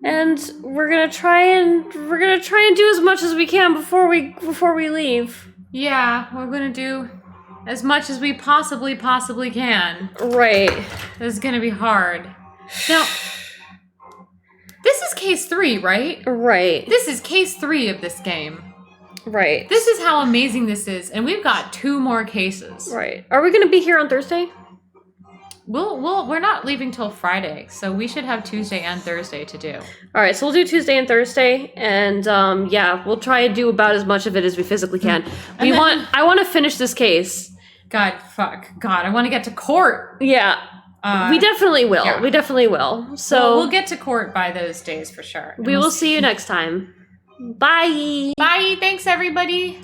and we're gonna try and do as much as we can before we leave. Yeah, we're gonna do as much as we possibly can. Right. This is gonna be hard. Now, this is case 3, right? Right. This is case 3 of this game. Right. This is how amazing this is, and we've got 2 more cases. Right. Are we gonna be here on Thursday? We're not leaving till Friday, so we should have Tuesday and Thursday to do. All right, so we'll do Tuesday and Thursday, and yeah, we'll try and do about as much of it as we physically can. I want to finish this case. God, I want to get to court. Yeah, we definitely will. Yeah. We definitely will. So Well, we'll get to court by those days for sure. we will see you next time. Bye. Bye. Thanks, everybody.